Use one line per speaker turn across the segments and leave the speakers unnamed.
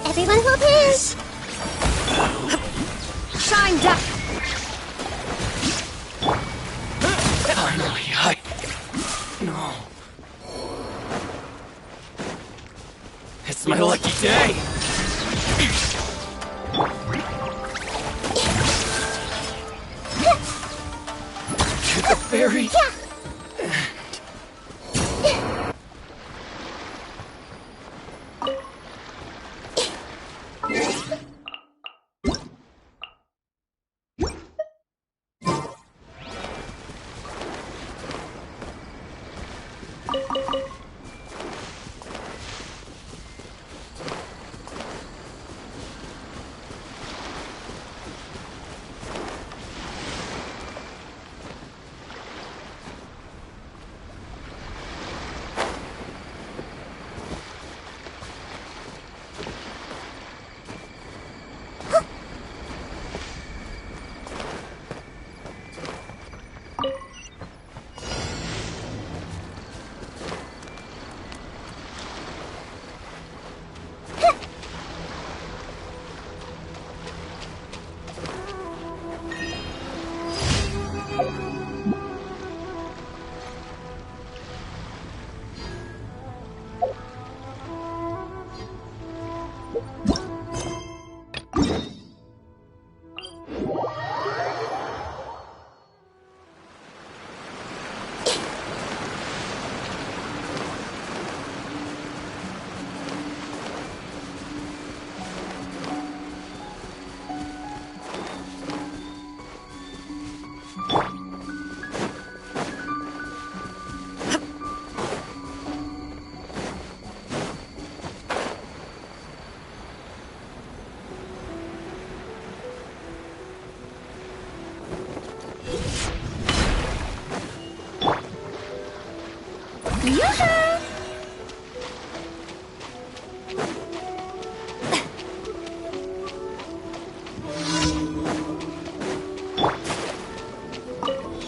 Everyone hold hands. Shine down.
Finally, no. It's my lucky day. The fairy.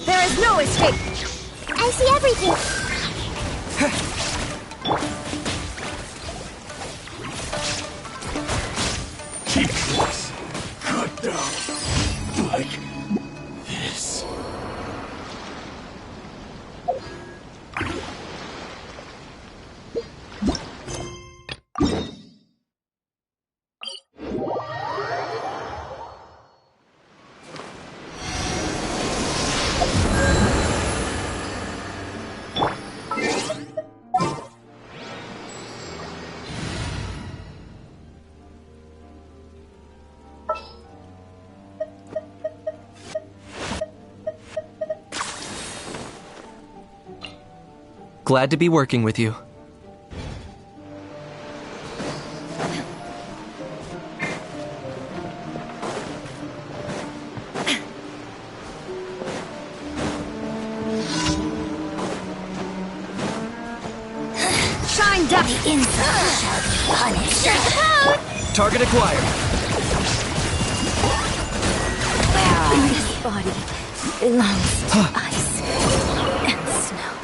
There is no escape. I see everything.
Keep this cut down like this.
Glad to be working with you.
Shine down. The inside shall be punished.
Target acquired.
This body belongs to ice and snow.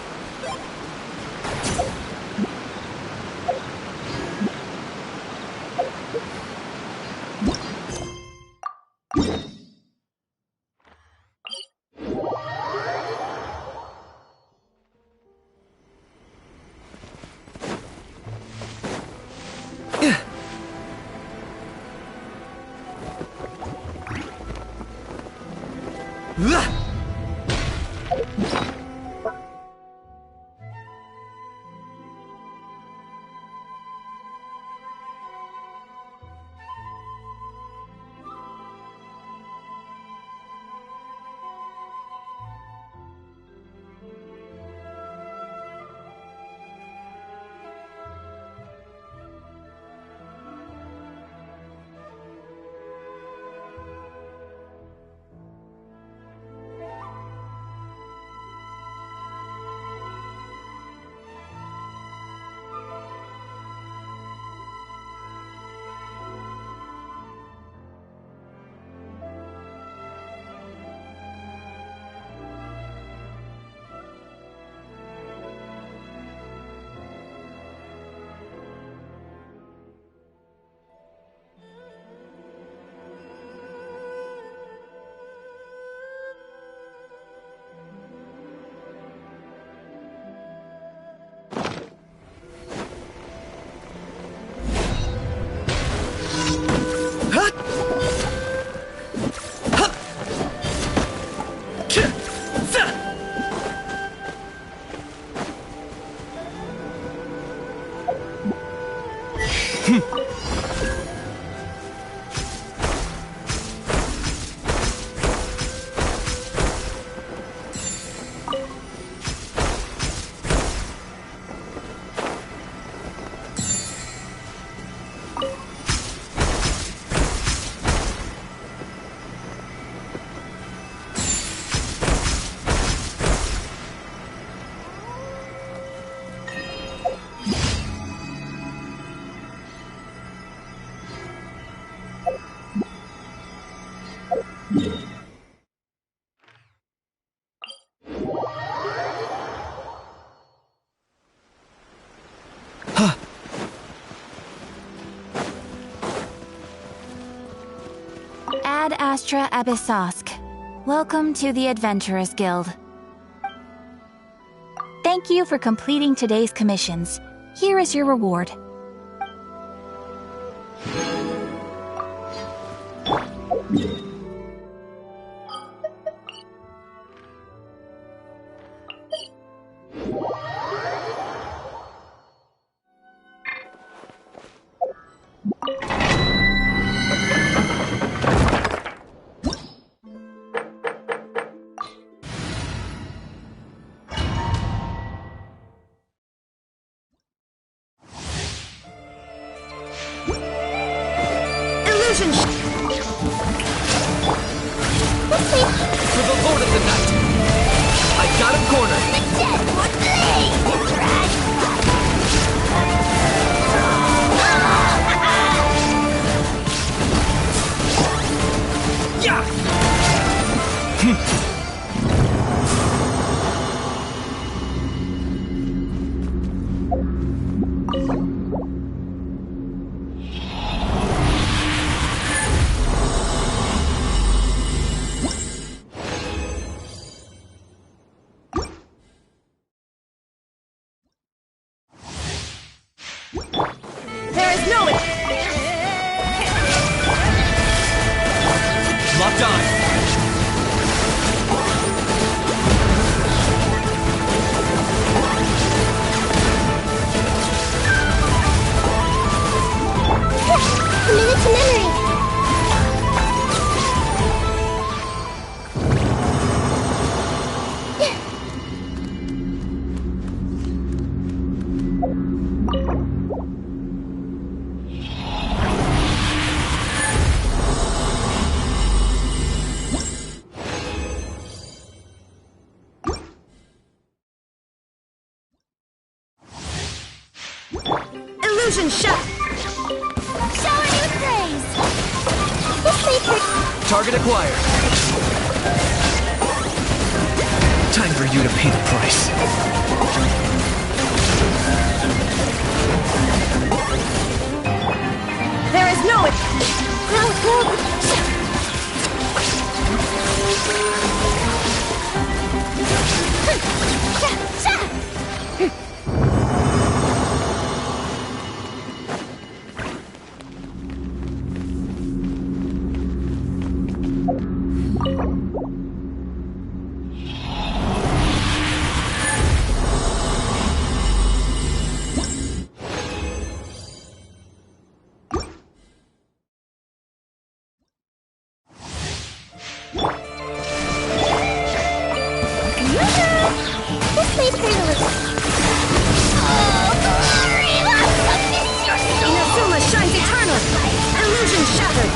Ad Astra Abyssosk. Welcome to the Adventurers Guild. Thank you for completing today's commissions. Here is your reward.
To the Lord of the Night! I got him cornered!
The dead would bleed!
Yeah! Locked on!
Commit to memory!
Illusion shot!
Shower you praise! This may
Target acquired. Time for you to pay the price.
There is no... Inazuma shines eternal! Illusion shattered!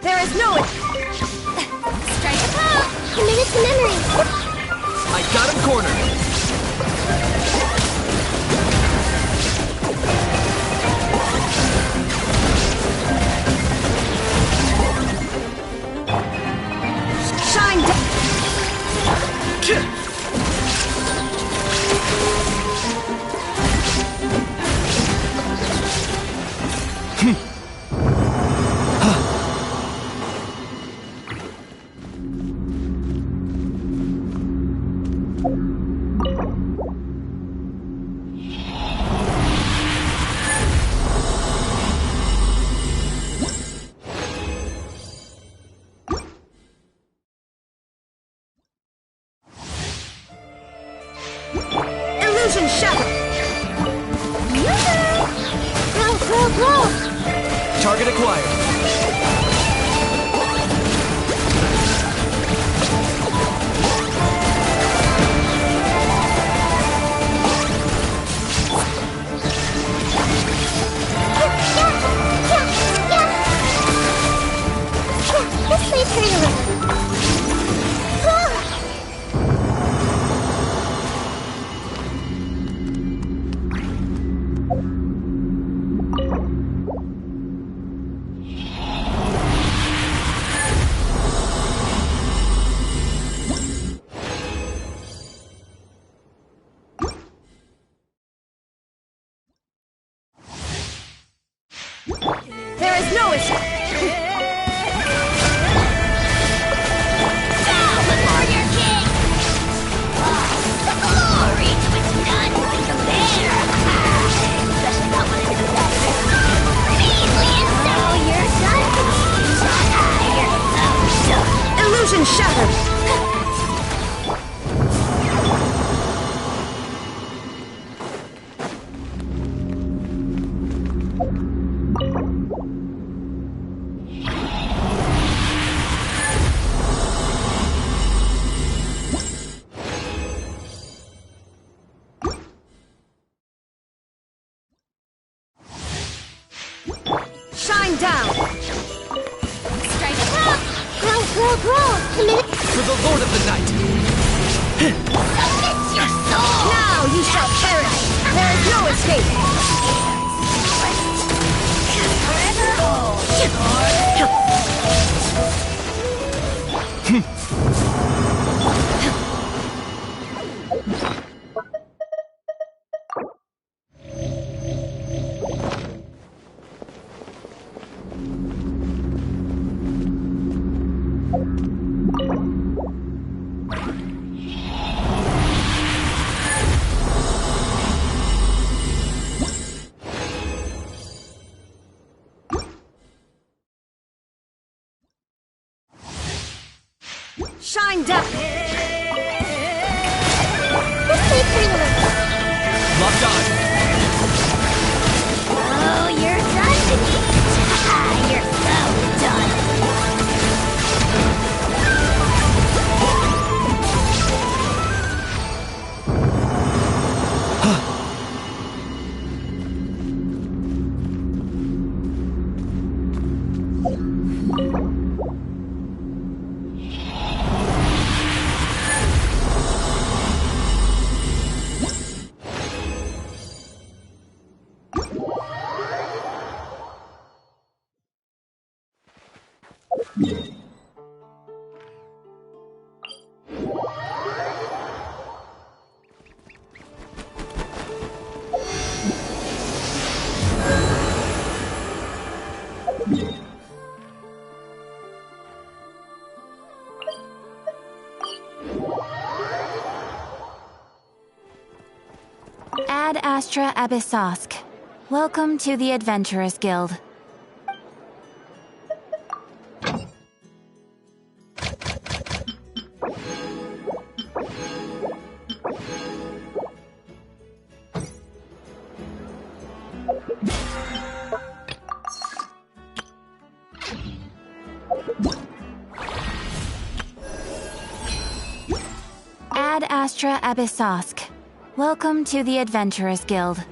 There is no...
strike a blow! Commit to memory!
I got him cornered!
Illusion shattered.
Go!
Target acquired.
This way, trailer.
There is no escape.
Bow before your king! The glory to which none can compare! Especially not when it's competitive. Measly and so you're done! You're so done!
Illusion shattered. Shine down.
Strike it up! Grow! Commit
For the Lord of the Night!
submit your soul!
Now you shall perish. There is no escape.
Forever hold.
Shine down.
This way, trailer.
Locked on!
Oh, you're done to me. You're so done.
Ad Astra Abyssosk. Welcome to the Adventurers Guild. Ad Astra Abyssosk. Welcome to the Adventurers Guild.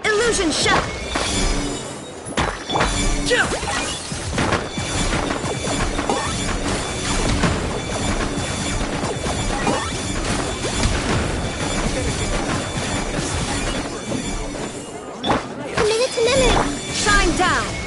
Illusion shot! Jump! Shine down!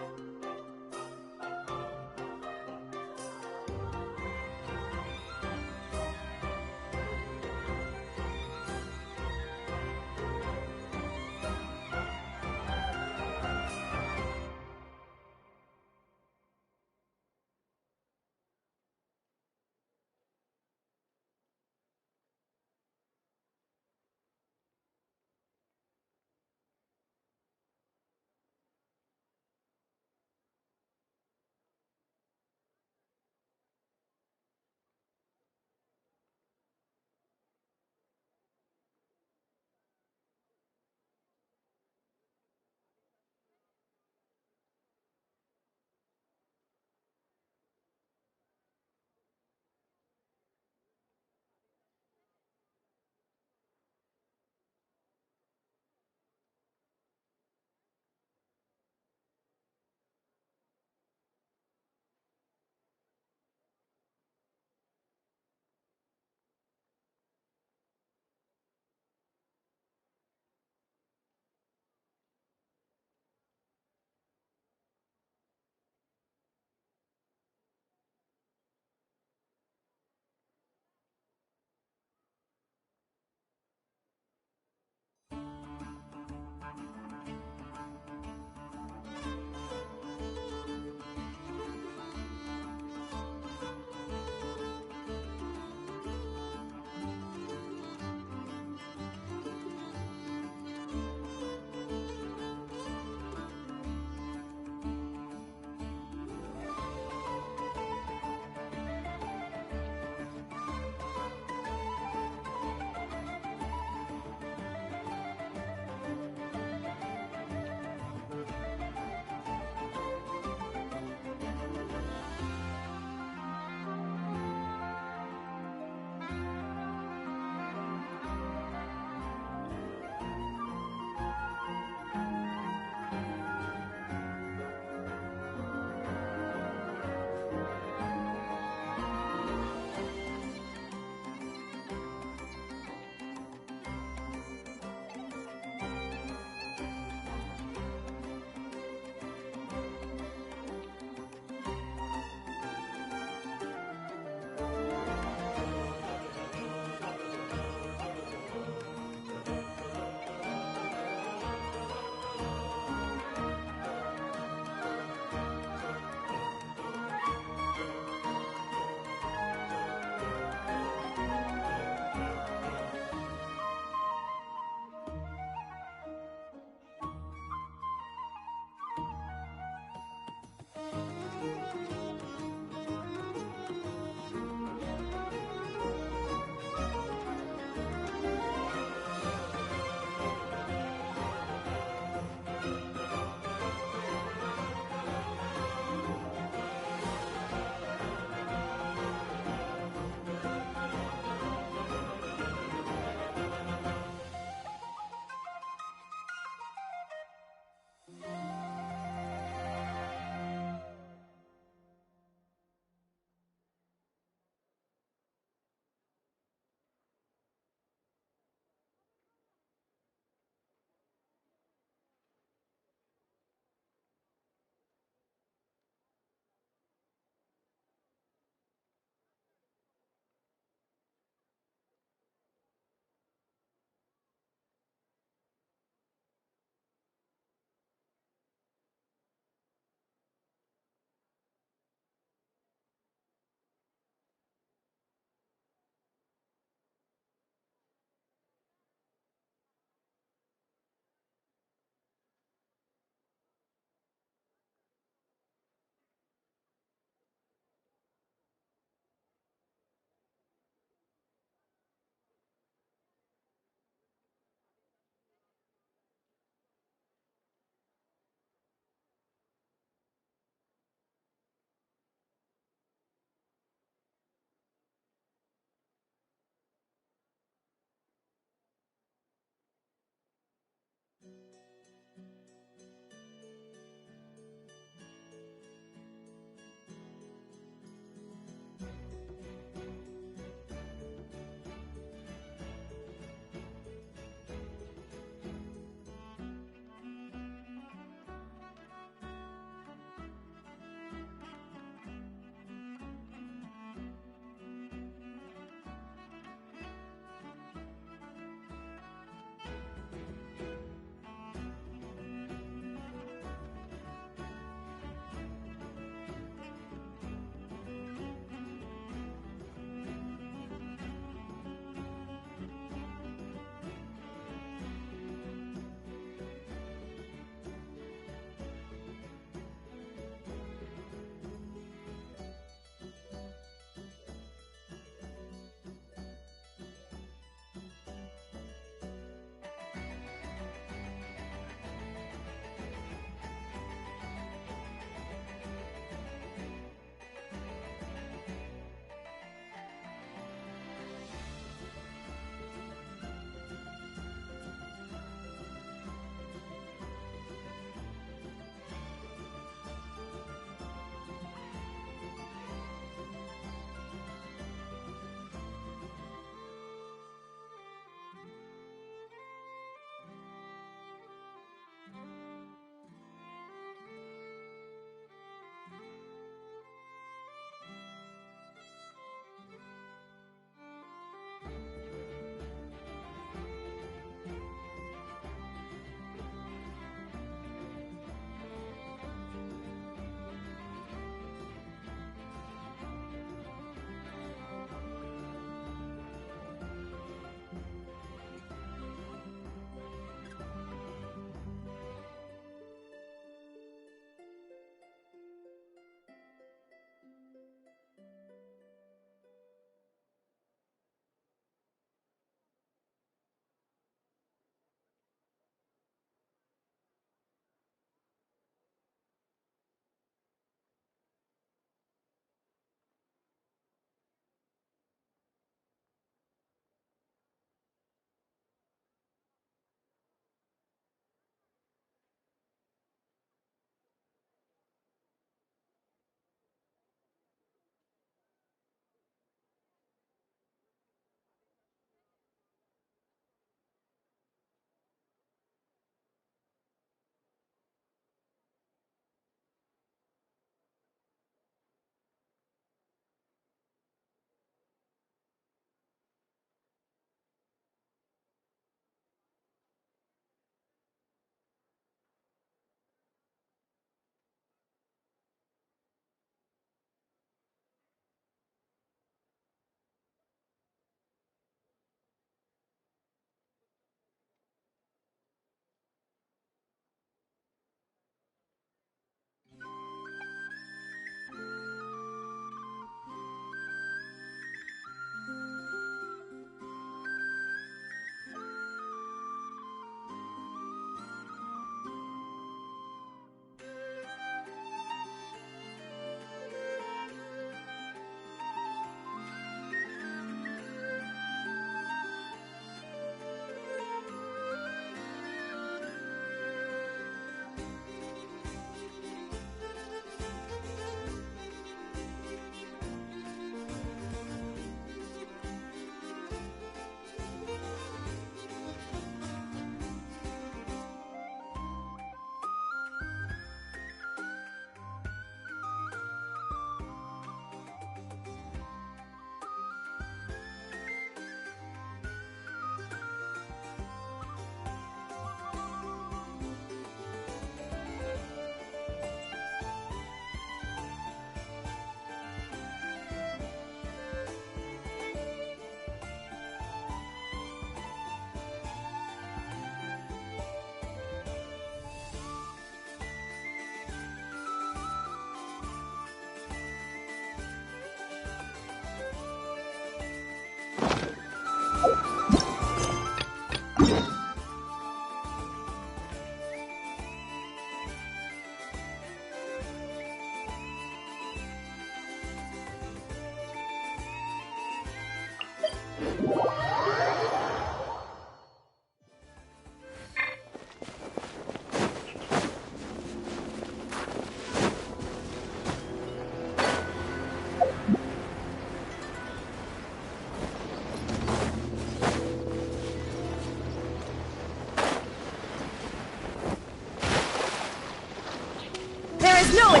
There is no...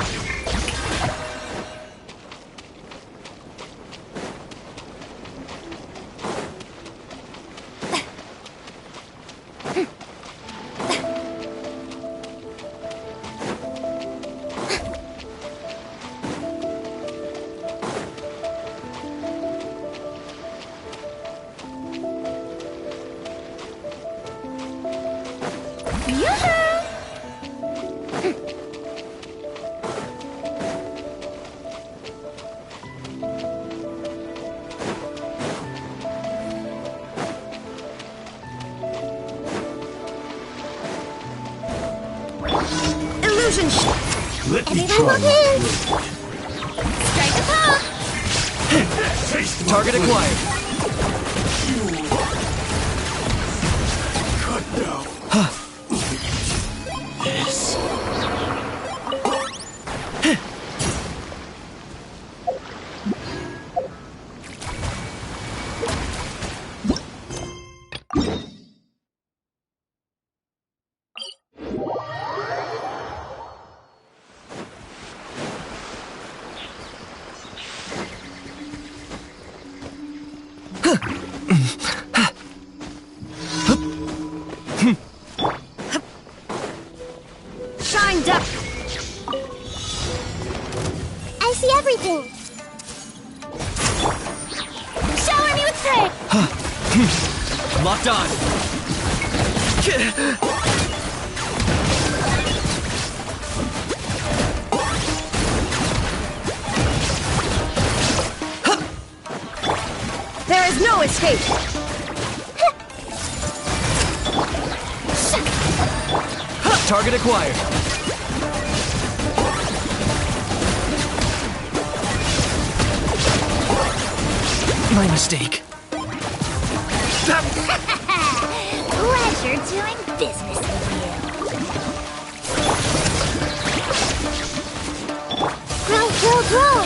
Illusion! Everyone look in! Strike a pop!
Target acquired.
Cut down. Yes.
Shine down! I see everything! Shower me with praise!
Locked on.
There is no escape!
Target acquired. My mistake.
Pleasure doing business with you.
Grow, grow, grow!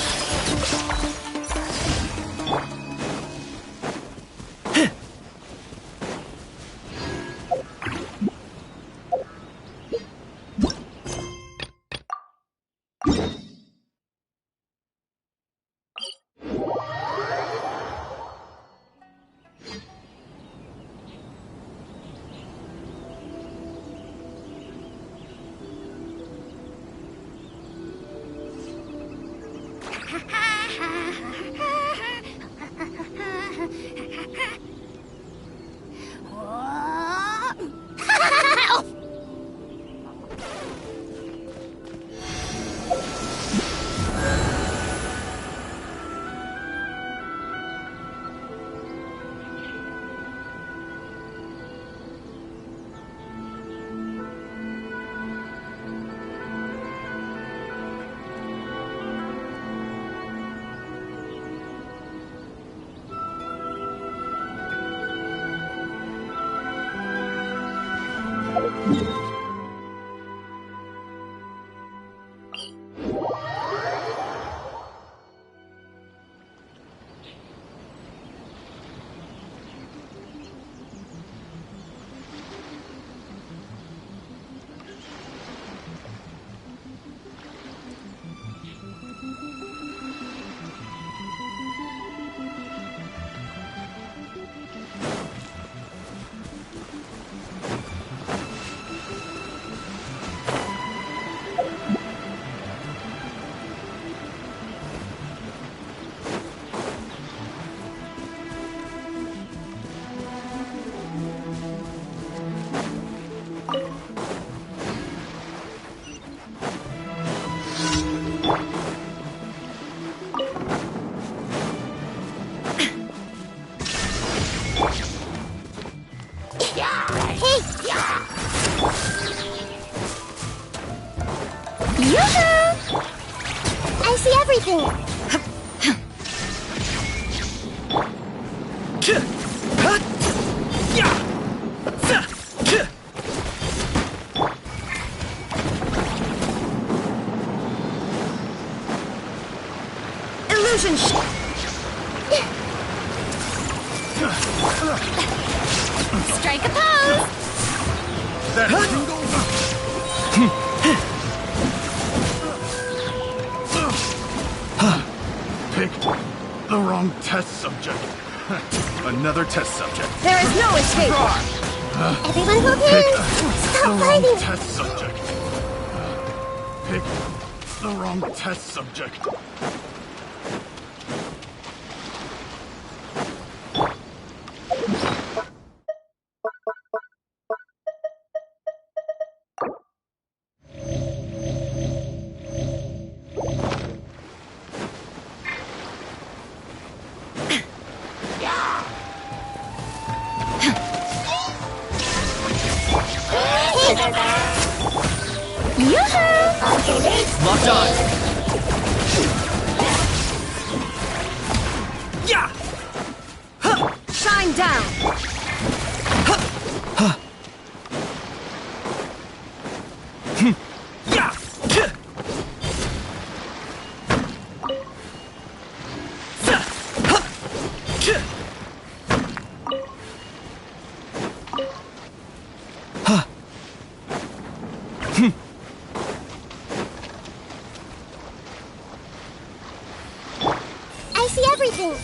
Yoo-hoo! I see everything.
Illusion
Strike a pose.
That single. Pick the wrong test subject. Another test subject.
There is no escape. Everyone hold
Pick
hands.
the
Stop
wrong
fighting.
test subject. Pick the wrong test subject.
Locked on. Yeah.
Shine down.
Yeah.
I see everything.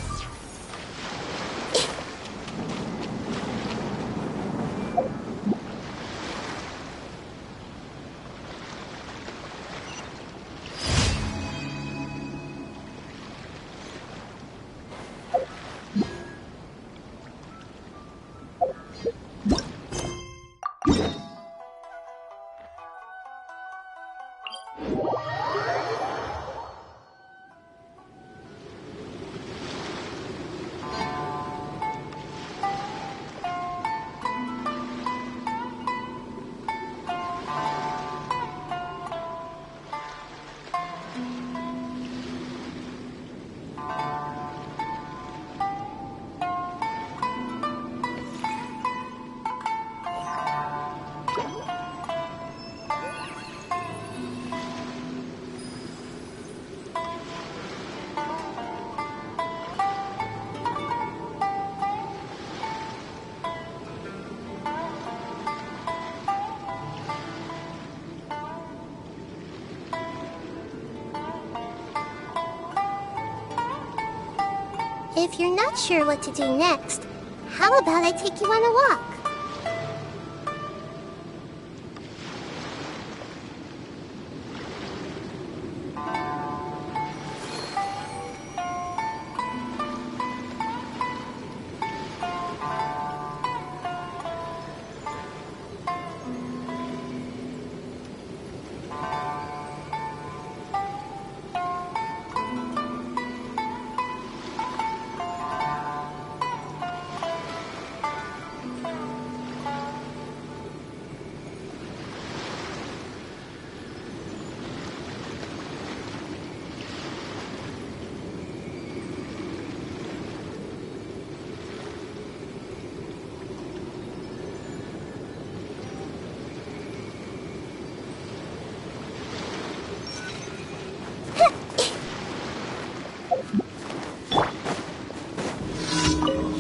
If you're not sure what to do next, how about I take you on a walk?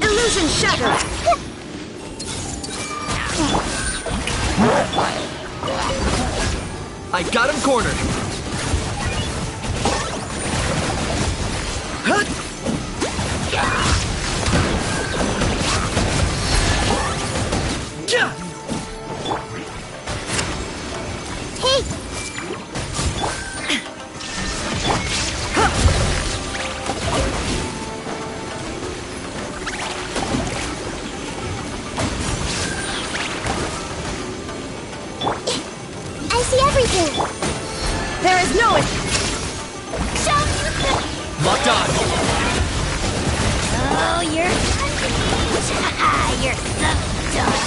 Illusion shattered.
I got him cornered.
Hey! I see everything!
There is no
Show me
Locked on.
Oh, you're you're so dumb.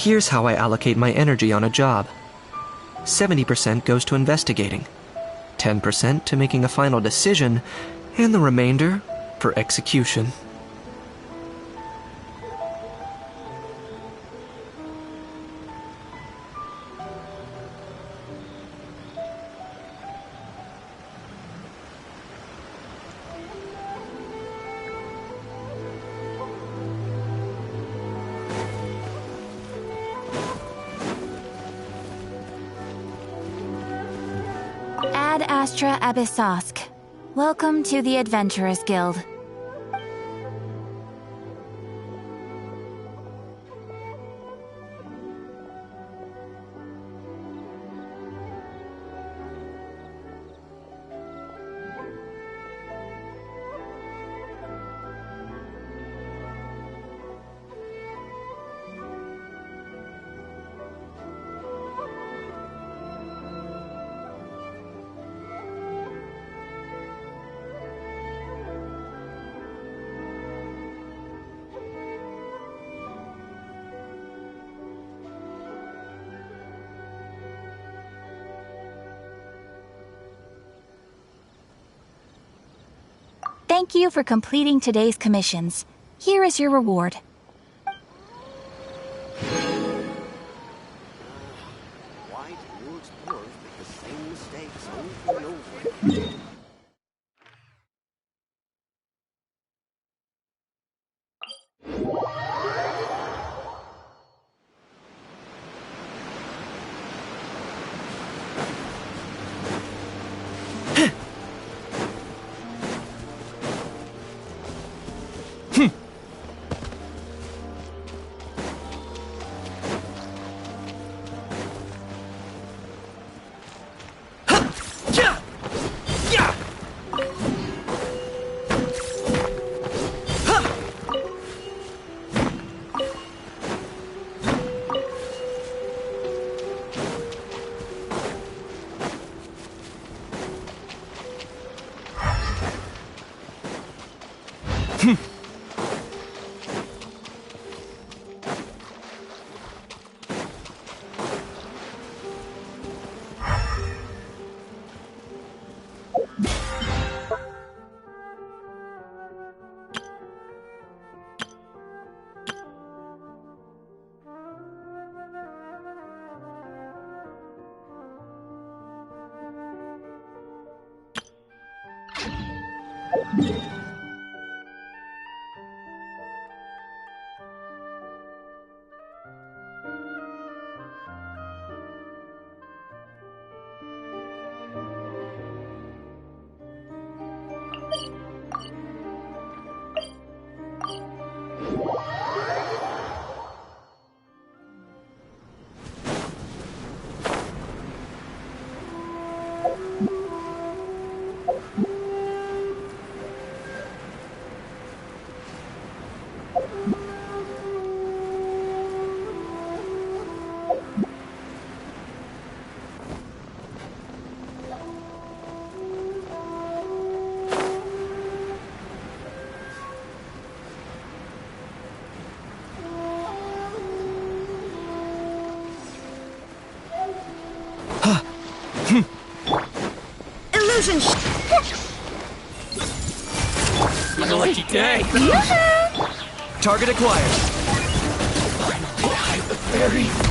Here's how I allocate my energy on a job. 70% goes to investigating, 10% to making a final decision, and the remainder for execution.
Ad Astra Abyssosk. Welcome to the Adventurers Guild. Thank you for completing today's commissions. Here is your reward.
Why do new explorers make the same mistakes over and over?
Today's a lucky day. Target acquired. The fairy.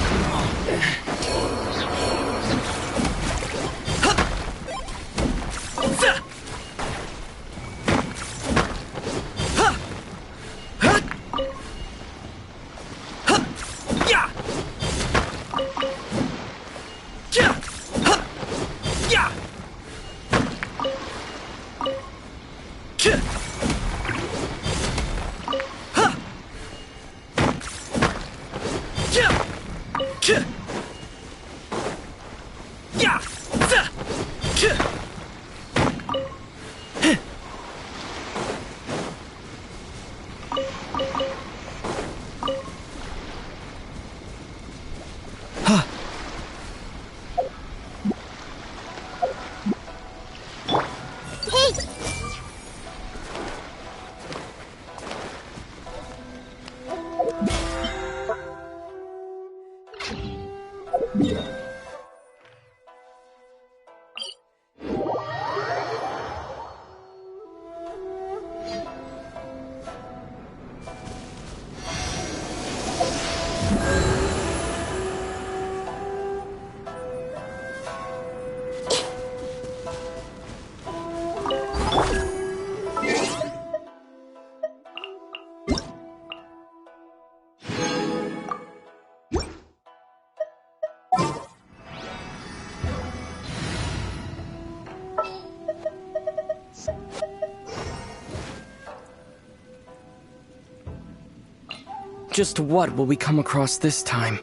Just what will we come across this time?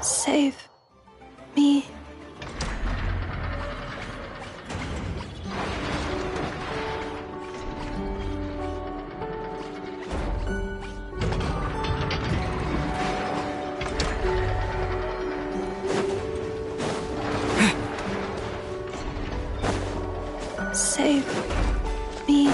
Save me. Save me.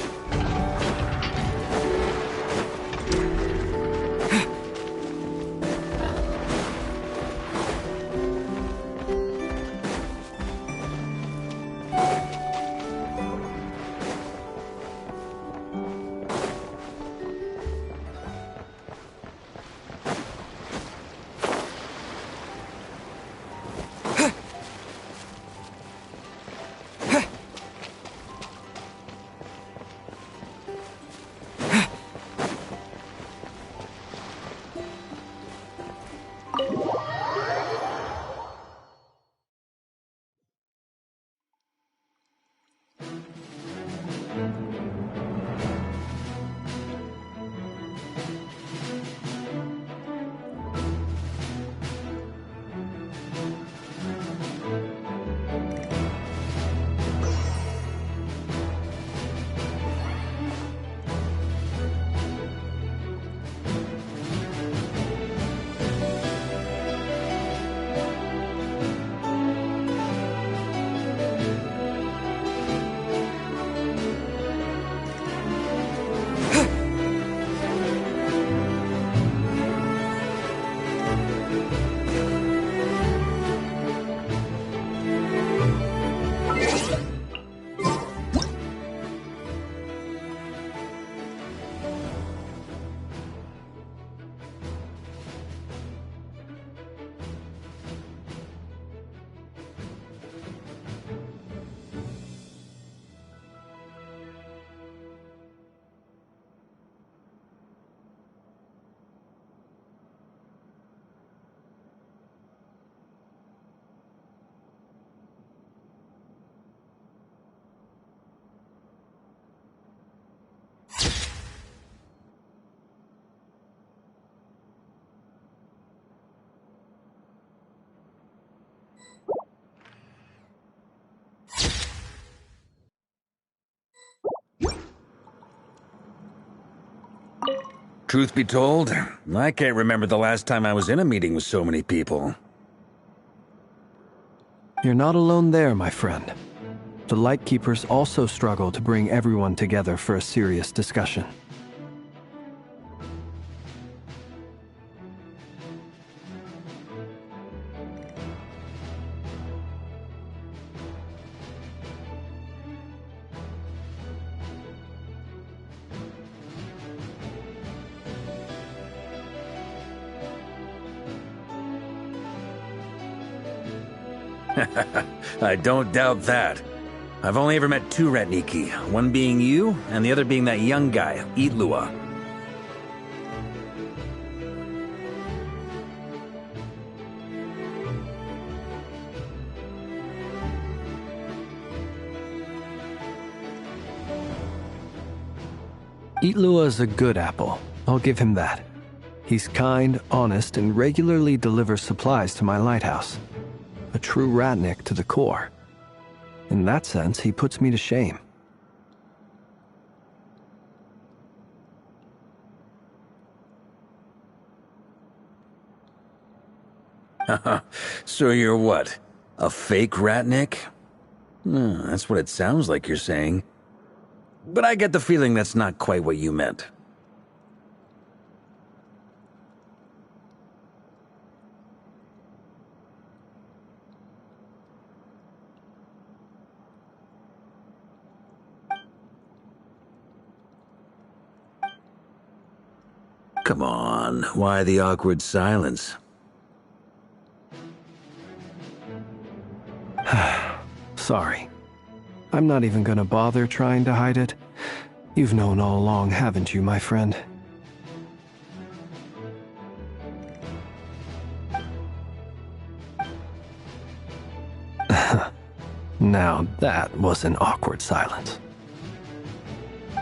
Truth be told, I can't remember the last time I was in a meeting with so many people.
You're not alone there, my friend. The Lightkeepers also struggle to bring everyone together for a serious discussion.
I don't doubt that. I've only ever met two Ratniki, one being you, and the other being that young guy, Itlua.
Itlua is a good apple. I'll give him that. He's kind, honest, and regularly delivers supplies to my lighthouse. A true Ratnik to the core. In that sense, he puts me to shame.
So you're what? A fake Ratnik? That's what it sounds like you're saying. But I get the feeling that's not quite what you meant. Come on, why the awkward silence?
Sorry. I'm not even gonna bother trying to hide it. You've known all along, haven't you, my friend? Now that was an awkward silence.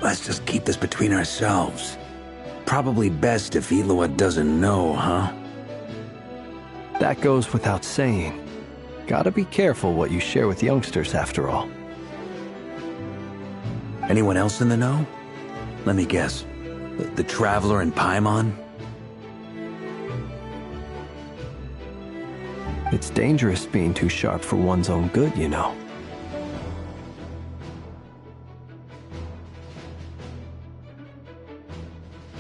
Let's just keep this between ourselves. Probably best if Itlua doesn't know, huh?
That goes without saying. Gotta be careful what you share with youngsters, after all.
Anyone else in the know? Let me guess. The Traveler and Paimon?
It's dangerous being too sharp for one's own good, you know.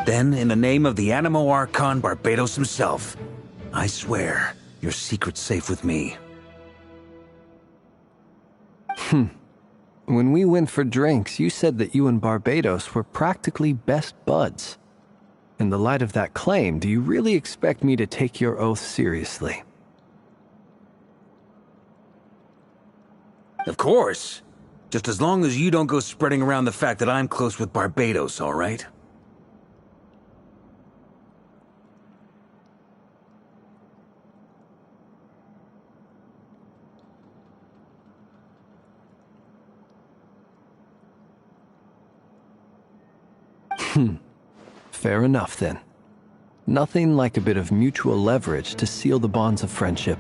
Then, in the name of the Animo Archon Barbados himself, I swear your secret's safe with me.
When we went for drinks, you said that you and Barbados were practically best buds. In the light of that claim, do you really expect me to take your oath seriously?
Of course. Just as long as you don't go spreading around the fact that I'm close with Barbados, all right?
Fair enough, then. Nothing like a bit of mutual leverage to seal the bonds of friendship.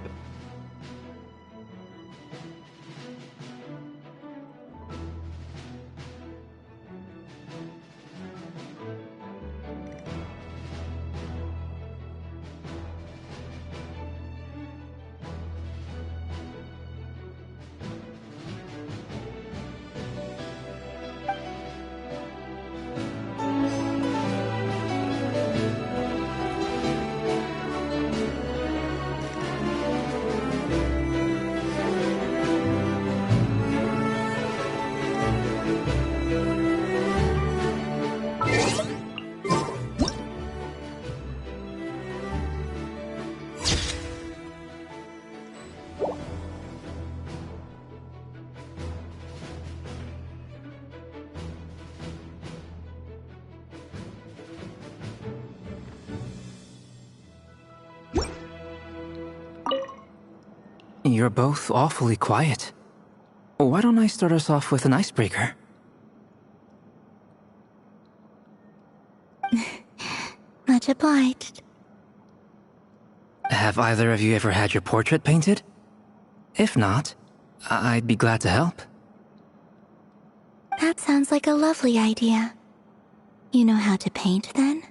You're both awfully quiet. Why don't I start us off with an icebreaker?
Much obliged.
Have either of you ever had your portrait painted? If not, I'd be glad to help.
That sounds like a lovely idea. You know how to paint, then?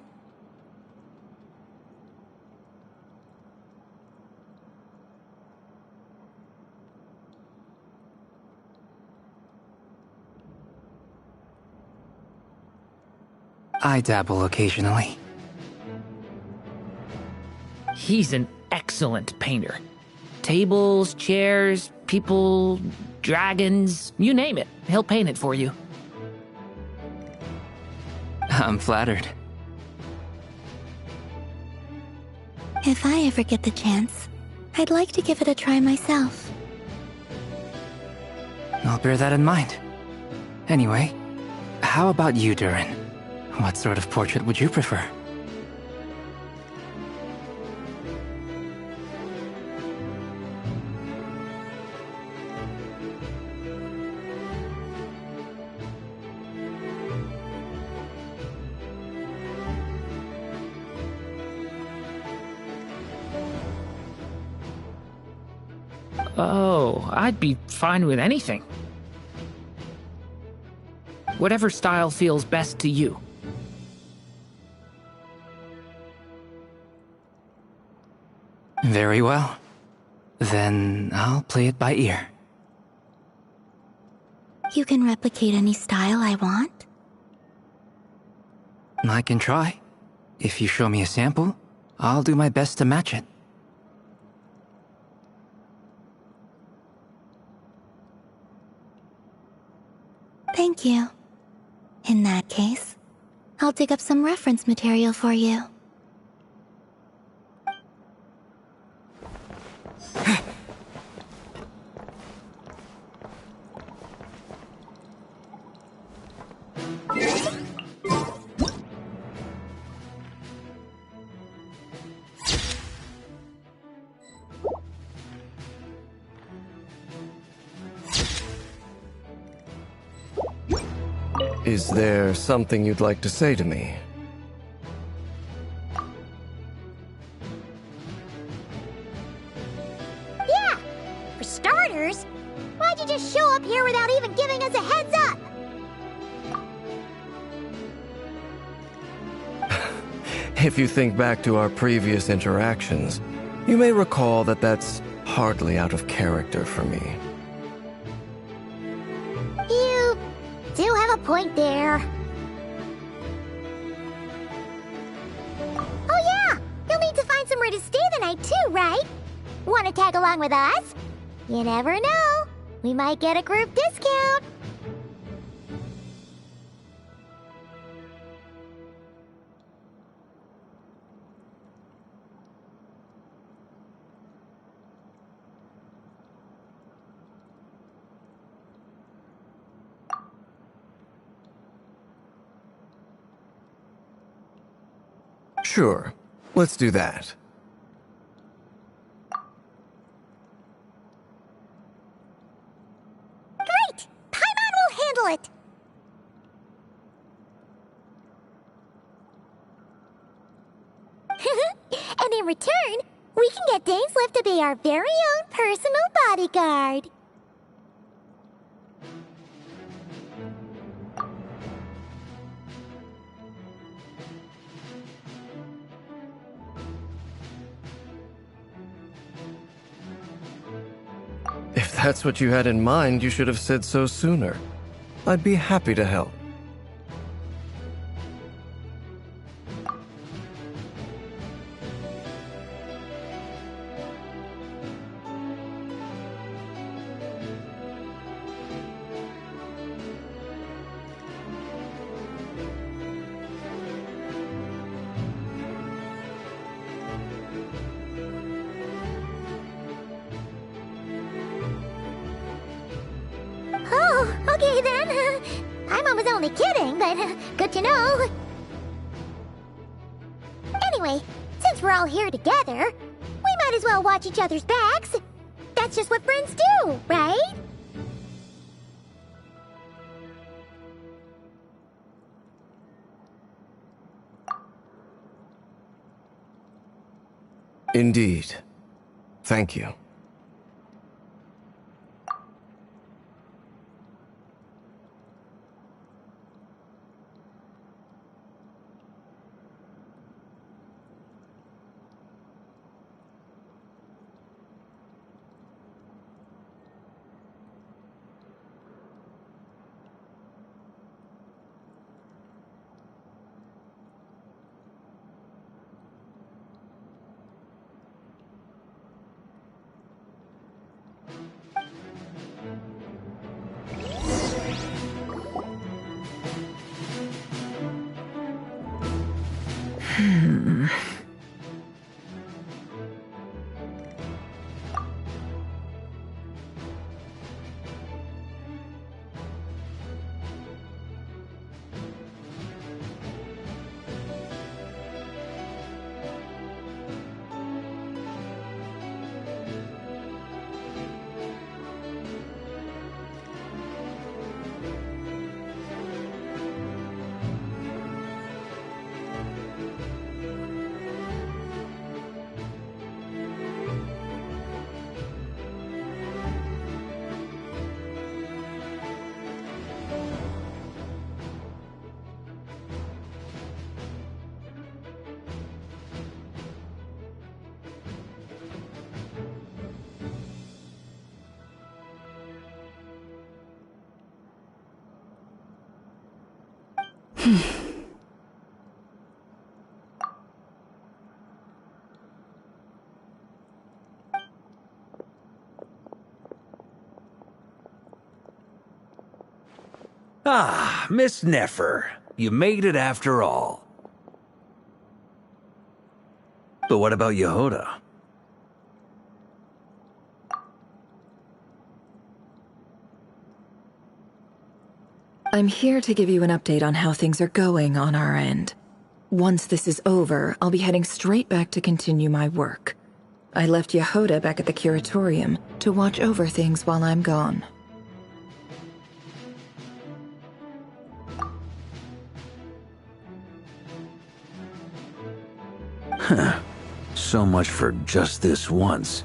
I dabble occasionally.
He's an excellent painter. Tables, chairs, people, dragons, you name it. He'll paint it for you.
I'm flattered.
If I ever get the chance, I'd like to give it a try myself.
I'll bear that in mind. Anyway, how about you, Durin? What sort of portrait would you prefer?
Oh, I'd be fine with anything. Whatever style feels best to you.
Very well. Then I'll play it by ear.
You can replicate any style I want?
I can try. If you show me a sample, I'll do my best to match it.
Thank you. In that case, I'll dig up some reference material for you.
Is there something you'd like to say to me?
Yeah! For starters, why'd you just show up here without even giving us a heads up?
If you think back to our previous interactions, you may recall that that's hardly out of character for me.
You do have a point there. Oh yeah! You'll need to find somewhere to stay the night too, right? Want to tag along with us? You never know. We might get a group discount.
Sure, let's do that.
Great! Paimon will handle it! And in return, we can get Dainslift to be our very own personal bodyguard.
If that's what you had in mind, you should have said so sooner. I'd be happy to help.
Oh, okay then. Paimon was only kidding, but good to know. Anyway, since we're all here together, we might as well watch each other's backs. That's just what friends do, right?
Indeed. Thank you.
Ah, Miss Nefer. You made it after all. But what about Yehoda?
I'm here to give you an update on how things are going on our end. Once this is over, I'll be heading straight back to continue my work. I left Yehoda back at the Curatorium to watch over things while I'm gone.
Huh. So much for just this once.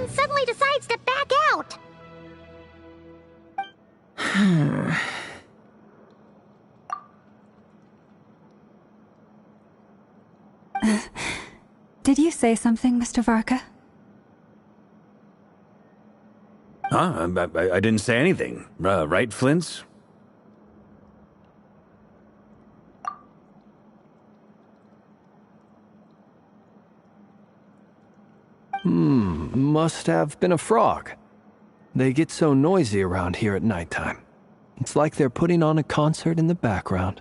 Suddenly decides to back out.
Did you say something, Mr. Varka?
Huh? I didn't say anything. Right, Flint's?
Must have been a frog. They get so noisy around here at nighttime. It's like they're putting on a concert in the background.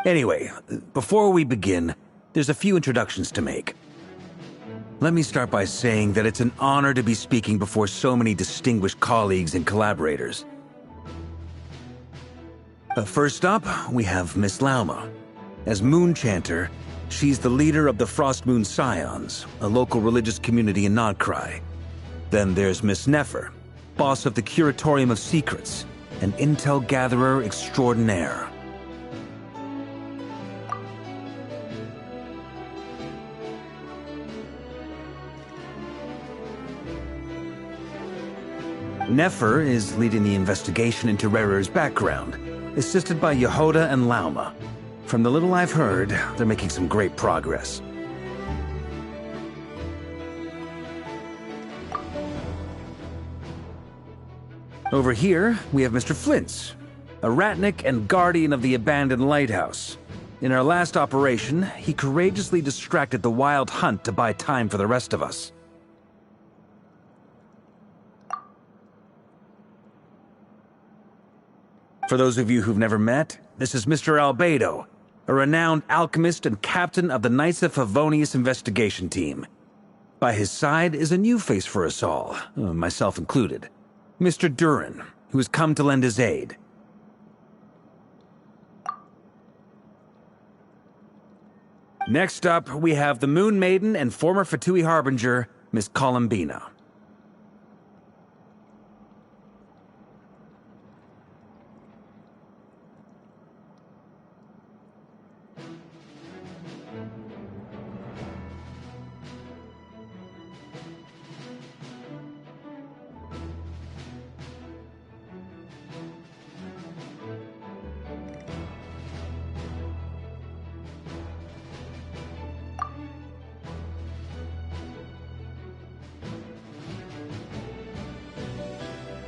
Anyway, before we begin, there's a few introductions to make. Let me start by saying that it's an honor to be speaking before so many distinguished colleagues and collaborators. First up, we have Miss Lauma. As Moon Chanter, she's the leader of the Frost Moon Scions, a local religious community in Nod-Krai. Then there's Miss Nefer, boss of the Curatorium of Secrets, an intel gatherer extraordinaire. Nefer is leading the investigation into Rerer's background, assisted by Yehoda and Lauma. From the little I've heard, they're making some great progress. Over here, we have Mr. Flint's, a ratnik and guardian of the abandoned lighthouse. In our last operation, he courageously distracted the wild hunt to buy time for the rest of us. For those of you who've never met, this is Mr. Albedo, a renowned alchemist and captain of the Knights of Favonius investigation team. By his side is a new face for us all, myself included, Mr. Durin, who has come to lend his aid. Next up, we have the Moon Maiden and former Fatui Harbinger, Miss Columbina.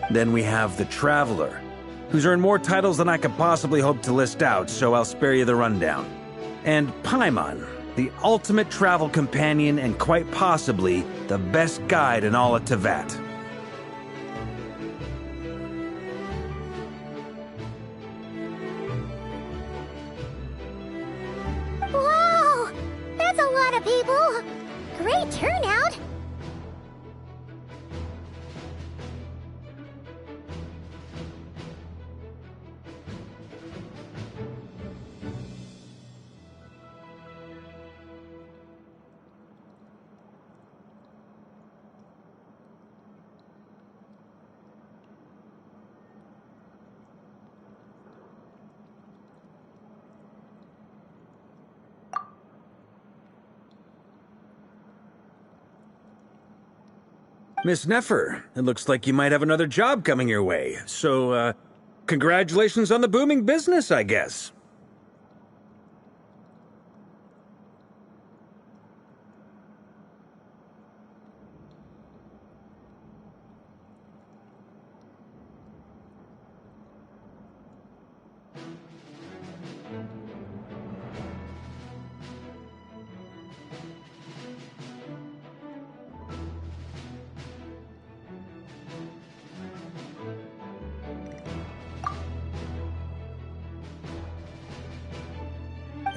Then we have the Traveler, who's earned more titles than I could possibly hope to list out, so I'll spare you the rundown. And Paimon, the ultimate travel companion and quite possibly the best guide in all of Tevat.
Wow! That's a lot of people! Great turnout!
Miss Nefer, it looks like you might have another job coming your way. So, congratulations on the booming business, I guess.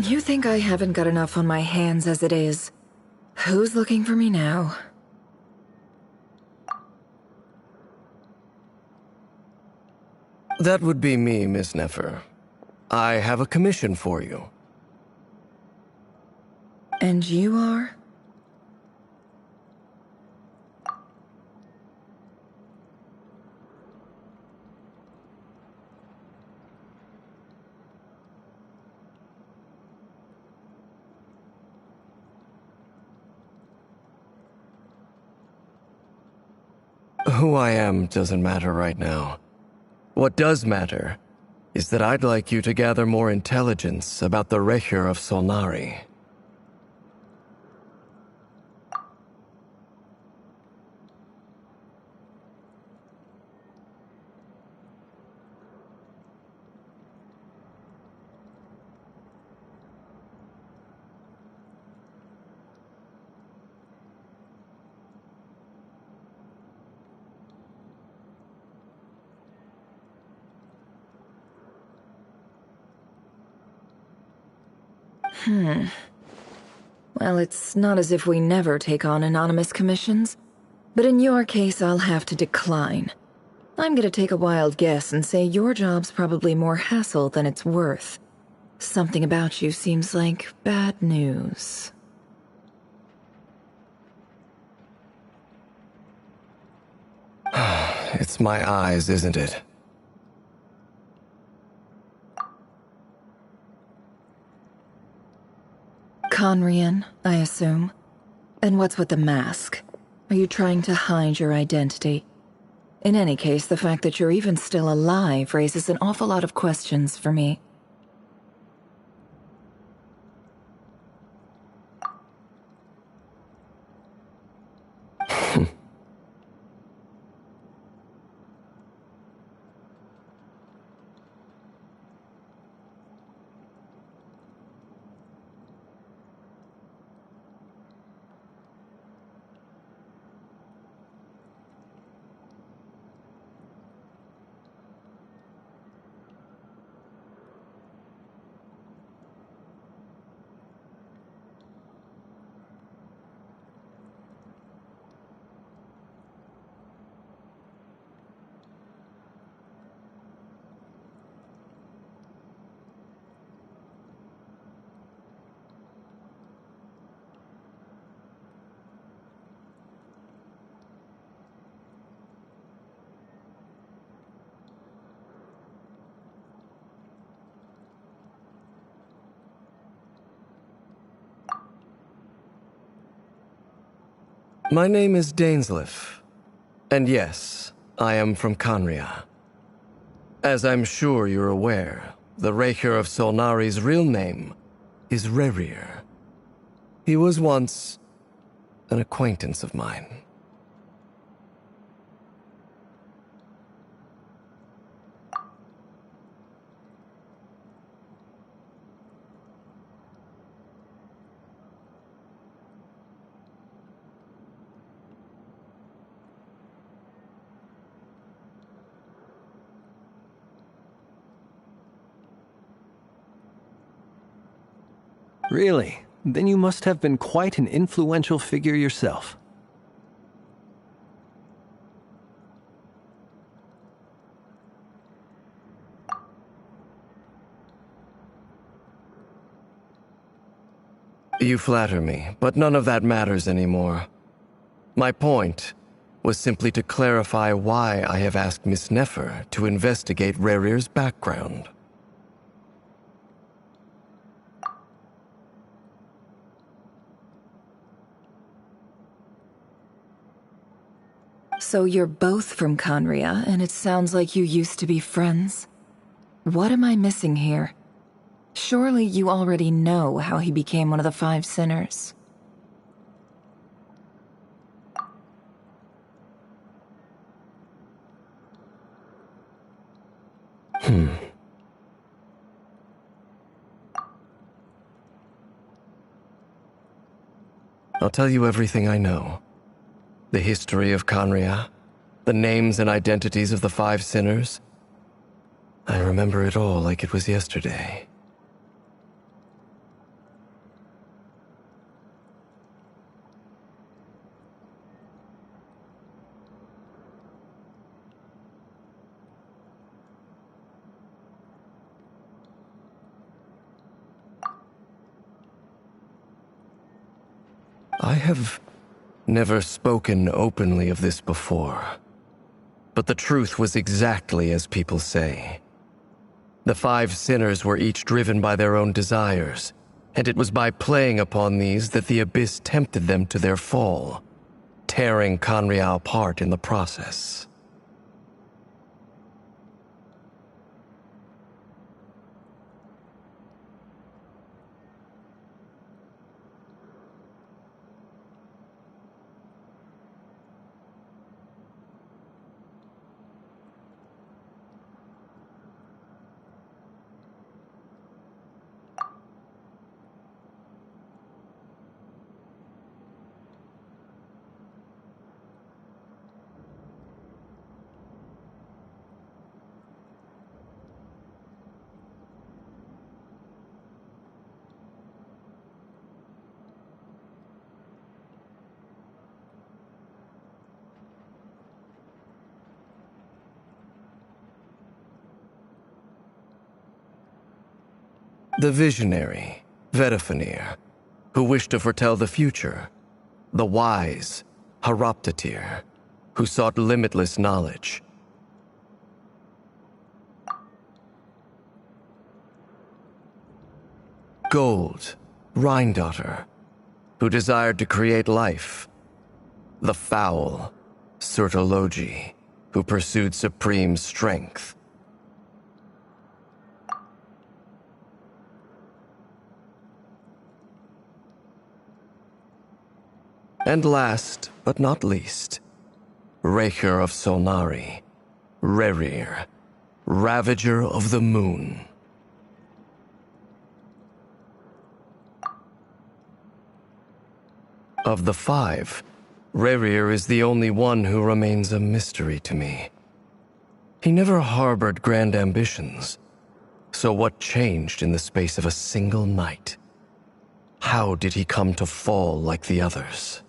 You think I haven't got enough on my hands as it is? Who's looking for me now?
That would be me, Miss Nefer. I have a commission for you.
And you are?
Who I am doesn't matter right now. What does matter is that I'd like you to gather more intelligence about the Recher of Solnari.
Well, it's not as if we never take on anonymous commissions, but in your case, I'll have to decline. I'm gonna take a wild guess and say your job's probably more hassle than it's worth. Something about you seems like bad news.
It's my eyes, isn't it?
Conrian, I assume. And what's with the mask? Are you trying to hide your identity? In any case, the fact that you're even still alive raises an awful lot of questions for me.
My name is Dainsleif, and yes, I am from Conria. As I'm sure you're aware, the Recher of Solnari's real name is Rerir. He was once an acquaintance of mine. Really? Then you must have been quite an influential figure yourself. You flatter me, but none of that matters anymore. My point was simply to clarify why I have asked Miss Nefer to investigate Rerir's background.
So you're both from Conria, and it sounds like you used to be friends. What am I missing here? Surely you already know how he became one of the Five Sinners.
I'll tell you everything I know. The history of Conria, the names and identities of the Five Sinners. I remember it all like it was yesterday. I have never spoken openly of this before, but the truth was exactly as people say. The Five Sinners were each driven by their own desires, and it was by playing upon these that the Abyss tempted them to their fall, tearing Conria apart in the process. The visionary, Vedifenir, who wished to foretell the future. The wise, Horoptatir, who sought limitless knowledge. Gold, Rhine-daughter, who desired to create life. The foul, Sertologi, who pursued supreme strength. And last, but not least, Raker of Solnari, Rerir, Ravager of the Moon. Of the five, Rerir is the only one who remains a mystery to me. He never harbored grand ambitions, so what changed in the space of a single night? How did he come to fall like the others?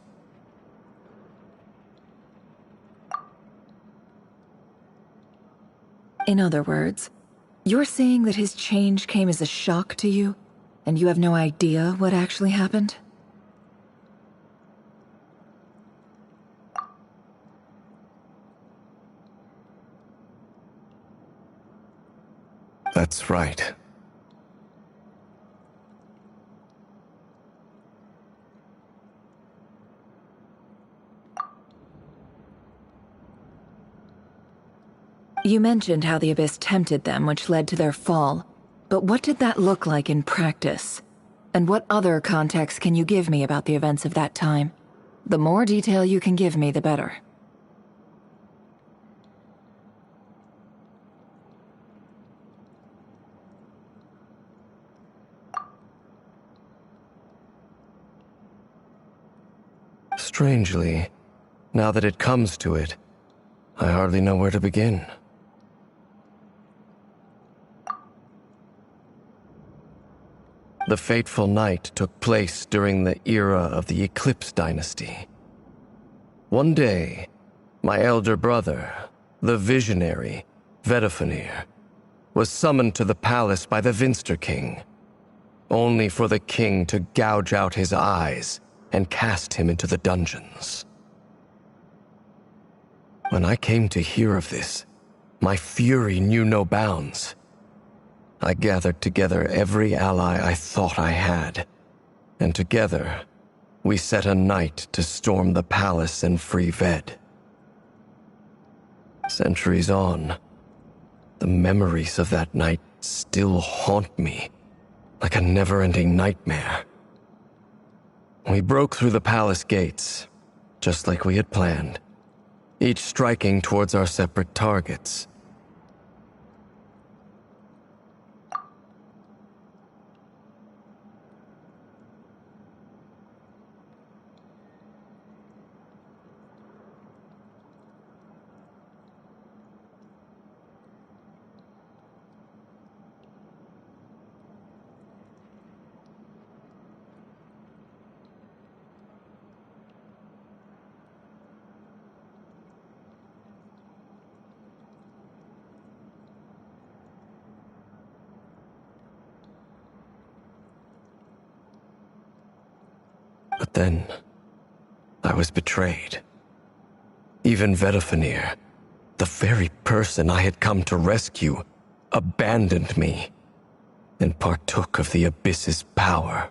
In other words, you're saying that his change came as a shock to you, and you have no idea what actually happened?
That's right.
You mentioned how the Abyss tempted them, which led to their fall. But what did that look like in practice? And what other context can you give me about the events of that time? The more detail you can give me, the better.
Strangely, now that it comes to it, I hardly know where to begin. The fateful night took place during the era of the Eclipse Dynasty. One day, my elder brother, the visionary, Vedifenir, was summoned to the palace by the Vinster King, only for the king to gouge out his eyes and cast him into the dungeons. When I came to hear of this, my fury knew no bounds. I gathered together every ally I thought I had, and together, we set a night to storm the palace and free Ved. Centuries on, the memories of that night still haunt me like a never-ending nightmare. We broke through the palace gates, just like we had planned, each striking towards our separate targets. But then, I was betrayed. Even Vedafenir, the very person I had come to rescue, abandoned me and partook of the Abyss's power.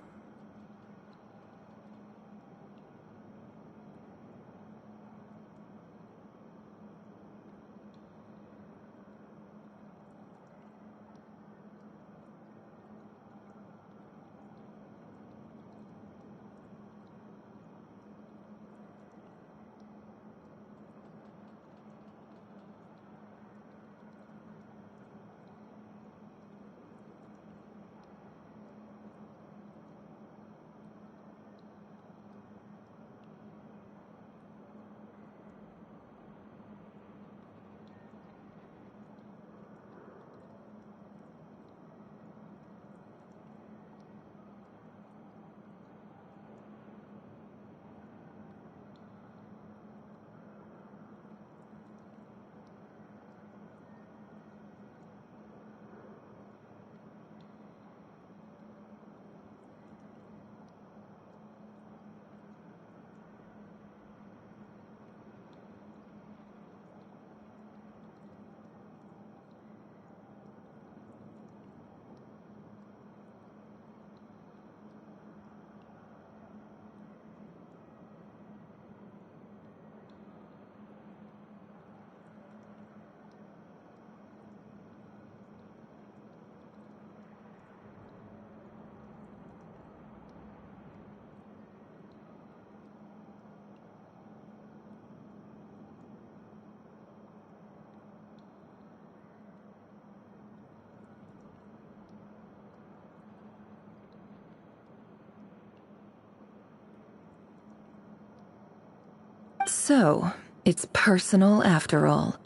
So, it's personal after all.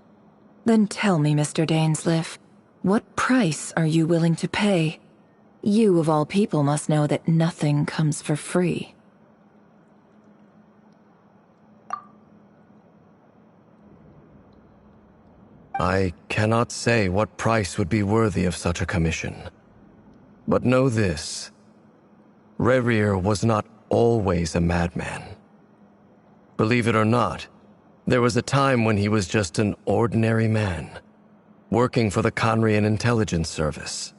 Then tell me, Mr. Dainsleif, what price are you willing to pay? You, of all people, must know that nothing comes for free.
I cannot say what price would be worthy of such a commission. But know this. Rerir was not always a madman. Believe it or not, there was a time when he was just an ordinary man, working for the Conrian Intelligence Service.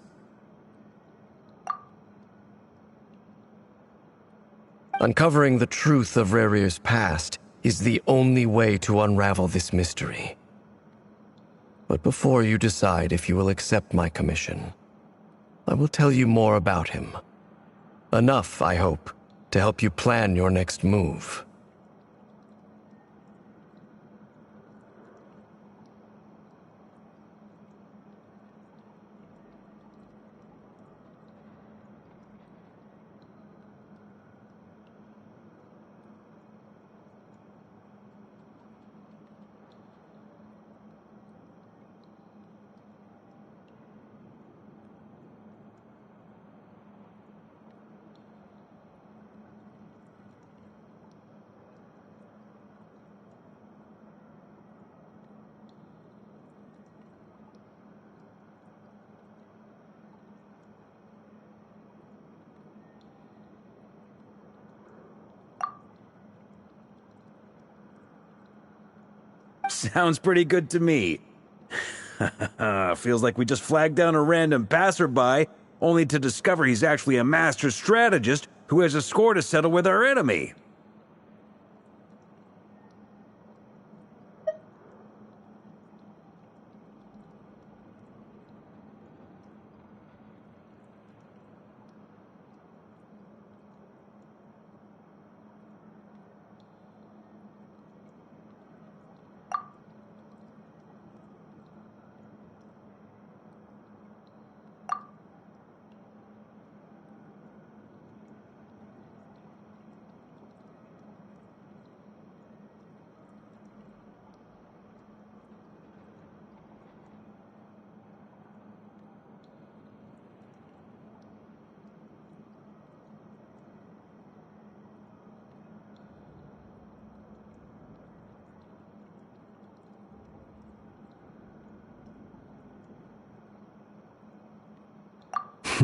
Uncovering the truth of Rerir's past is the only way to unravel this mystery. But before you decide if you will accept my commission, I will tell you more about him. Enough, I hope, to help you plan your next move.
Sounds pretty good to me. Feels like we just flagged down a random passerby, only to discover he's actually a master strategist who has a score to settle with our enemy.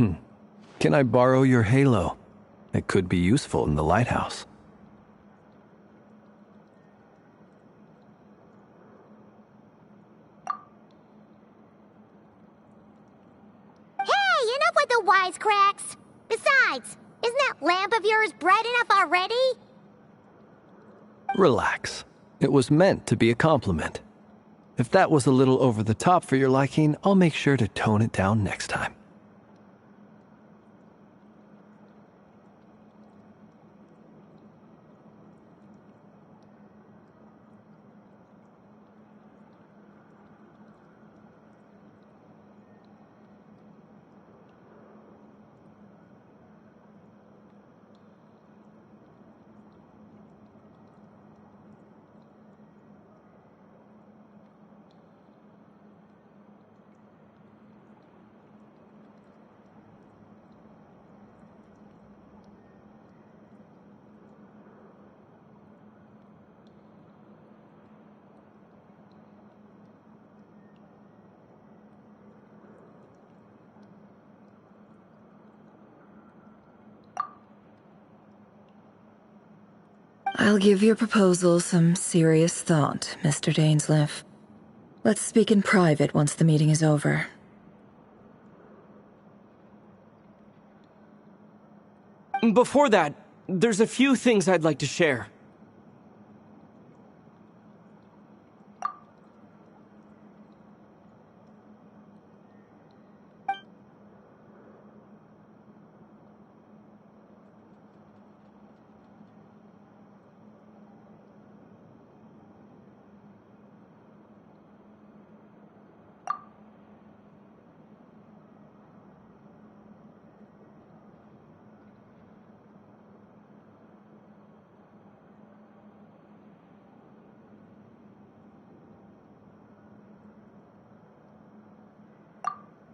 Can I borrow your halo? It could be useful in the lighthouse.
Hey, enough with the wisecracks! Besides, isn't that lamp of yours bright enough already?
Relax. It was meant to be a compliment. If that was a little over the top for your liking, I'll make sure to tone it down next time.
I'll give your proposal some serious thought, Mr. Dainsleif. Let's speak in private once the meeting is over.
Before that, there's a few things I'd like to share.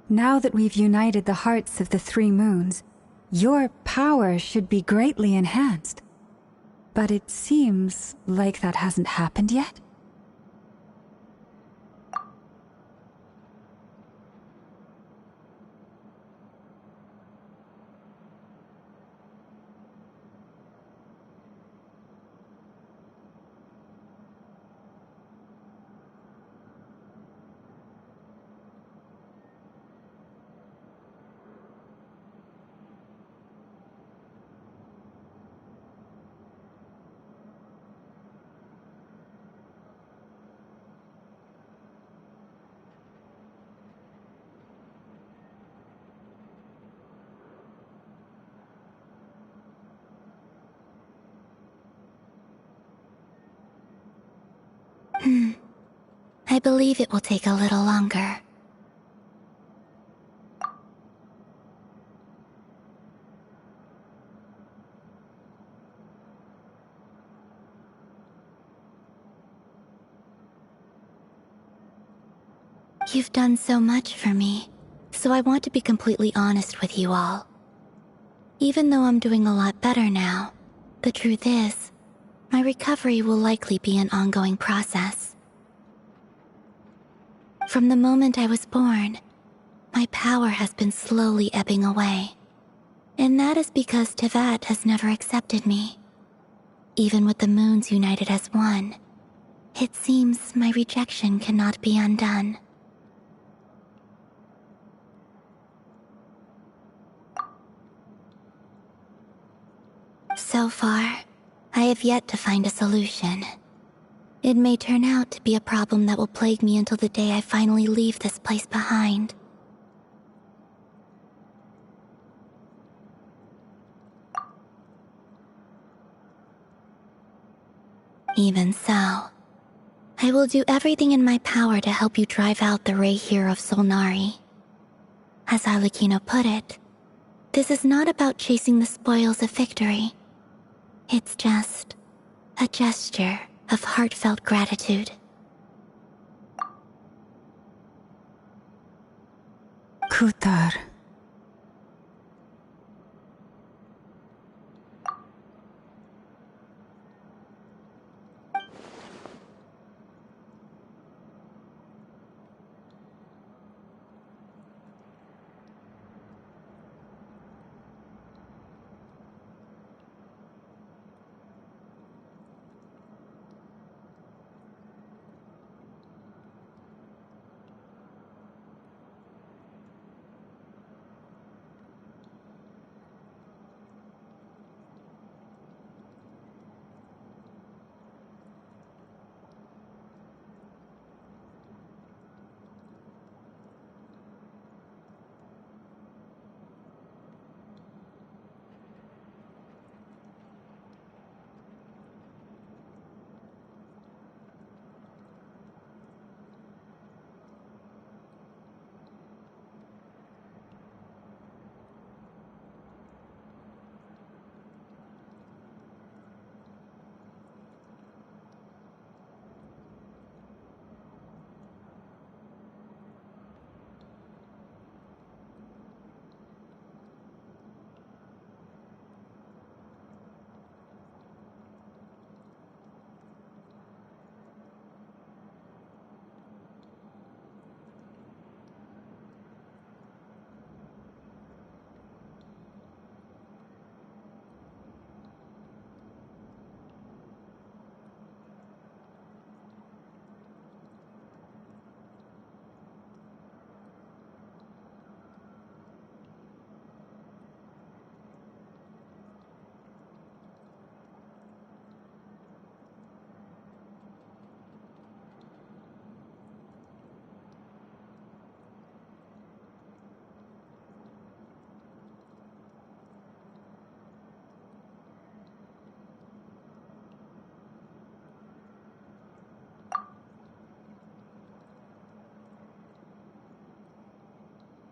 Now that we've united the hearts of the three moons, your power should be greatly enhanced. But it seems like that hasn't happened yet.
I believe it will take a little longer. You've done so much for me, so I want to be completely honest with you all. Even though I'm doing a lot better now, the truth is, my recovery will likely be an ongoing process. From the moment I was born, my power has been slowly ebbing away. And that is because Tevat has never accepted me. Even with the moons united as one, it seems my rejection cannot be undone. So far, I have yet to find a solution. It may turn out to be a problem that will plague me until the day I finally leave this place behind. Even so, I will do everything in my power to help you drive out the Ray here of Solnari. As Arlecchino put it, this is not about chasing the spoils of victory. It's just a gesture of heartfelt gratitude.
Kutar.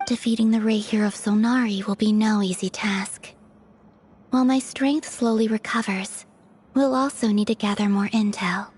Defeating the Ray here of Solnari will be no easy task. While my strength slowly recovers, we'll also need to gather more intel.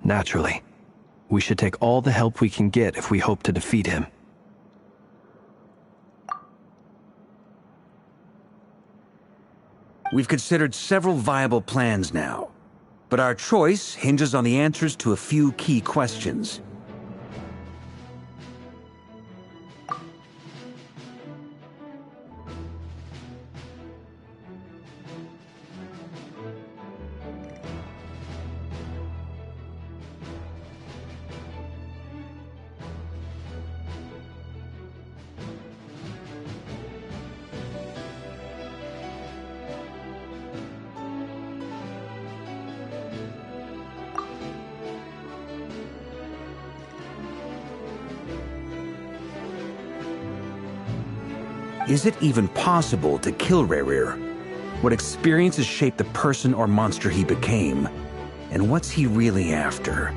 Naturally. We should take all the help we can get if we hope to defeat him.
We've considered several viable plans now, but our choice hinges on the answers to a few key questions. Is it even possible to kill Rerir? What experiences shaped the person or monster he became? And what's he really after?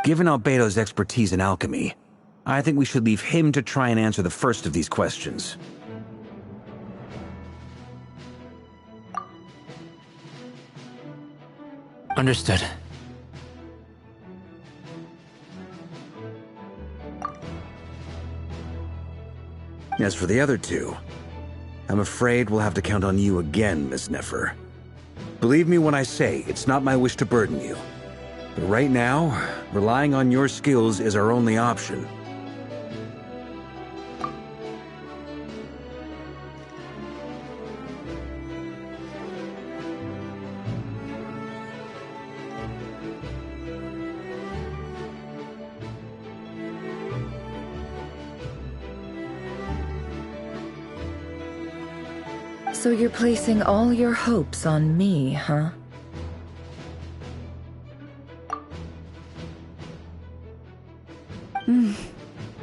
Given Albedo's expertise in alchemy, I think we should leave him to try and answer the first of these questions.
Understood.
As for the other two, I'm afraid we'll have to count on you again, Miss Nefer. Believe me when I say it's not my wish to burden you, But right now, relying on your skills is our only option.
So you're placing all your hopes on me, huh?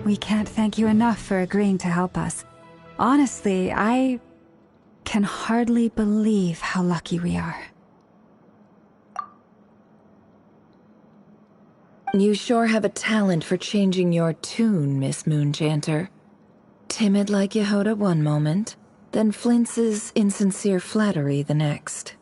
We can't thank you enough for agreeing to help us. Honestly, I can hardly believe how lucky we are.
You sure have a talent for changing your tune, Miss Moonchanter. Timid like Yehoda one moment, then flinches insincere flattery the next.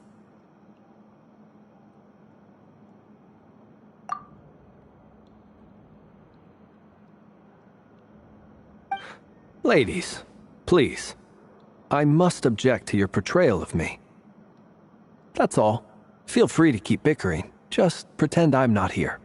Ladies, please. I must object to your portrayal of me. That's all. Feel free to keep bickering. Just pretend I'm not here.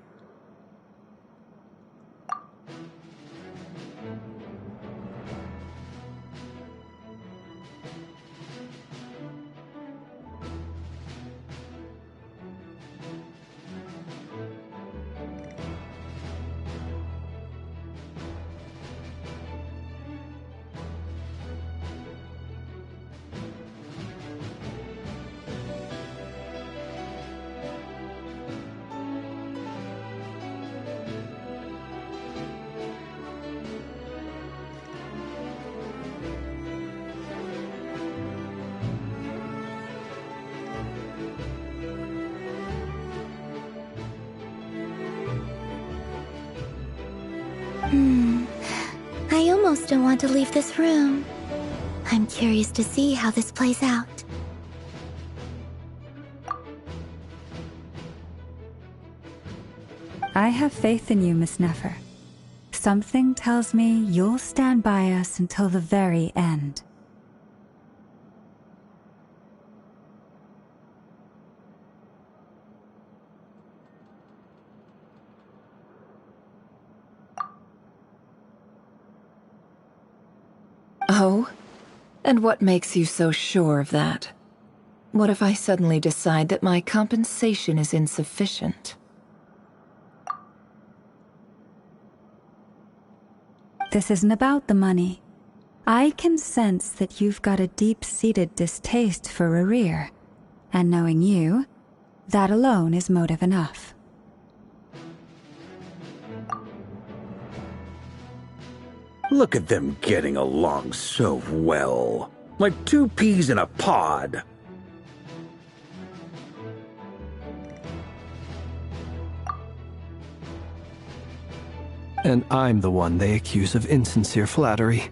I almost don't want to leave this room. I'm curious to see how this plays out.
I have faith in you, Miss Nefer. Something tells me you'll stand by us until the very end.
Oh? And what makes you so sure of that? What if I suddenly decide that my compensation is insufficient?
This isn't about the money. I can sense that you've got a deep-seated distaste for Rerir, and knowing you, that alone is motive enough.
Look at them getting along so well. Like two peas in a pod.
And I'm the one they accuse of insincere flattery.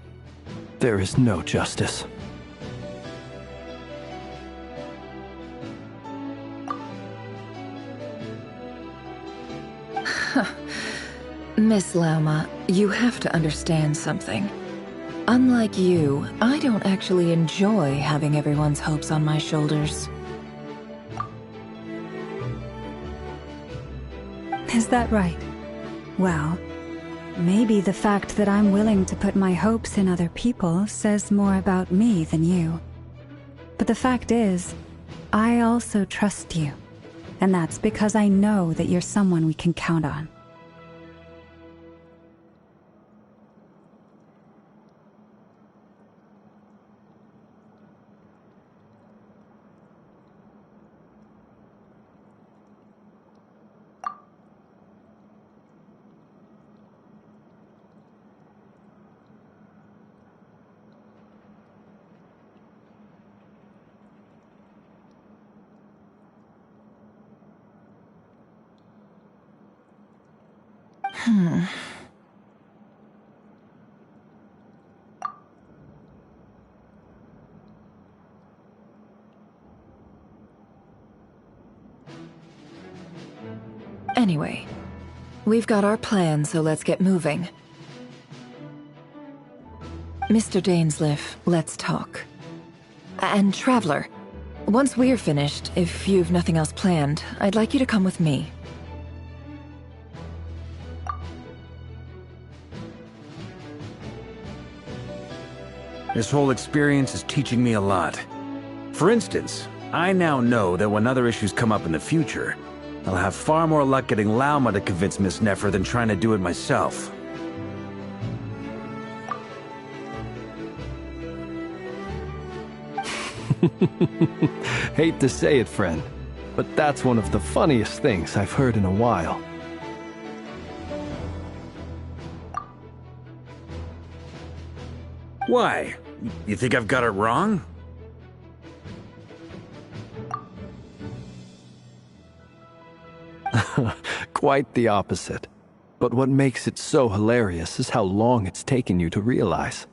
There is no justice.
Miss Lauma, you have to understand something. Unlike you, I don't actually enjoy having everyone's hopes on my shoulders.
Is that right? Well, maybe the fact that I'm willing to put my hopes in other people says more about me than you. But the fact is, I also trust you. And that's because I know that you're someone we can count on.
Anyway, we've got our plan, so let's get moving. Mr. Dainsleif, let's talk. And Traveler, once we're finished, if you've nothing else planned, I'd like you to come with me.
This whole experience is teaching me a lot. For instance, I now know that when other issues come up in the future, I'll have far more luck getting Lauma to convince Miss Nefer than trying to do it myself.
Hate to say it, friend, but that's one of the funniest things I've heard in a while.
Why? You think I've got it wrong?
Quite the opposite. But what makes it so hilarious is how long it's taken you to realize.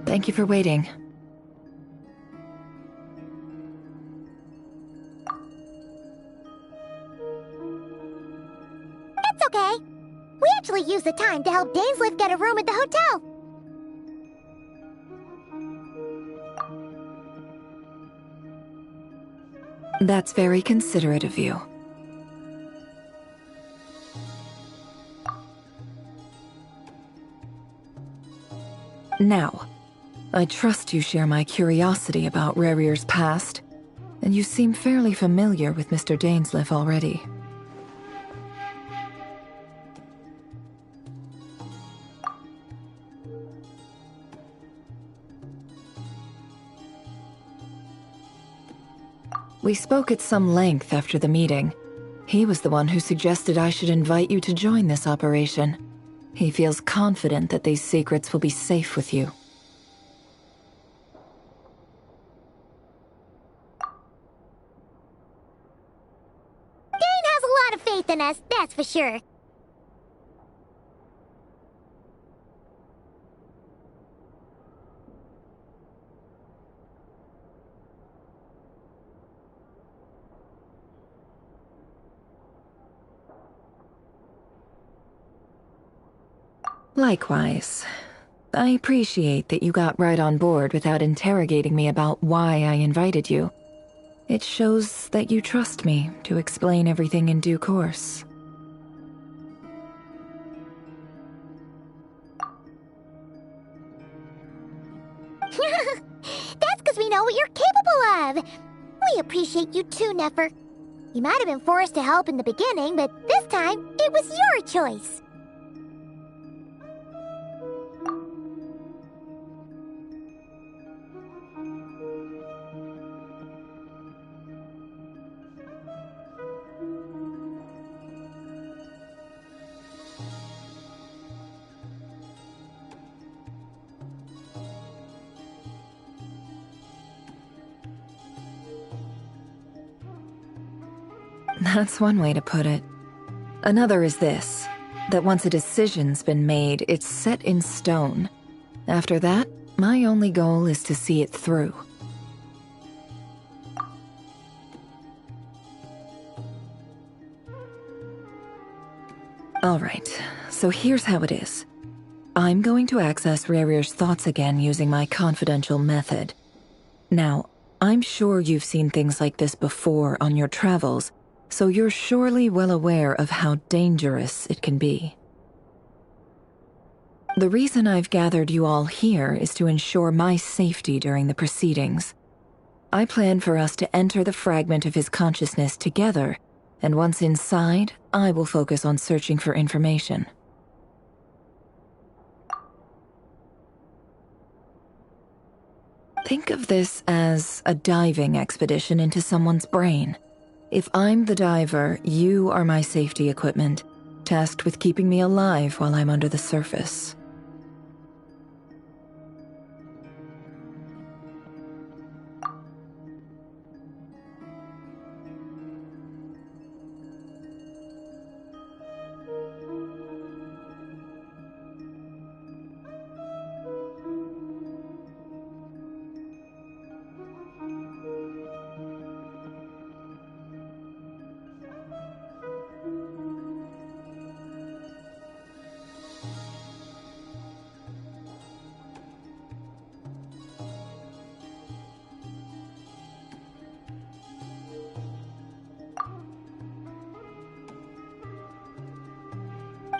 Thank you for waiting.
It's okay. We actually used the time to help Dainsleif get a room at the hotel.
That's very considerate of you. Now, I trust you share my curiosity about Rarier's past, and you seem fairly familiar with Mr. Dainsleif already. We spoke at some length after the meeting. He was the one who suggested I should invite you to join this operation. He feels confident that these secrets will be safe with you.
Dane has a lot of faith in us, that's for sure.
Likewise. I appreciate that you got right on board without interrogating me about why I invited you. It shows that you trust me to explain everything in due course.
That's because we know what you're capable of. We appreciate you too, Nefer. You might have been forced to help in the beginning, but this time, it was your choice.
That's one way to put it. Another is this, that once a decision's been made, it's set in stone. After that, my only goal is to see it through. Alright, so here's how it is. I'm going to access Rarier's thoughts again using my confidential method. Now, I'm sure you've seen things like this before on your travels, so you're surely well aware of how dangerous it can be. The reason I've gathered you all here is to ensure my safety during the proceedings. I plan for us to enter the fragment of his consciousness together, and once inside, I will focus on searching for information. Think of this as a diving expedition into someone's brain. If I'm the diver, you are my safety equipment, tasked with keeping me alive while I'm under the surface.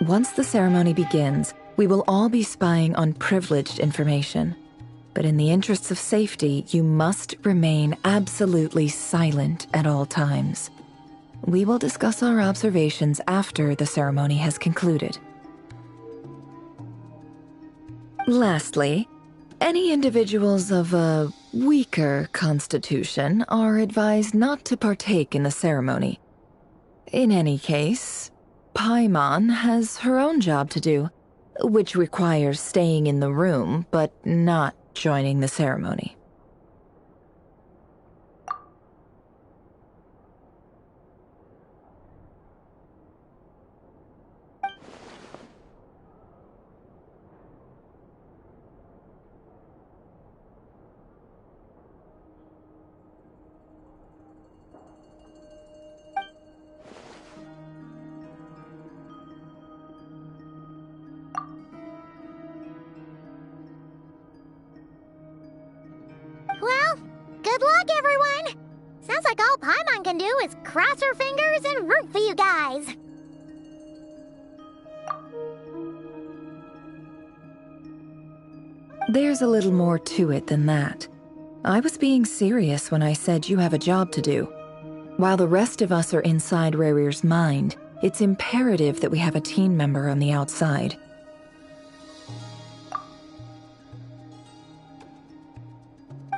Once the ceremony begins, we will all be spying on privileged information. But in the interests of safety, you must remain absolutely silent at all times. We will discuss our observations after the ceremony has concluded. Lastly, any individuals of a weaker constitution are advised not to partake in the ceremony. In any case, Paimon has her own job to do, which requires staying in the room but not joining the ceremony.
Well, good luck, everyone! Sounds like all Paimon can do is cross her fingers and root for you guys.
There's a little more to it than that. I was being serious when I said you have a job to do. While the rest of us are inside Rarir's mind, it's imperative that we have a team member on the outside.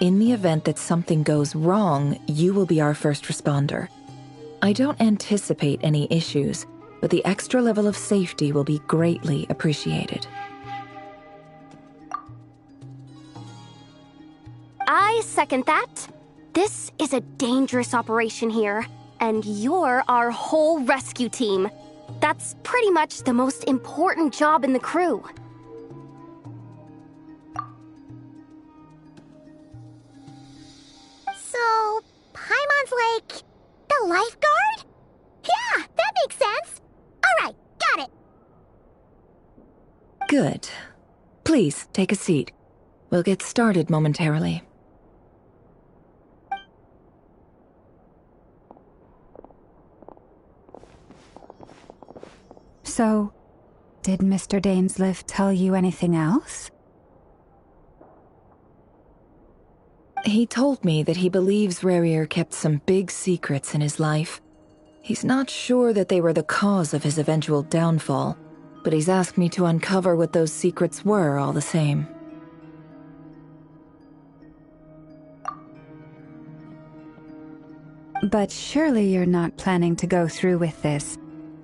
In the event that something goes wrong, you will be our first responder. I don't anticipate any issues, but the extra level of safety will be greatly appreciated.
I second that. This is a dangerous operation here, and you're our whole rescue team. That's pretty much the most important job in the crew.
So, Paimon's like the lifeguard? Yeah, that makes sense. All right, got it.
Good. Please, take a seat. We'll get started momentarily.
So, did Mr. Dainsliff tell you anything else?
He told me that he believes Rarir kept some big secrets in his life. He's not sure that they were the cause of his eventual downfall, but he's asked me to uncover what those secrets were all the same.
But surely you're not planning to go through with this,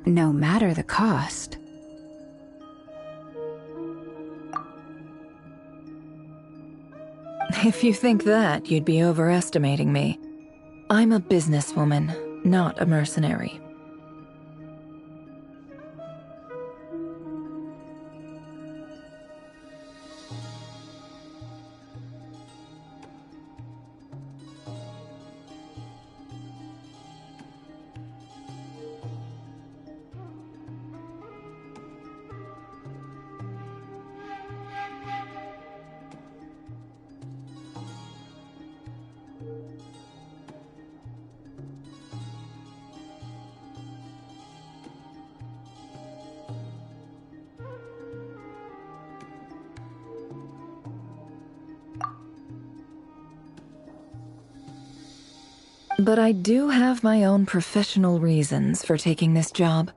no matter the cost.
If you think that, you'd be overestimating me. I'm a businesswoman, not a mercenary. But I do have my own professional reasons for taking this job.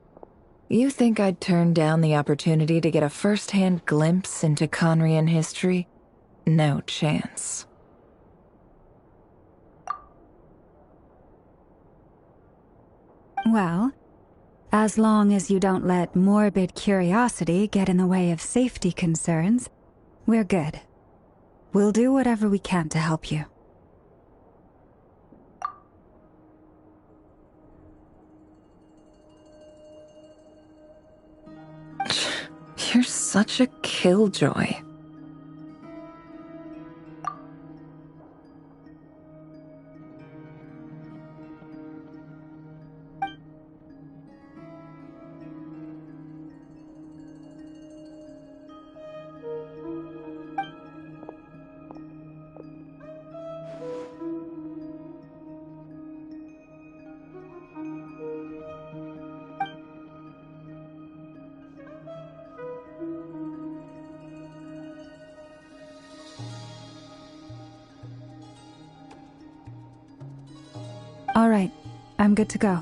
You think I'd turn down the opportunity to get a first-hand glimpse into Conrian history? No chance.
Well, as long as you don't let morbid curiosity get in the way of safety concerns, we're good. We'll do whatever we can to help you.
You're such a killjoy.
All right, I'm good to go.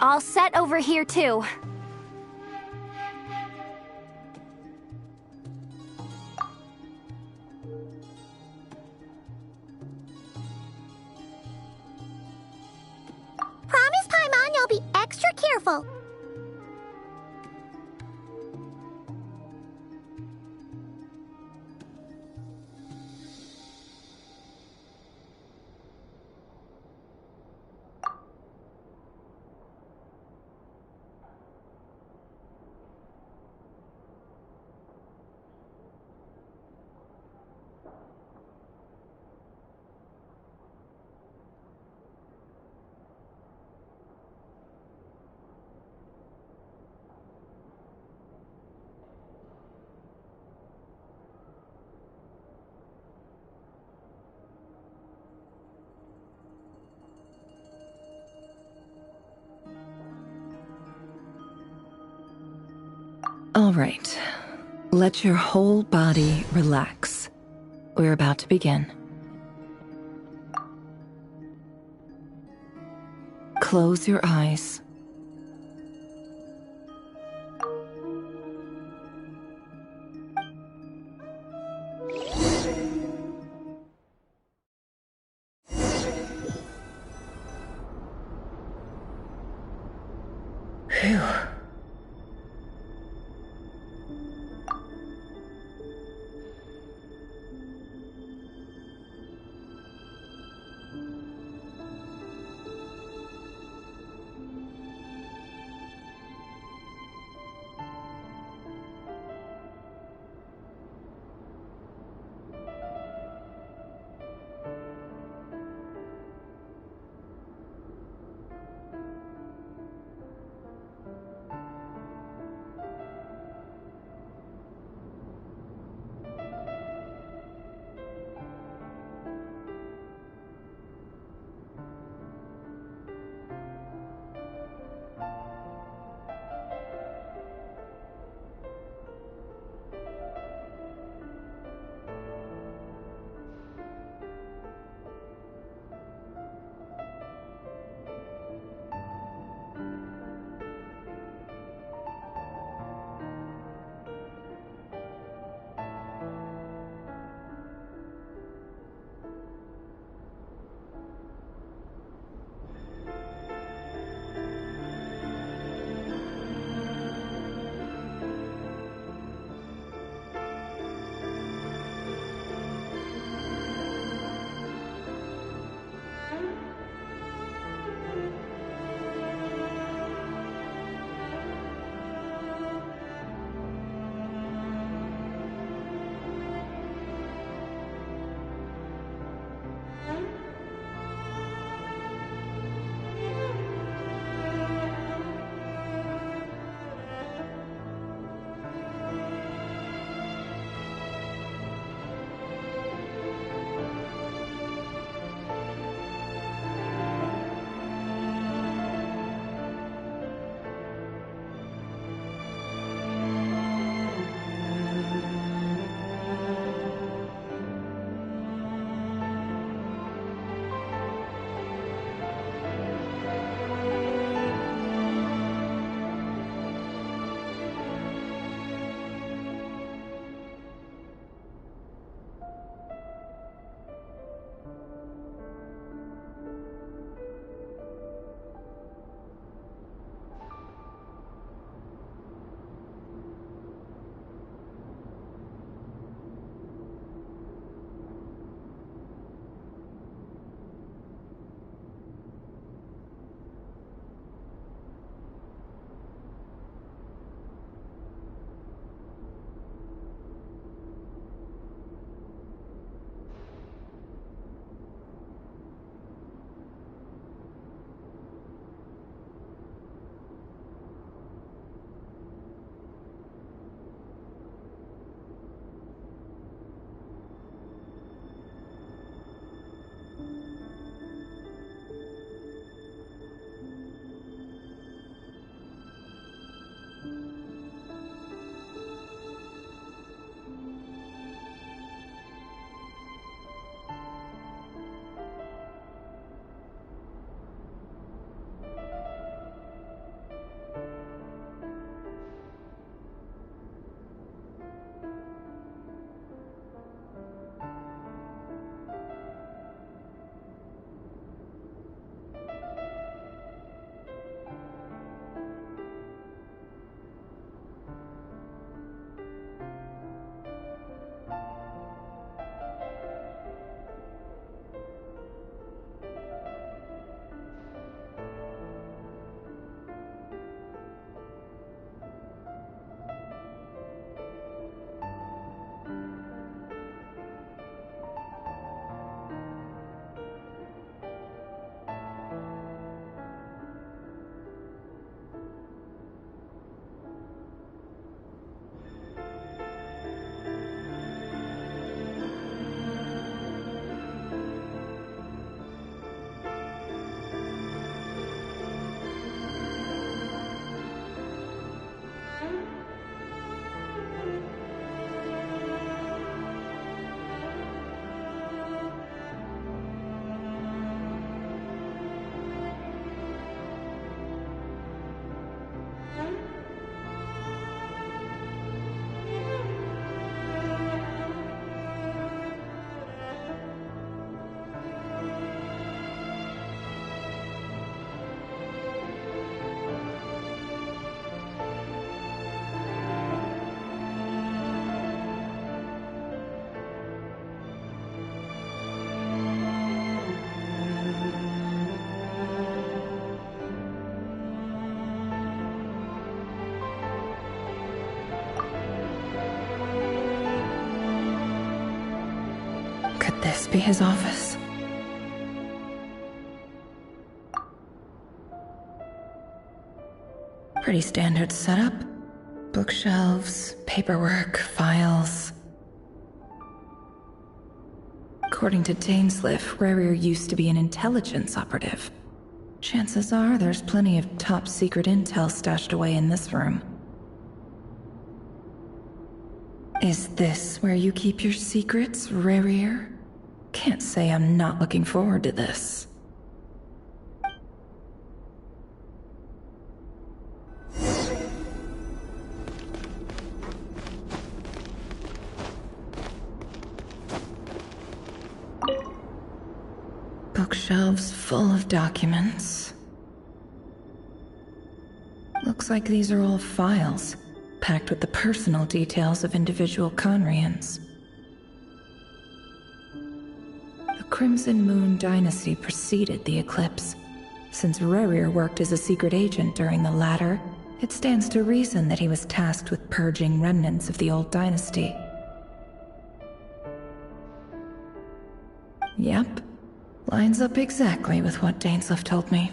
All set over here, too.
Promise, Paimon, you'll be extra careful.
All right. Let your whole body relax. We're about to begin. Close your eyes. Phew. be his office. Pretty standard setup. Bookshelves, paperwork, files. According to Dainsliff, Rarier used to be an intelligence operative. Chances are there's plenty of top-secret intel stashed away in this room. Is this where you keep your secrets, Rarier? Can't say I'm not looking forward to this. Bookshelves full of documents. Looks like these are all files, packed with the personal details of individual Conrians. The Crimson Moon dynasty preceded the eclipse. Since Rarier worked as a secret agent during the latter, it stands to reason that he was tasked with purging remnants of the old dynasty. Yep. Lines up exactly with what Dainsliff told me.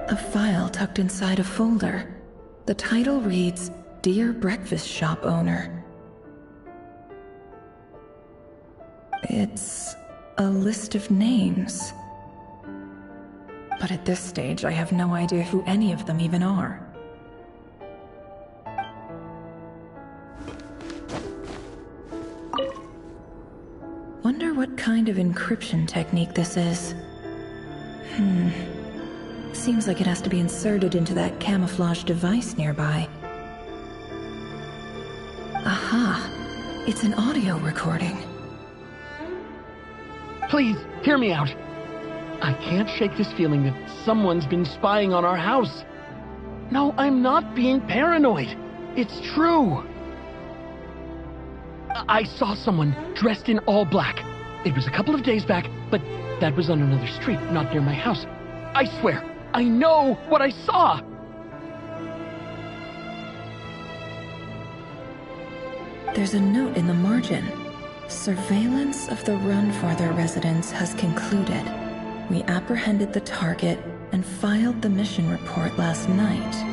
A file tucked inside a folder. The title reads, Dear Breakfast Shop Owner. It's a list of names. But at this stage, I have no idea who any of them even are. Wonder what kind of encryption technique this is. Seems like it has to be inserted into that camouflage device nearby. Aha! It's an audio recording.
Please, hear me out. I can't shake this feeling that someone's been spying on our house. No, I'm not being paranoid. It's true. I saw someone dressed in all black. It was a couple of days back, but that was on another street, not near my house. I swear, I know what I saw.
There's a note in the margin. Surveillance of the Runfarther residence has concluded. We apprehended the target and filed the mission report last night.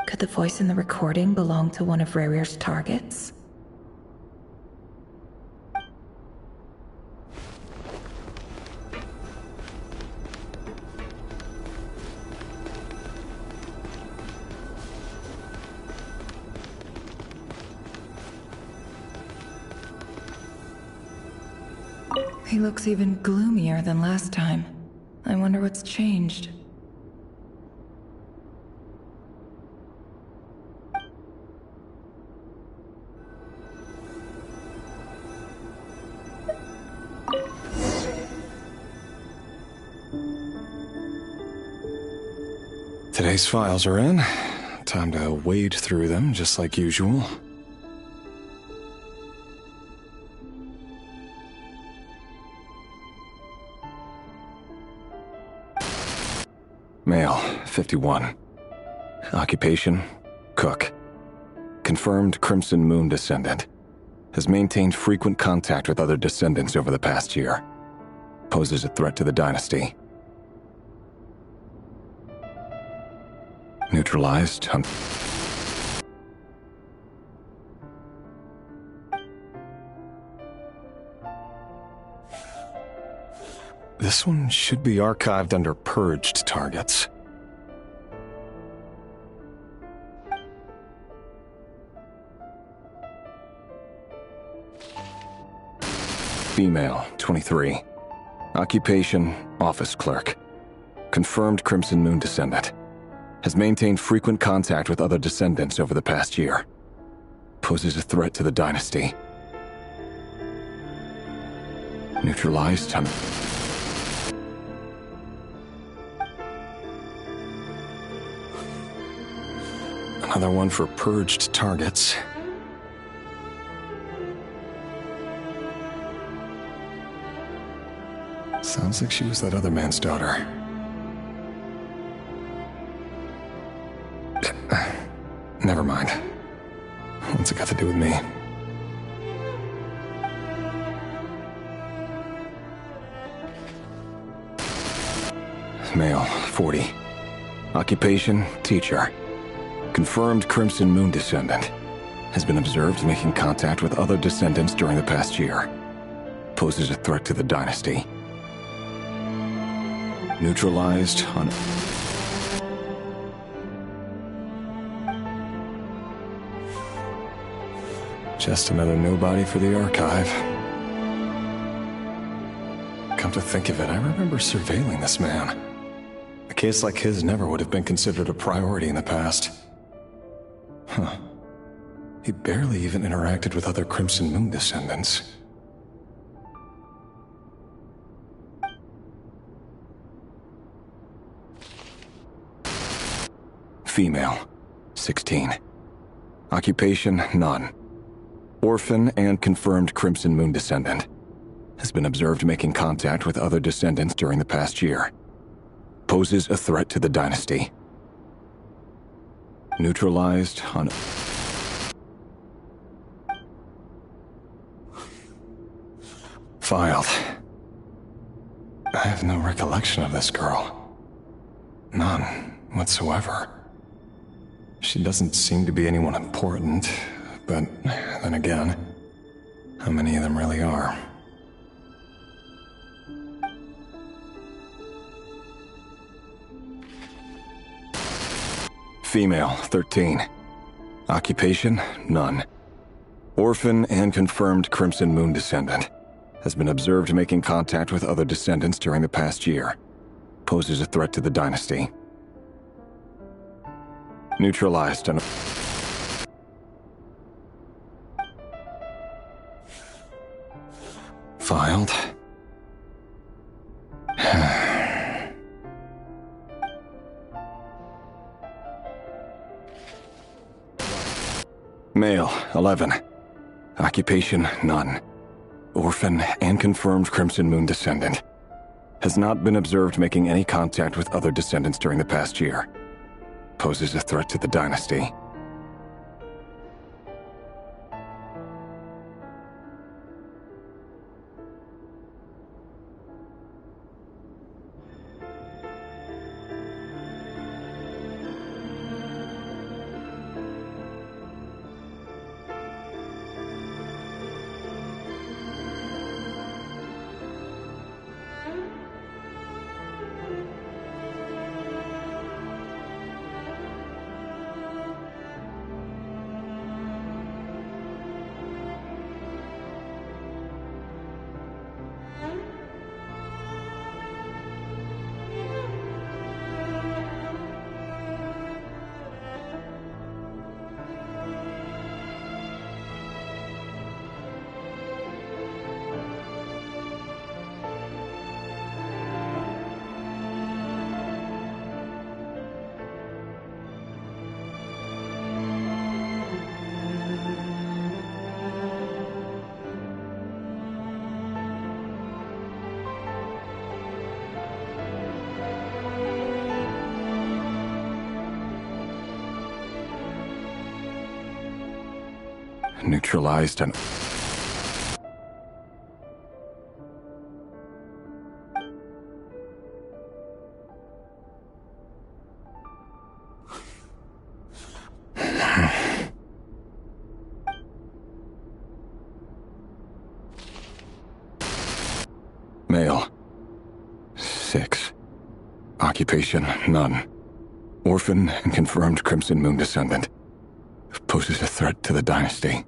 Could the voice in the recording belong to one of Rarier's targets? He looks even gloomier than last time. I wonder what's changed.
Today's files are in. Time to wade through them, just like usual. Male, 51. Occupation, cook. Confirmed Crimson Moon descendant. Has maintained frequent contact with other descendants over the past year. Poses a threat to the dynasty. Neutralized. This one should be archived under purged targets. Female, 23. Occupation, office clerk. confirmed Crimson Moon descendant. Has maintained frequent contact with other descendants over the past year. Poses a threat to the dynasty. Neutralized on... Another one for purged targets. Sounds like she was that other man's daughter. Never mind. What's it got to do with me? Male, 40. Occupation, teacher. Confirmed Crimson Moon descendant. Has been observed making contact with other descendants during the past year. Poses a threat to the dynasty. Neutralized on... Just another nobody for the archive. Come to think of it, I remember surveilling this man. A case like his never would have been considered a priority in the past. Huh. He barely even interacted with other Crimson Moon descendants. Female, 16. Occupation, none. Orphan and confirmed Crimson Moon descendant. Has been observed making contact with other descendants during the past year. Poses a threat to the dynasty. Neutralized on... Filed. I have no recollection of this girl. None whatsoever. She doesn't seem to be anyone important, but then again, how many of them really are? Female, 13. Occupation, none. Orphan and confirmed Crimson Moon descendant. Has been observed making contact with other descendants during the past year. Poses a threat to the dynasty. Neutralized on... Filed. Male, 11. Occupation, none. Orphan and confirmed Crimson Moon descendant. Has not been observed making any contact with other descendants during the past year. Poses a threat to the dynasty. Neutralized and... Male, 6. Occupation, none. Orphan and confirmed Crimson Moon descendant. Poses a threat to the dynasty.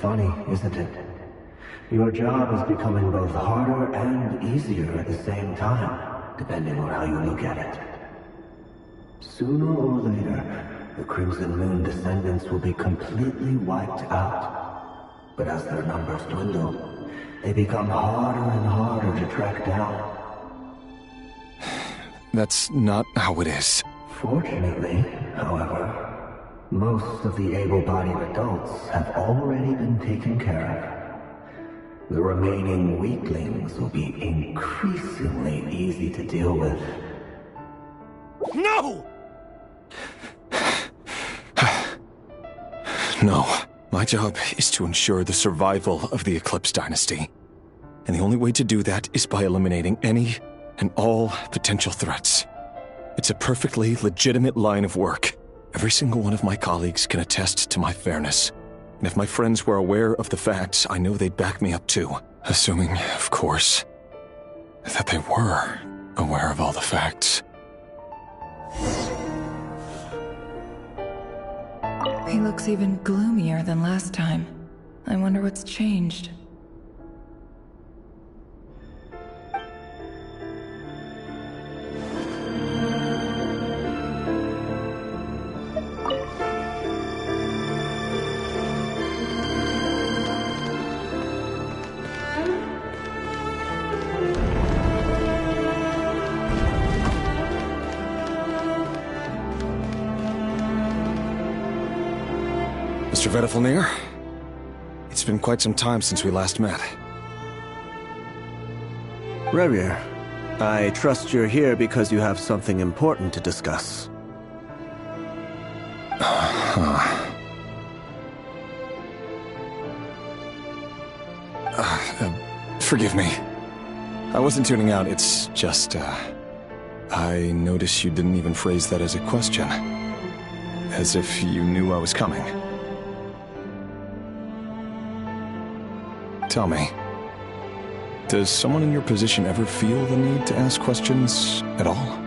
funny, isn't it? Your job is becoming both harder and easier at the same time, depending on how you look at it. Sooner or later, the Crimson Moon descendants will be completely wiped out. But as their numbers dwindle, they become harder and harder to track down.
That's not how it is.
Fortunately, however, most of the able-bodied adults have already been taken care of. The remaining weaklings will be increasingly easy to deal with.
No!
No. My job is to ensure the survival of the Eclipse Dynasty. And the only way to do that is by eliminating any and all potential threats. It's a perfectly legitimate line of work. Every single one of my colleagues can attest to my fairness. And if my friends were aware of the facts, I know they'd back me up too. Assuming, of course, that they were aware of all the facts.
He looks even gloomier than last time. I wonder what's changed.
Mr. Vedifalnir, it's been quite some time since we last met.
Rerir, I trust you're here because you have something important to discuss.
Forgive me. I wasn't tuning out, it's just, I noticed you didn't even phrase that as a question. As if you knew I was coming. Tell me, does someone in your position ever feel the need to ask questions at all?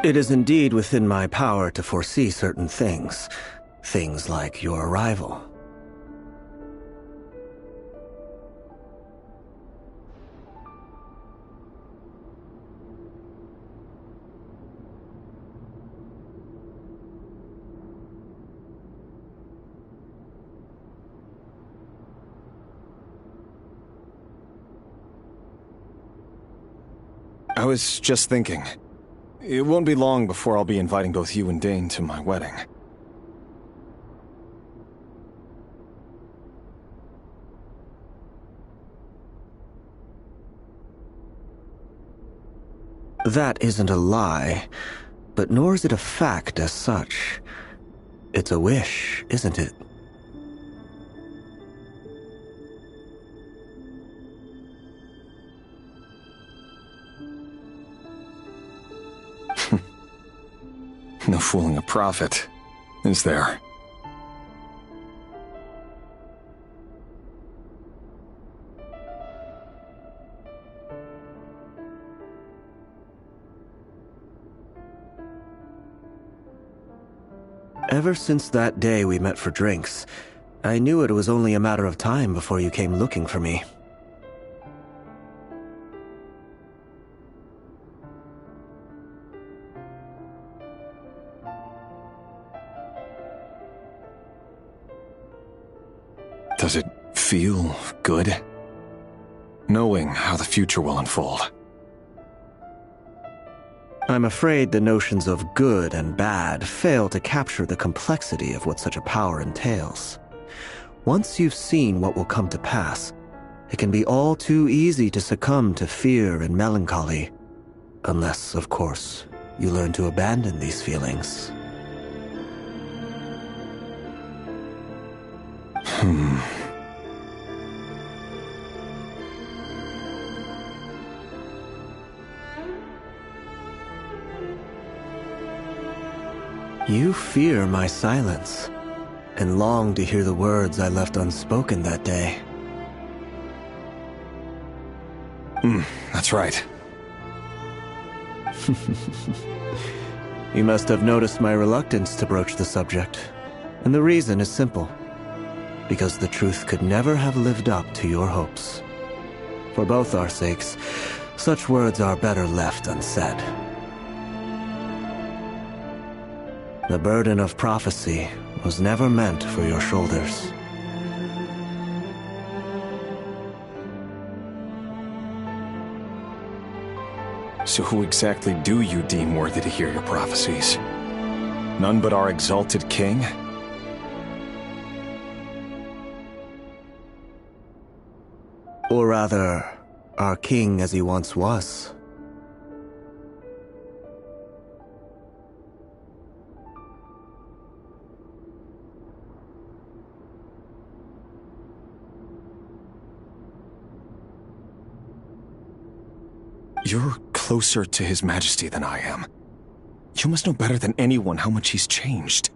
It is indeed within my power to foresee certain things. Things like your arrival.
I was just thinking. It won't be long before I'll be inviting both you and Dane to my wedding.
That isn't a lie, but nor is it a fact as such. It's a wish, isn't it?
No fooling a prophet, is there?
Ever since that day we met for drinks, I knew it was only a matter of time before you came looking for me.
Does it feel good? Knowing how the future will unfold.
I'm afraid the notions of good and bad fail to capture the complexity of what such a power entails. Once you've seen what will come to pass, it can be all too easy to succumb to fear and melancholy. Unless, of course, you learn to abandon these feelings. You fear my silence, and long to hear the words I left unspoken that day.
That's right.
You must have noticed my reluctance to broach the subject. And the reason is simple. Because the truth could never have lived up to your hopes. For both our sakes, such words are better left unsaid. The burden of prophecy was never meant for your shoulders.
So who exactly do you deem worthy to hear your prophecies? None but our exalted king?
Or rather, our king as he once was.
You're closer to His Majesty than I am. You must know better than anyone how much he's changed.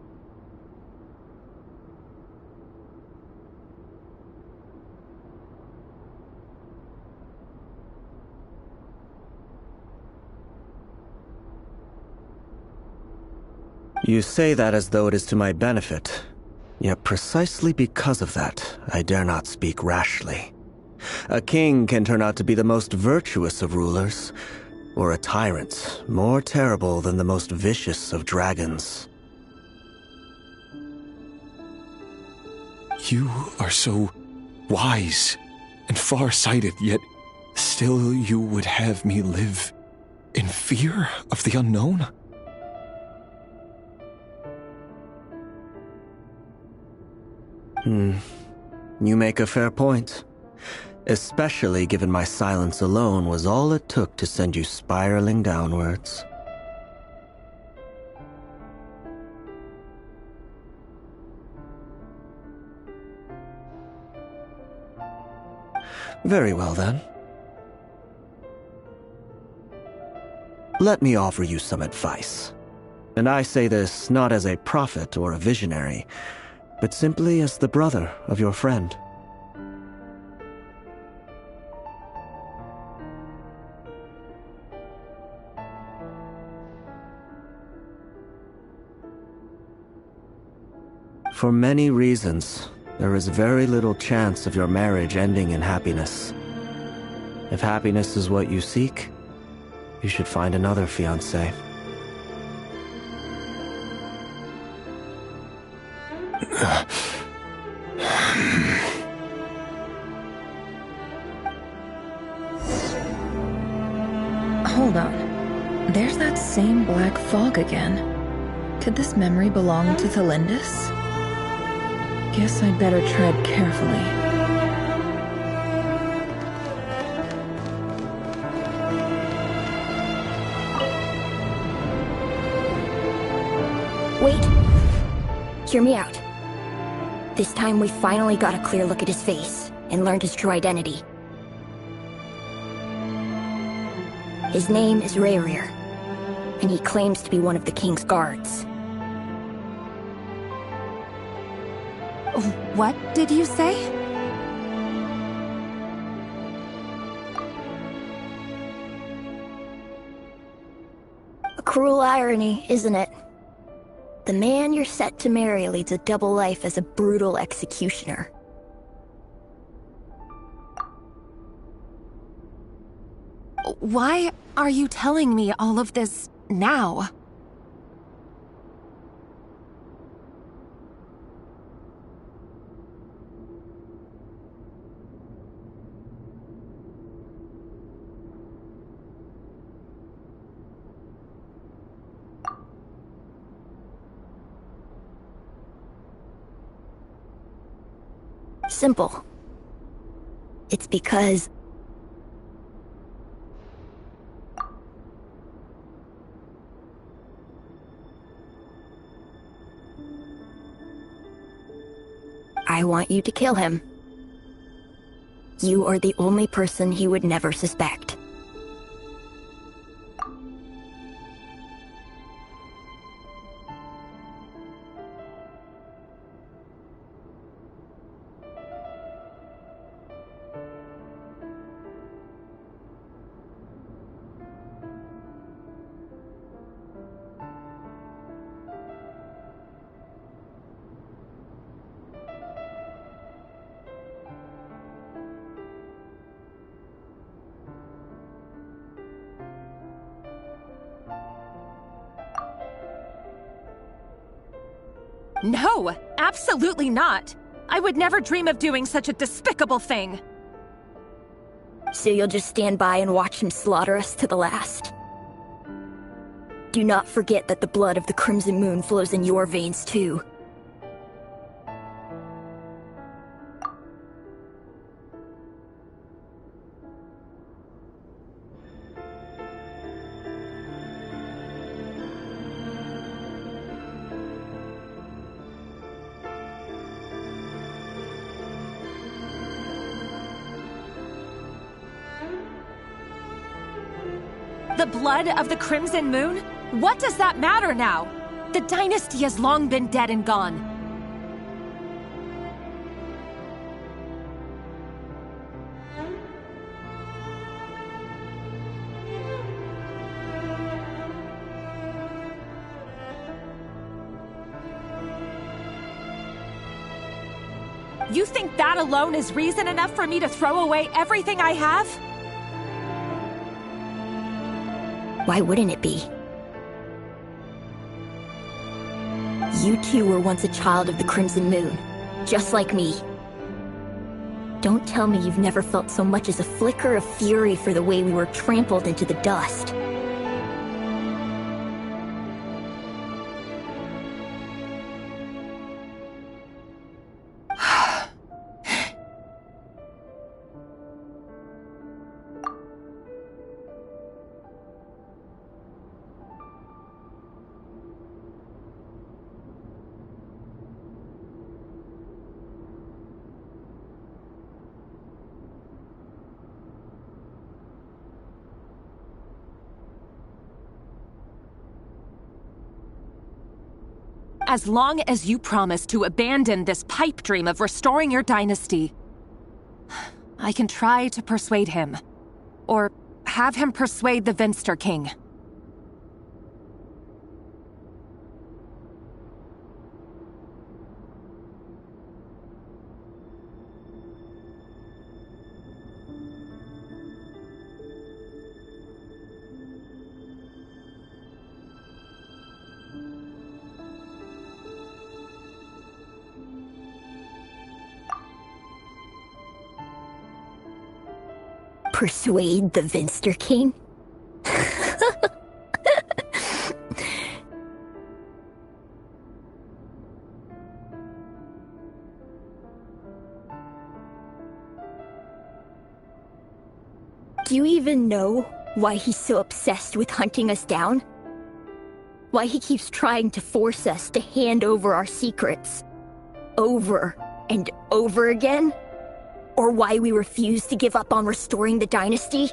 You say that as though it is to my benefit. Yet precisely because of that, I dare not speak rashly. A king can turn out to be the most virtuous of rulers, or a tyrant more terrible than the most vicious of dragons.
You are so wise and far-sighted, yet still you would have me live in fear of the unknown?
You make a fair point. Especially given my silence alone was all it took to send you spiraling downwards. Very well then. Let me offer you some advice. And I say this not as a prophet or a visionary, but simply as the brother of your friend. For many reasons, there is very little chance of your marriage ending in happiness. If happiness is what you seek, you should find another fiancé.
Hold on. There's that same black fog again. Could this memory belong to Thelindis? Guess I'd better tread carefully.
Wait. Hear me out. This time we finally got a clear look at his face and learned his true identity. His name is Rayrir, and he claims to be one of the king's guards.
What did you say?
A cruel irony, isn't it? The man you're set to marry leads a double life as a brutal executioner.
Why are you telling me all of this now?
Simple. It's because I want you to kill him. You are the only person he would never suspect.
No, absolutely not. I would never dream of doing such a despicable thing.
So you'll just stand by and watch him slaughter us to the last? Do not forget that the blood of the Crimson Moon flows in your veins too.
The blood of the Crimson Moon? What does that matter now? The dynasty has long been dead and gone. You think that alone is reason enough for me to throw away everything I have?
Why wouldn't it be? You two were once a child of the Crimson Moon, just like me. Don't tell me you've never felt so much as a flicker of fury for the way we were trampled into the dust.
As long as you promise to abandon this pipe dream of restoring your dynasty, I can try to persuade him. Or have him persuade the Venster King.
Persuade the Venster King? Do you even know why he's so obsessed with hunting us down? Why he keeps trying to force us to hand over our secrets over and over again? Or why we refuse to give up on restoring the dynasty?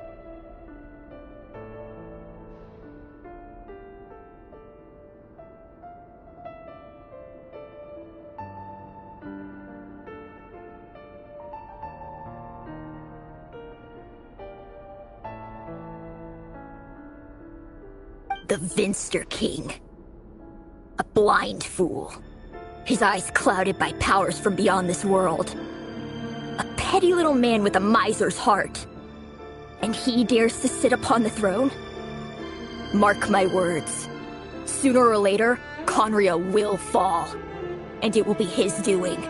The Venster King. A blind fool. His eyes clouded by powers from beyond this world. A petty little man with a miser's heart. And he dares to sit upon the throne? Mark my words. Sooner or later, Conria will fall. And it will be his doing.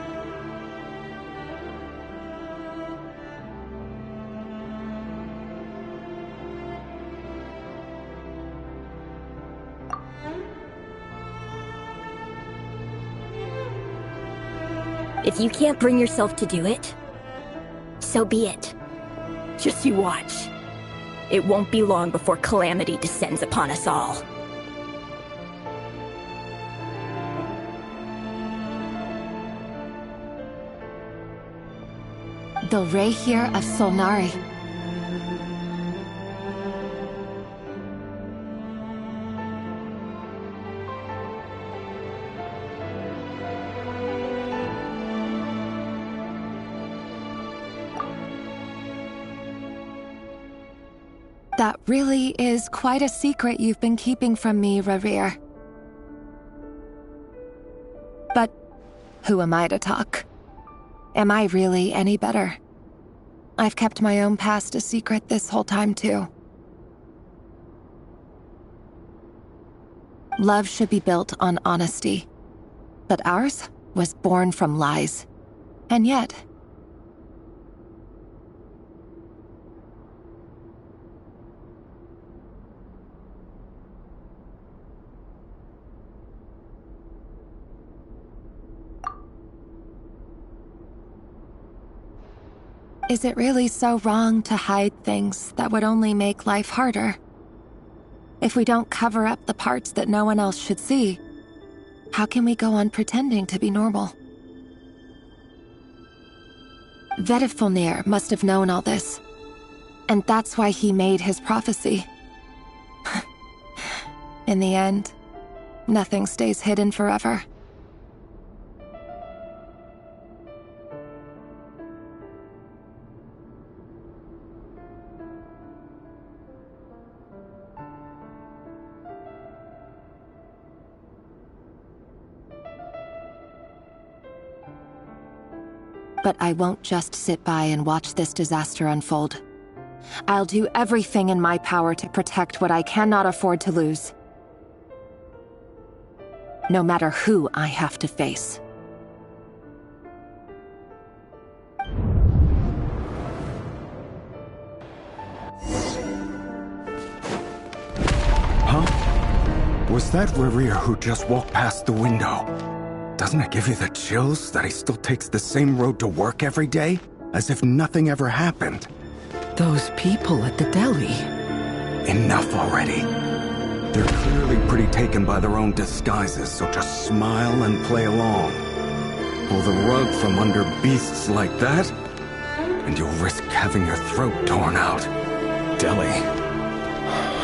If you can't bring yourself to do it, so be it. Just you watch. It won't be long before calamity descends upon us all.
The Rayhir of Solnari. That really is quite a secret you've been keeping from me, Rarir. But who am I to talk? Am I really any better? I've kept my own past a secret this whole time, too. Love should be built on honesty. But ours was born from lies. And yet... Is it really so wrong to hide things that would only make life harder? If we don't cover up the parts that no one else should see, how can we go on pretending to be normal? Vedifulnir must have known all this, and that's why he made his prophecy. In the end, nothing stays hidden forever. But I won't just sit by and watch this disaster unfold. I'll do everything in my power to protect what I cannot afford to lose. No matter who I have to face.
Huh? Was that Rerir who just walked past the window? Doesn't it give you the chills that he still takes the same road to work every day? As if nothing ever happened.
Those people at the deli.
Enough already. They're clearly pretty taken by their own disguises, so just smile and play along. Pull the rug from under beasts like that, and you'll risk having your throat torn out.
Deli?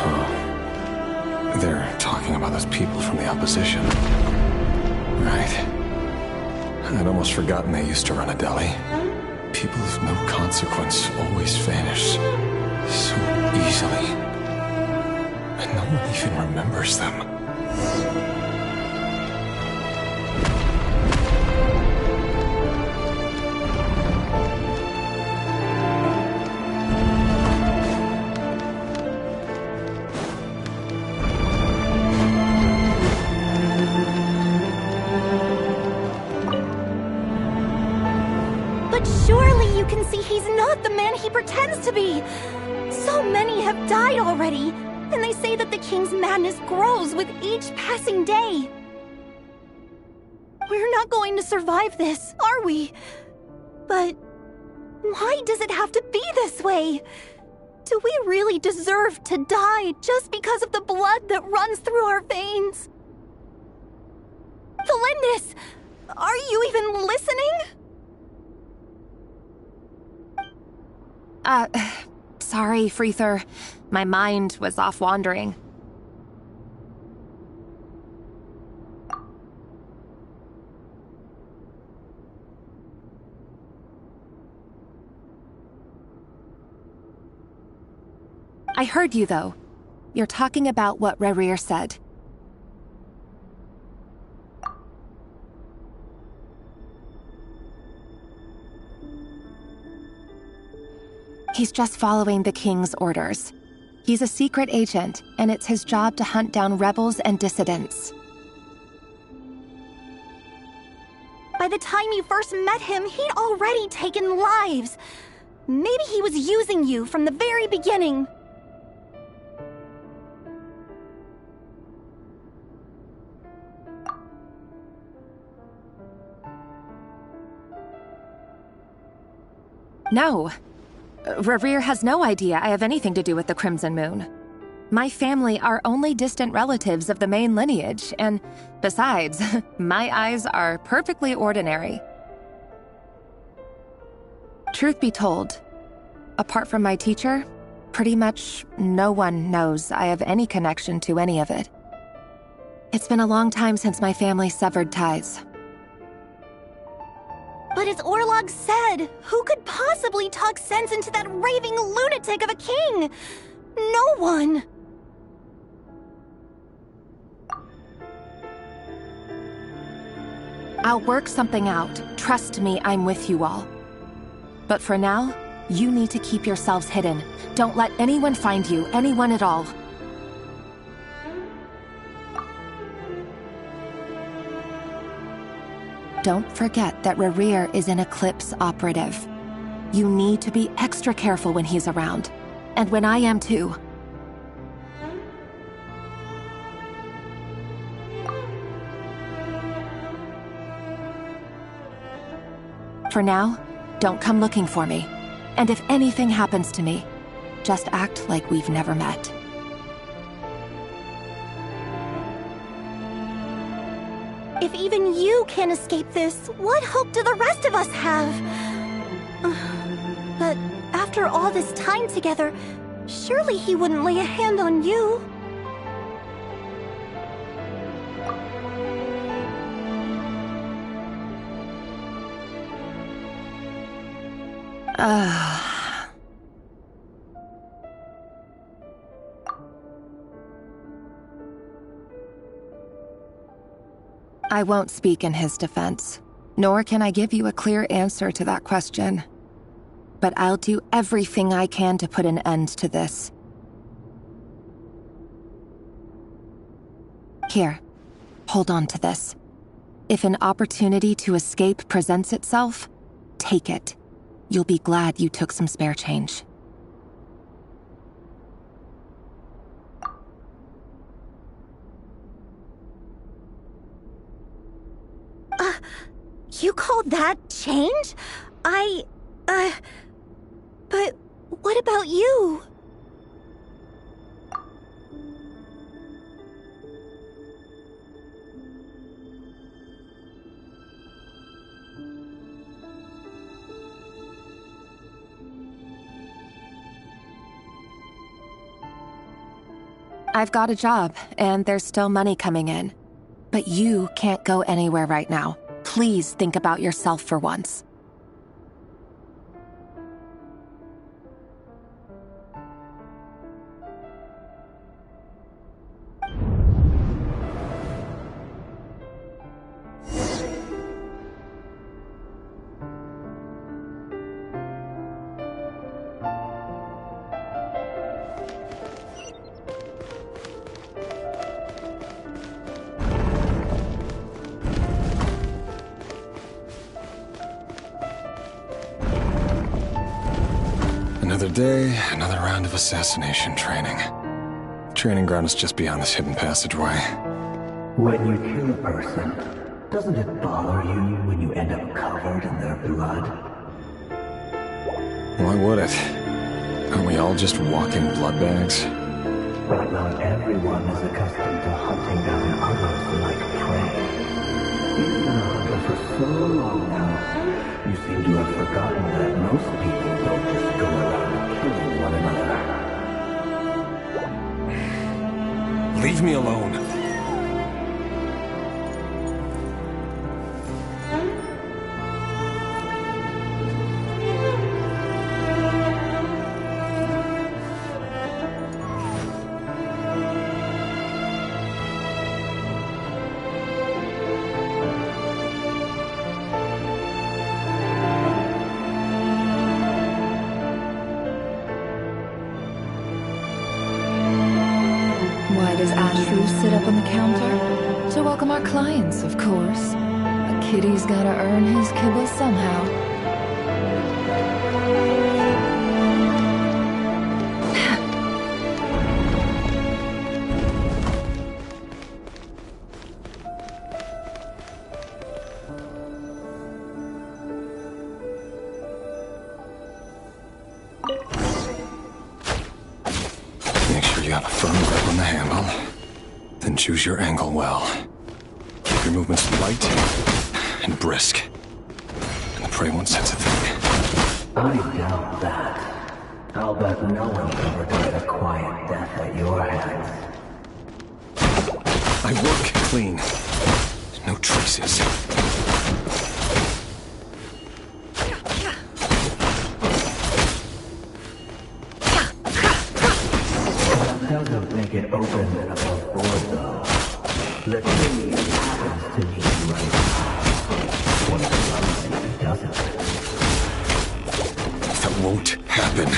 Oh. They're talking about those people from the opposition. Right. I'd almost forgotten they used to run a deli. People of no consequence always vanish so easily. And no one even remembers them.
Surely you can see he's not the man he pretends to be! So many have died already, and they say that the king's madness grows with each passing day. We're not going to survive this, are we? But why does it have to be this way? Do we really deserve to die just because of the blood that runs through our veins? Felindis! Are you even listening?
Sorry, Freether. My mind was off wandering. I heard you, though. You're talking about what Rerir said. He's just following the king's orders. He's a secret agent, and it's his job to hunt down rebels and dissidents.
By the time you first met him, he'd already taken lives. Maybe he was using you from the very beginning.
No. Rerir has no idea I have anything to do with the Crimson Moon. My family are only distant relatives of the main lineage, and besides, my eyes are perfectly ordinary. Truth be told, apart from my teacher, pretty much no one knows I have any connection to any of it. It's been a long time since my family severed ties.
But as Orlog said, who could possibly talk sense into that raving lunatic of a king? No one!
I'll work something out. Trust me, I'm with you all. But for now, you need to keep yourselves hidden. Don't let anyone find you, anyone at all. Don't forget that Rerir is an Eclipse operative. You need to be extra careful when he's around. And when I am too. For now, don't come looking for me. And if anything happens to me, just act like we've never met.
If even you can't escape this, what hope do the rest of us have? But after all this time together, surely he wouldn't lay a hand on you.
I won't speak in his defense, nor can I give you a clear answer to that question. But I'll do everything I can to put an end to this. Here, hold on to this. If an opportunity to escape presents itself, take it. You'll be glad you took some spare change.
You call that change? But what about you?
I've got a job, and there's still money coming in. But you can't go anywhere right now. Please think about yourself for once.
Another day, another round of assassination training. The training ground is just beyond this hidden passageway.
When you kill a person, doesn't it bother you when you end up covered in their blood?
Why would it? Aren't we all just walking blood bags?
But not everyone is accustomed to hunting down others like prey. You've been a hunter for so long now, you seem to have forgotten that most people don't just go around killing one another.
Leave me alone.
Why does Andrew sit up on the counter? To welcome our clients, of course. A kitty's gotta earn his kibble somehow.
Make sure you have a firm grip on the handle. Then choose your angle well. Keep your movements light and brisk. And the prey won't sense a thing.
I doubt that. I'll bet no one's ever died a quiet death at your hands.
I work clean. No traces.
That doesn't make it open and above board, though. The thing happens to me right now. What if it doesn't?
That won't happen.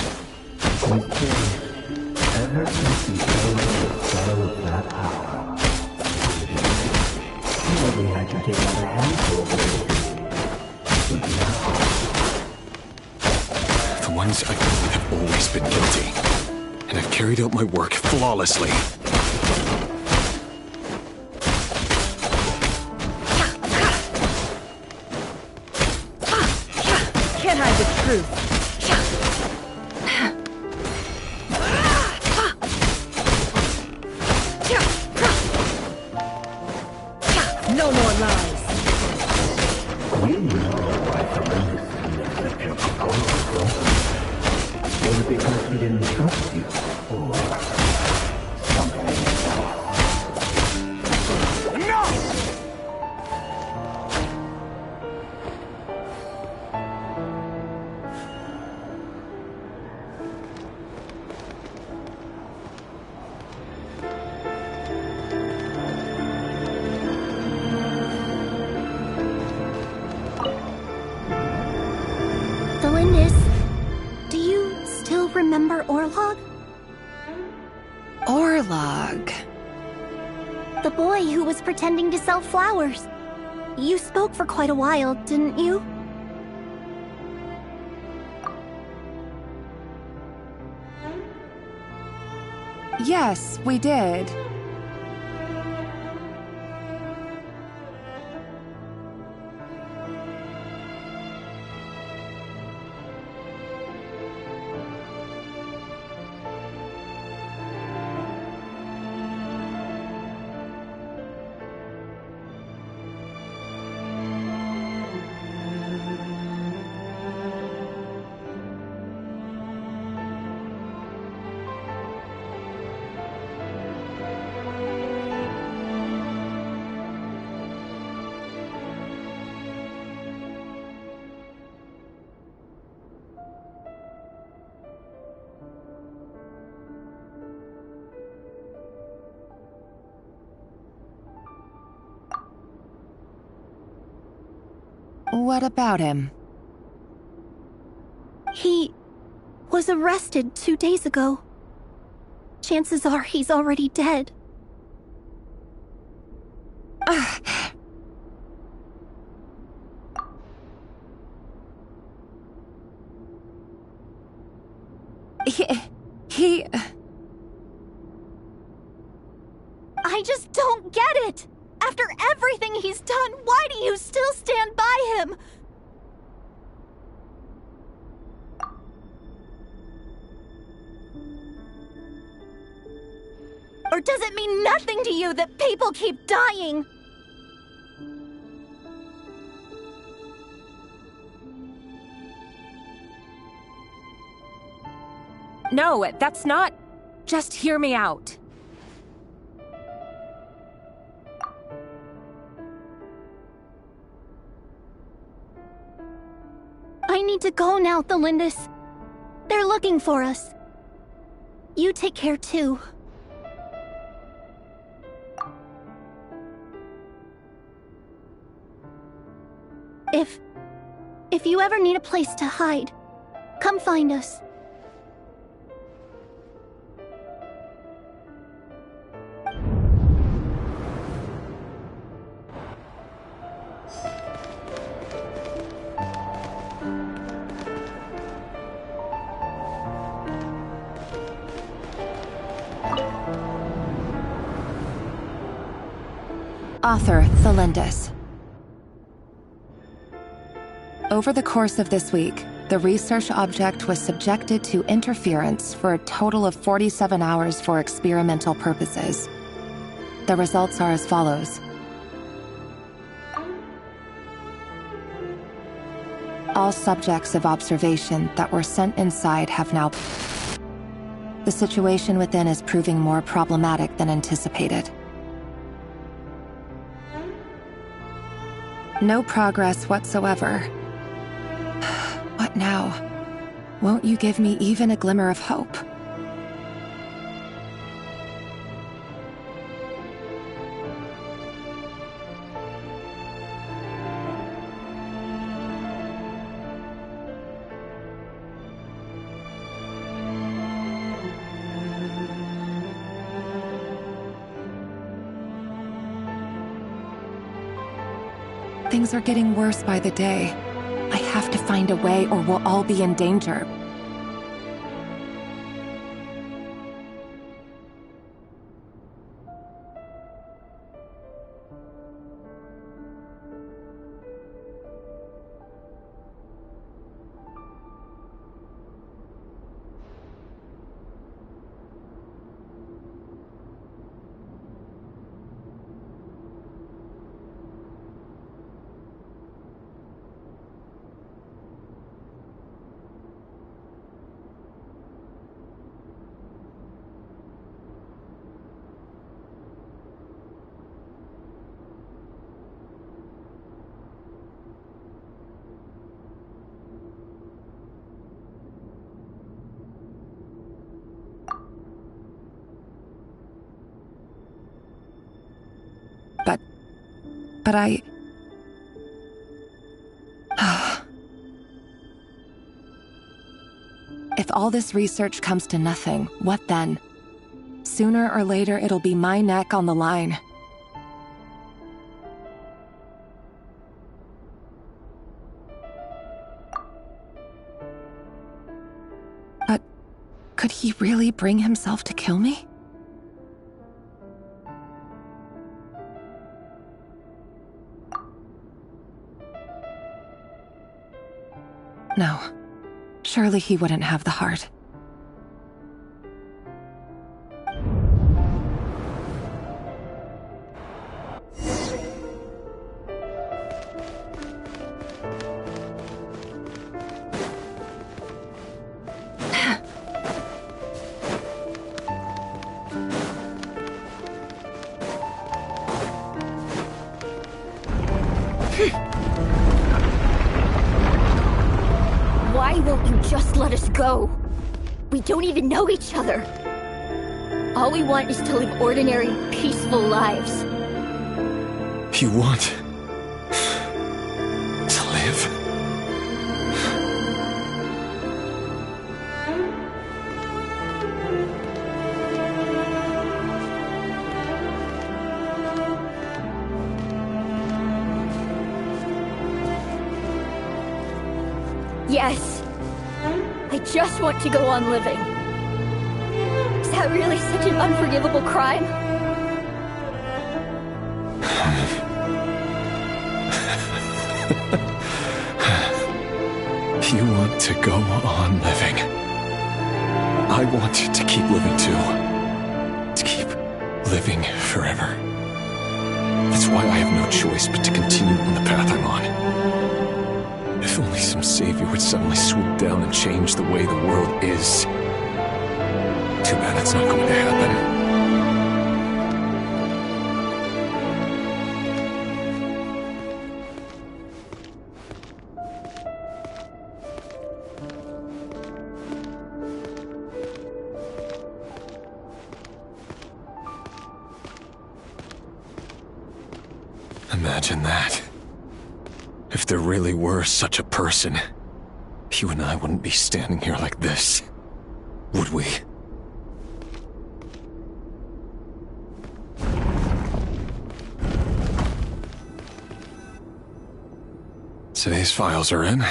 Ever since you chose the spell of that power, you probably had to take another handful of it.
The ones I have always been guilty, and I've carried out my work flawlessly.
Can't hide the truth. No more lies.
We know why Columbus accepted your proposal. Was it because he didn't trust you, or something else?
Enough!
Do you still remember Orlog?
Orlog.
The boy who was pretending to sell flowers. You spoke for quite a while, didn't you?
Yes, we did. What about him?
He was arrested 2 days ago. Chances are he's already dead.
He...
I just don't get it! After everything he's done, why do you still stand by him? Or does it mean nothing to you that people keep dying?
No, that's not... Just hear me out.
I need to go now, Thelindis. They're looking for us. You take care too. If you ever need a place to hide, come find us.
Author Thelindis. Over the course of this week, the research object was subjected to interference for a total of 47 hours for experimental purposes. The results are as follows. All subjects of observation that were sent inside have now... The situation within is proving more problematic than anticipated. No progress whatsoever. What now? Won't you give me even a glimmer of hope? Things are getting worse by the day. I have to find a way or we'll all be in danger. But I... If all this research comes to nothing, what then? Sooner or later, it'll be my neck on the line. But could he really bring himself to kill me? No. Surely he wouldn't have the heart.
Why won't you just let us go? We don't even know each other. All we want is to live ordinary, peaceful lives.
You want to live?
Yes. I just want to go on living. Is that really such an unforgivable crime?
You want to go on living. I want you to keep living too. To keep living forever. That's why I have no choice but to continue on the path I'm on. If only some savior would suddenly swoop down and change the way the world is. Too bad it's not going to happen. Imagine that. If there really were such a person, you and I wouldn't be standing here like this, would we? Today's files are in.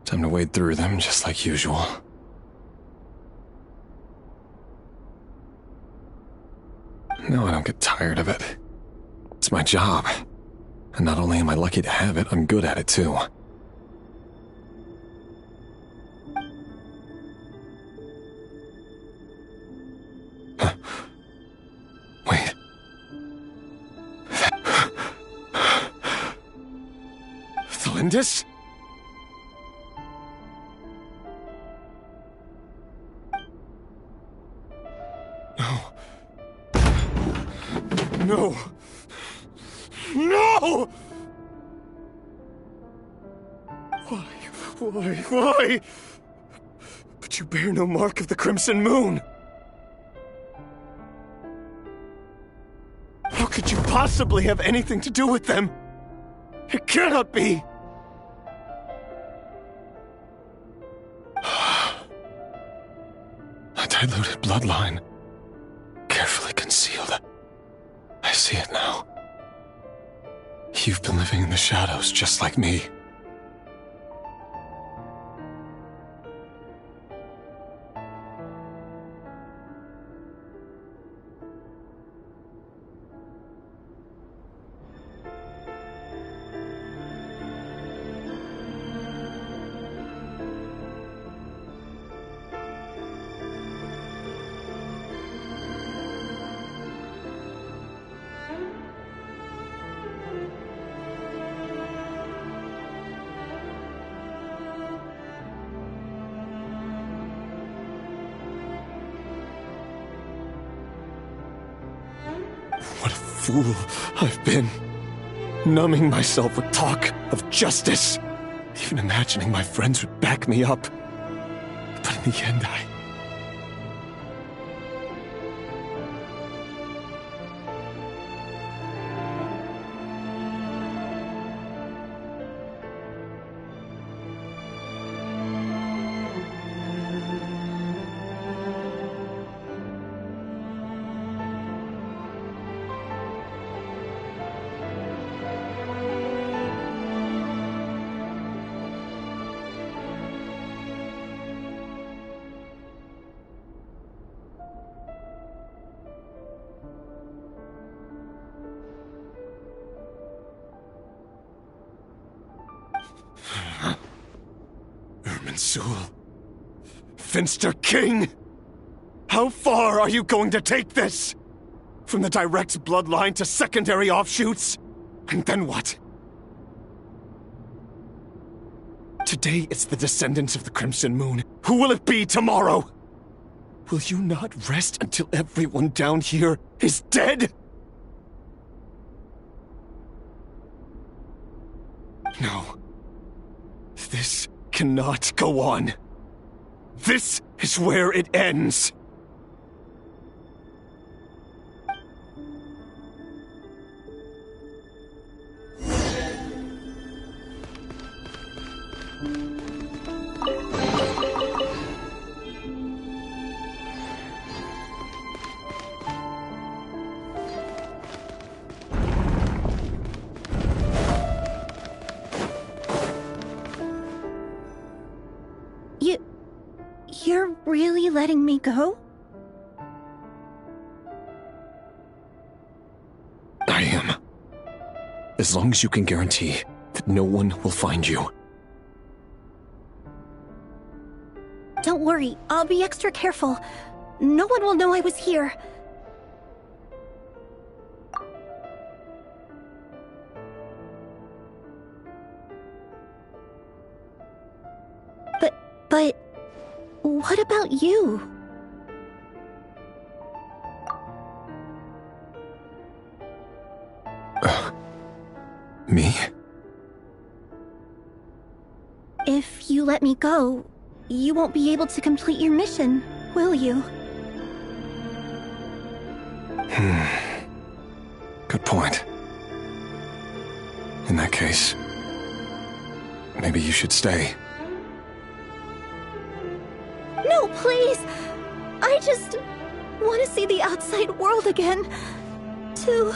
Time to wade through them just like usual. No, I don't get tired of it. It's my job. And not only am I lucky to have it, I'm good at it too. Huh. Wait. Thalindis? No. No! No! Why? But you bear no mark of the Crimson Moon! How could you possibly have anything to do with them? It cannot be! A diluted bloodline. Carefully concealed. I see it now. You've been living in the shadows just like me. What a fool I've been. Numbing myself with talk of justice. Even imagining my friends would back me up. But in the end, Irminsul. Finster King! How far are you going to take this? From the direct bloodline to secondary offshoots? And then what? Today it's the descendants of the Crimson Moon. Who will it be tomorrow? Will you not rest until everyone down here is dead? No. This cannot go on. This is where it ends.
You're really letting me go?
I am. As long as you can guarantee that no one will find you.
Don't worry, I'll be extra careful. No one will know I was here. But... what about you?
Me?
If you let me go, you won't be able to complete your mission, will you?
Good point. In that case, maybe you should stay.
No, please! I just want to see the outside world again. To...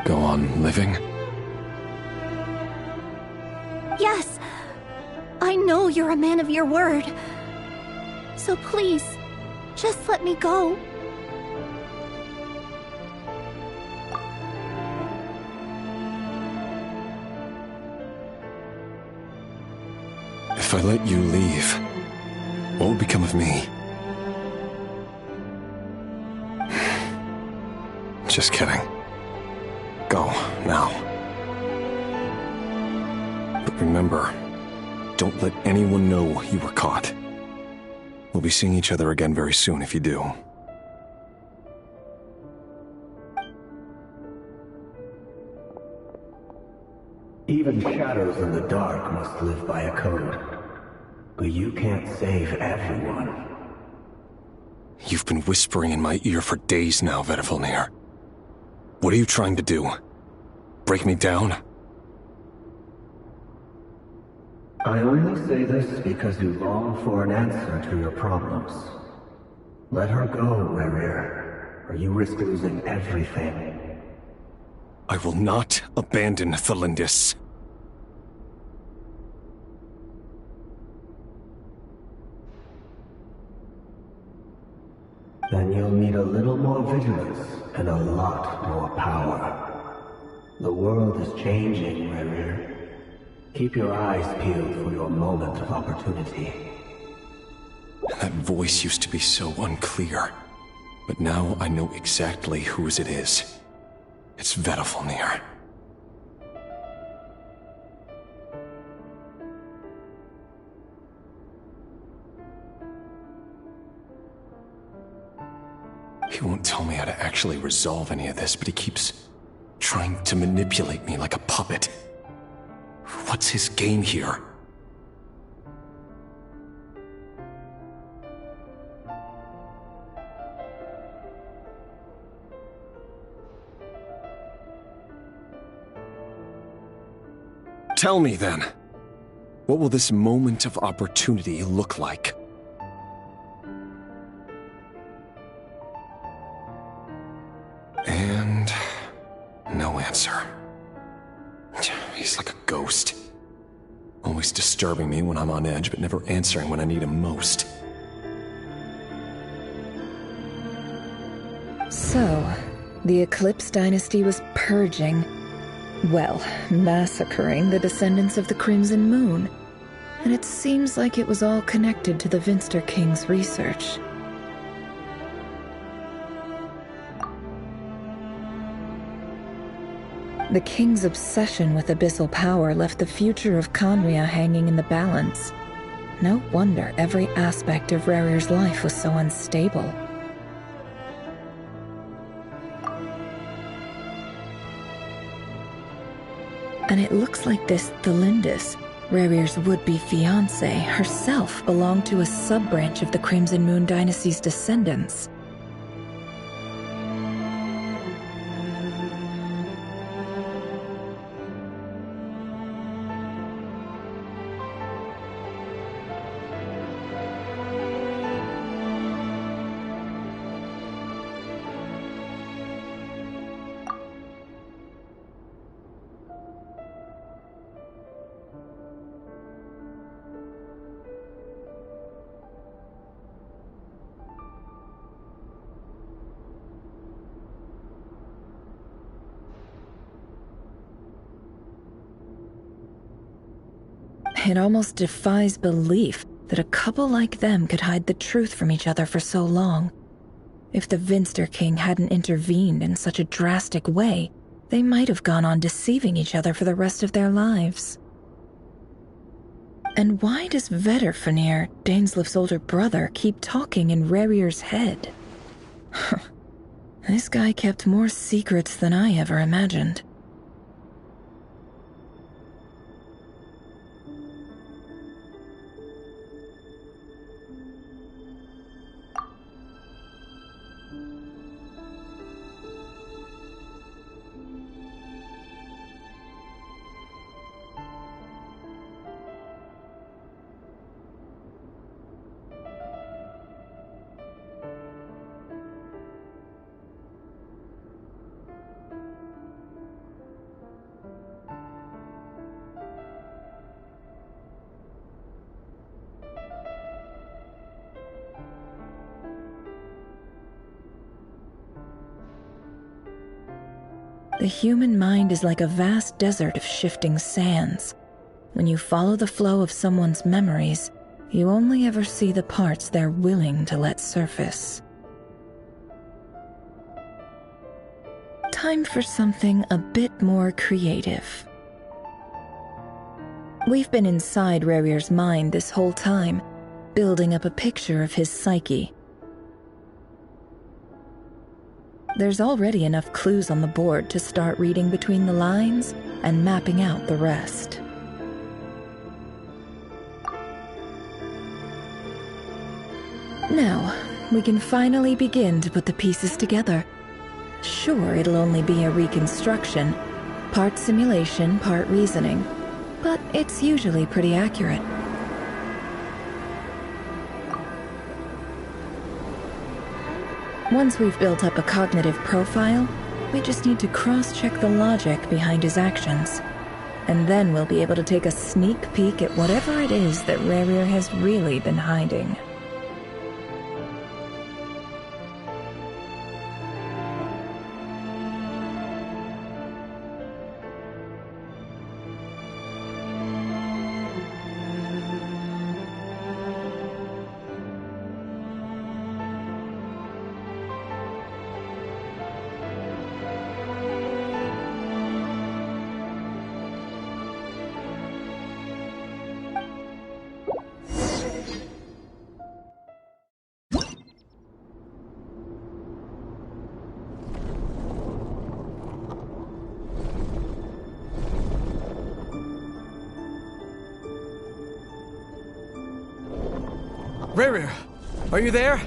Go on living?
Yes! I know you're a man of your word. So please, just let me go.
If I let you leave, what will become of me? Just kidding. Go, now. But remember, don't let anyone know you were caught. We'll be seeing each other again very soon if you do.
Even shadows in the dark must live by a code. But you can't save everyone.
You've been whispering in my ear for days now, Vedifalnir. What are you trying to do? Break me down?
I only say this because you long for an answer to your problems. Let her go, Rerir, or you risk losing everything.
I will not abandon Thelindis.
Then you'll need a little more vigilance and a lot more power. The world is changing, Rerir. Keep your eyes peeled for your moment of opportunity.
That voice used to be so unclear, but now I know exactly whose it is. It's Vedalfnir. He won't tell me how to actually resolve any of this, but he keeps trying to manipulate me like a puppet. What's his game here? Tell me then, what will this moment of opportunity look like? And no answer. He's like a ghost. Always disturbing me when I'm on edge, but never answering when I need him most.
So, the Eclipse Dynasty was purging, well, massacring the descendants of the Crimson Moon. And it seems like it was all connected to the Vinster King's research. The king's obsession with abyssal power left the future of Khaenri'ah hanging in the balance. No wonder every aspect of Rerir's life was so unstable. And it looks like this Thelindis, Rerir's would-be fiancée, herself belonged to a sub-branch of the Crimson Moon Dynasty's descendants. It almost defies belief that a couple like them could hide the truth from each other for so long. If the Vinster King hadn't intervened in such a drastic way, they might have gone on deceiving each other for the rest of their lives. And why does Vedalfnir, Daneslif's older brother, keep talking in Rerir's head? This guy kept more secrets than I ever imagined. The human mind is like a vast desert of shifting sands. When you follow the flow of someone's memories, you only ever see the parts they're willing to let surface. Time for something a bit more creative. We've been inside Rerir's mind this whole time, building up a picture of his psyche. There's already enough clues on the board to start reading between the lines and mapping out the rest. Now, we can finally begin to put the pieces together. Sure, it'll only be a reconstruction, part simulation, part reasoning, but it's usually pretty accurate. Once we've built up a cognitive profile, we just need to cross-check the logic behind his actions. And then we'll be able to take a sneak peek at whatever it is that Rerir has really been hiding.
Rerir, are you there?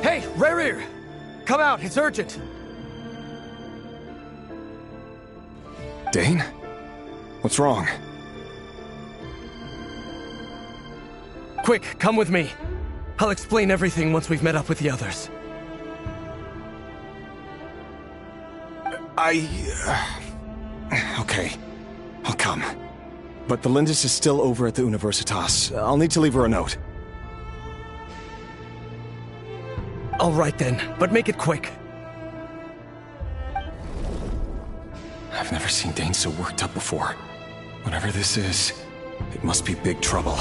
Hey, Rerir! Come out, it's urgent!
Dane? What's wrong?
Quick, come with me. I'll explain everything once we've met up with the others.
Okay. I'll come. But the Lindis is still over at the Universitas. I'll need to leave her a note.
All right then, but make it quick.
I've never seen Dane so worked up before. Whatever this is, it must be big trouble.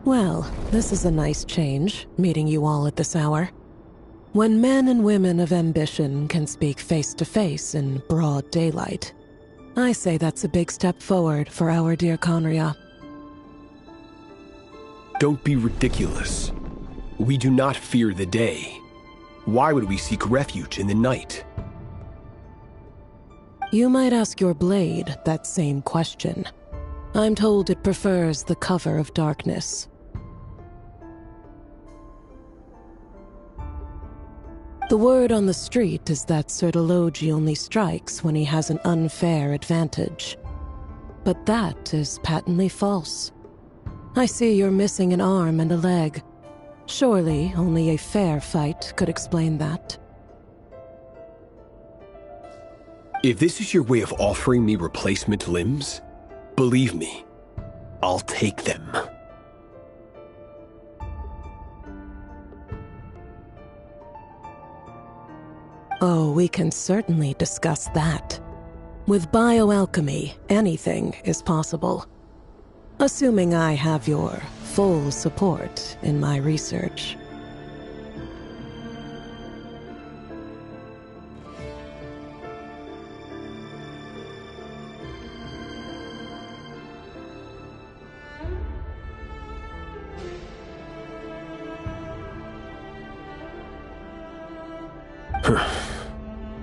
Well, this is a nice change, meeting you all at this hour. When men and women of ambition can speak face to face in broad daylight, I say that's a big step forward for our dear Conria.
Don't be ridiculous. We do not fear the day. Why would we seek refuge in the night?
You might ask your blade that same question. I'm told it prefers the cover of darkness. The word on the street is that Sertologi only strikes when he has an unfair advantage. But that is patently false. I see you're missing an arm and a leg. Surely only a fair fight could explain that.
If this is your way of offering me replacement limbs, believe me, I'll take them.
Oh, Oh, we can certainly discuss that. With bioalchemy, anything is possible. Assuming I have your full support in my research.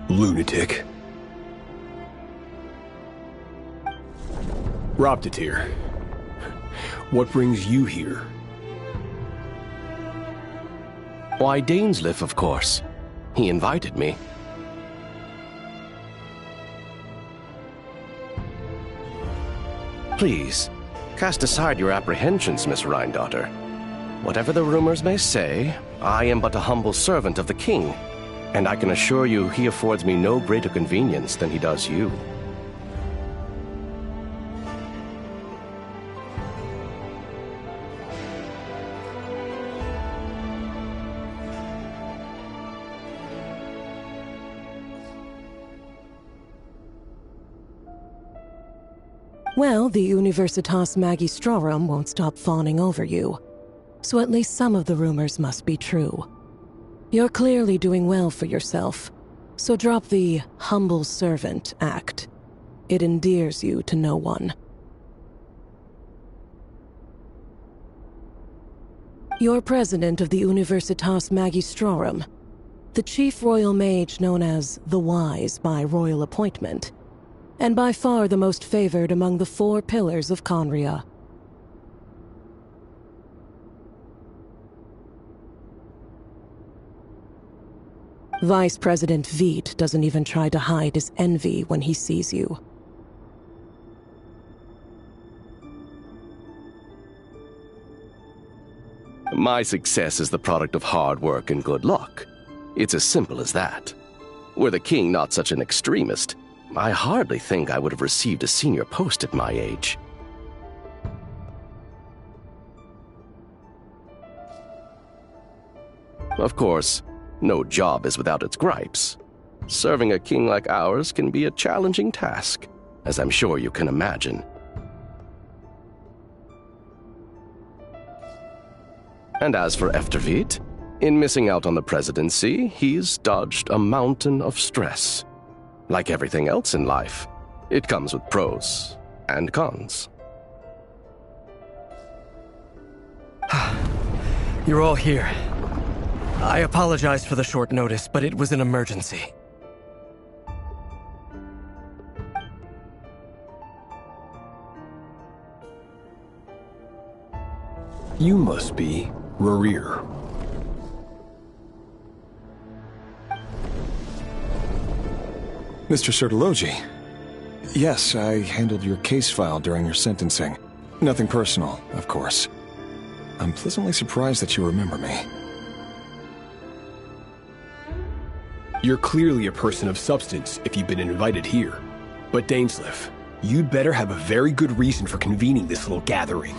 Lunatic. Roptatir, what brings you here?
Why, Dainsleif, of course. He invited me. Please, cast aside your apprehensions, Miss Rhindaughter. Whatever the rumors may say, I am but a humble servant of the king, and I can assure you he affords me no greater convenience than he does you.
Well, the Universitas Magistrorum won't stop fawning over you, so at least some of the rumors must be true. You're clearly doing well for yourself, so drop the humble servant act. It endears you to no one. You're president of the Universitas Magistrorum, the chief royal mage known as the Wise by royal appointment, and by far the most favored among the 4 pillars of Conria. Vice President Veit doesn't even try to hide his envy when he sees you.
My success is the product of hard work and good luck. It's as simple as that. Were the king not such an extremist, I hardly think I would have received a senior post at my age. Of course, no job is without its gripes. Serving a king like ours can be a challenging task, as I'm sure you can imagine. And as for Efterveit, in missing out on the presidency, he's dodged a mountain of stress. Like everything else in life, it comes with pros and cons.
You're all here. I apologize for the short notice, but it was an emergency.
You must be Rarir.
Mr. Sertologi. Yes, I handled your case file during your sentencing. Nothing personal, of course. I'm pleasantly surprised that you remember me.
You're clearly a person of substance if you've been invited here. But Dainsleif, you'd better have a very good reason for convening this little gathering.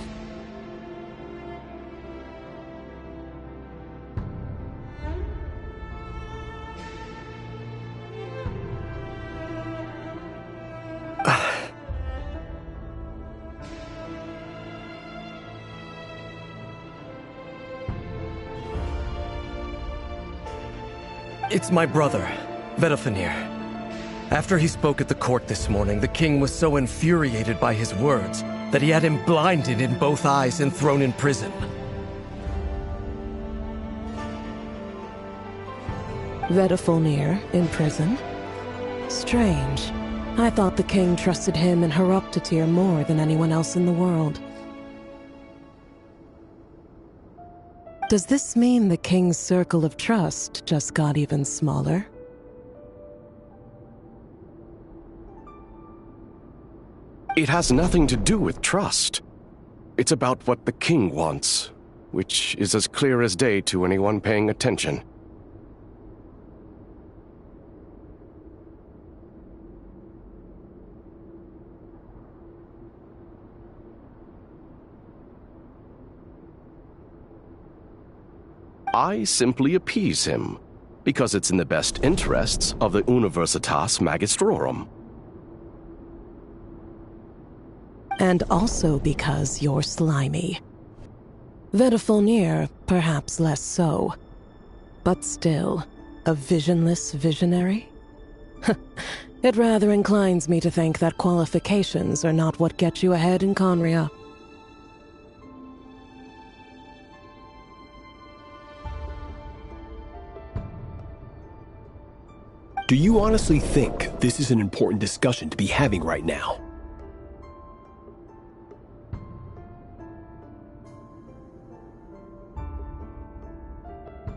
It's my brother, Vedofenir. After he spoke at the court this morning, the king was so infuriated by his words that he had him blinded in both eyes and thrown in prison.
Vedofenir in prison? Strange. I thought the king trusted him and Roptatir more than anyone else in the world. Does this mean the king's circle of trust just got even smaller?
It has nothing to do with trust. It's about what the king wants, which is as clear as day to anyone paying attention. I simply appease him, because it's in the best interests of the Universitas Magistrorum.
And also because you're slimy. Vedafilnir, perhaps less so. But still, a visionless visionary? It rather inclines me to think that qualifications are not what get you ahead in Conria.
Do you honestly think this is an important discussion to be having right now?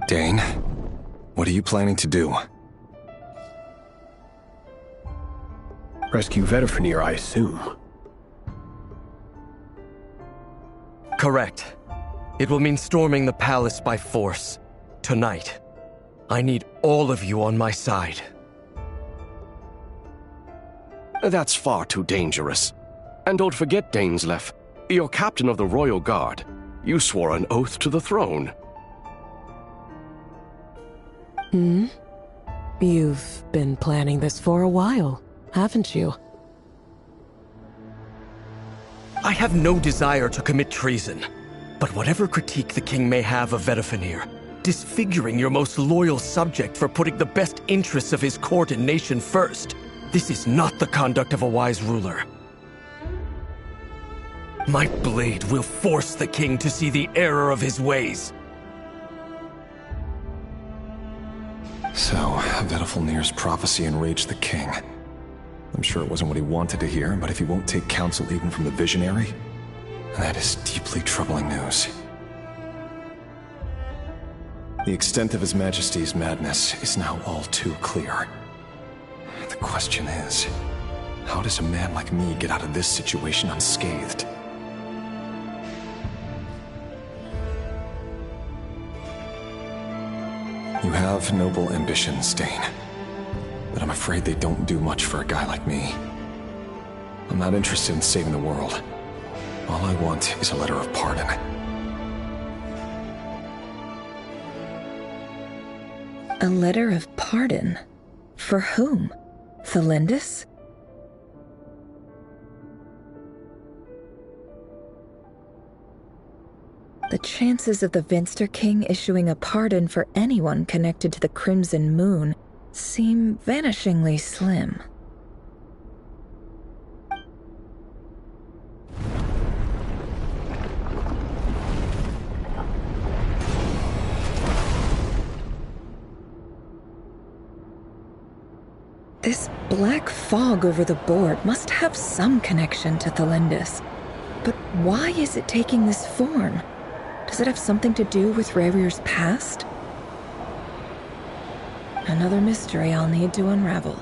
Dane, what are you planning to do?
Rescue Vedafilnir, I assume.
Correct. It will mean storming the palace by force. Tonight. I need all of you on my side.
That's far too dangerous. And don't forget, Dainsleif, you're captain of the Royal Guard. You swore an oath to the throne.
You've been planning this for a while, haven't you?
I have no desire to commit treason. But whatever critique the king may have of Vedafilnir, disfiguring your most loyal subject for putting the best interests of his court and nation first, this is not the conduct of a wise ruler. My blade will force the king to see the error of his ways.
So, Vedafilnir's prophecy enraged the king. I'm sure it wasn't what he wanted to hear, but if he won't take counsel even from the visionary, that is deeply troubling news. The extent of His Majesty's madness is now all too clear. The question is, how does a man like me get out of this situation unscathed? You have noble ambitions, Dane. But I'm afraid they don't do much for a guy like me. I'm not interested in saving the world. All I want is a letter of pardon.
A letter of pardon? For whom? Thelindis? The chances of the Venster King issuing a pardon for anyone connected to the Crimson Moon seem vanishingly slim. This black fog over the board must have some connection to Thelindis. But why is it taking this form? Does it have something to do with Revir's past? Another mystery I'll need to unravel.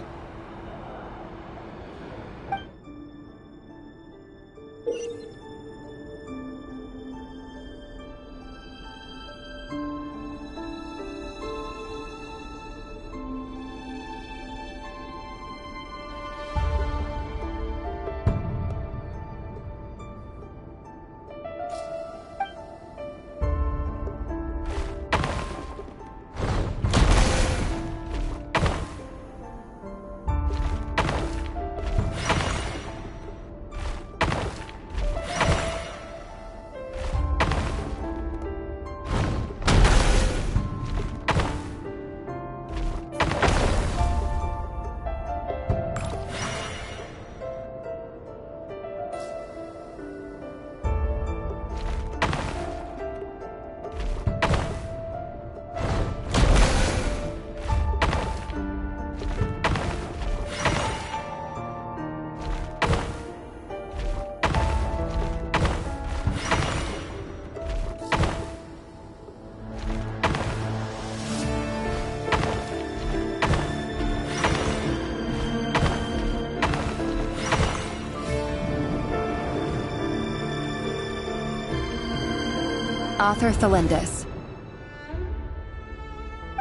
Author Thelindis.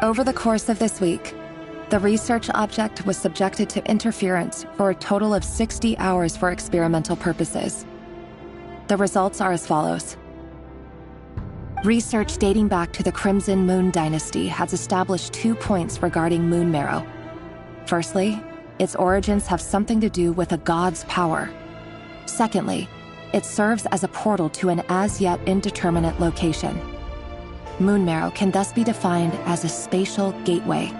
Over the course of this week, the research object was subjected to interference for a total of 60 hours for experimental purposes. The results are as follows. Research dating back to the Crimson Moon Dynasty has established 2 points regarding moon marrow. Firstly, its origins have something to do with a god's power. Secondly, it serves as a portal to an as-yet indeterminate location. Moon marrow can thus be defined as a spatial gateway.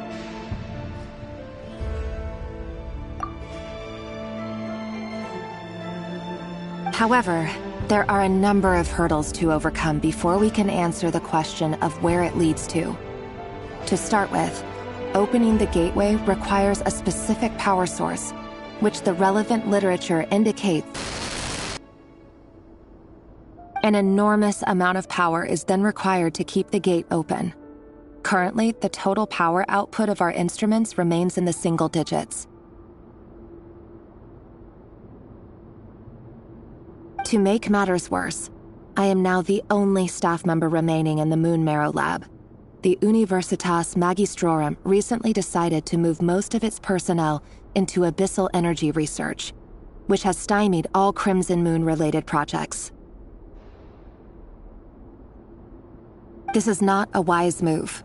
However, there are a number of hurdles to overcome before we can answer the question of where it leads to. To start with, opening the gateway requires a specific power source, which the relevant literature indicates. An enormous amount of power is then required to keep the gate open. Currently, the total power output of our instruments remains in the single digits. To make matters worse, I am now the only staff member remaining in the Moon Marrow Lab. The Universitas Magistrorum recently decided to move most of its personnel into abyssal energy research, which has stymied all Crimson Moon-related projects. This is not a wise move.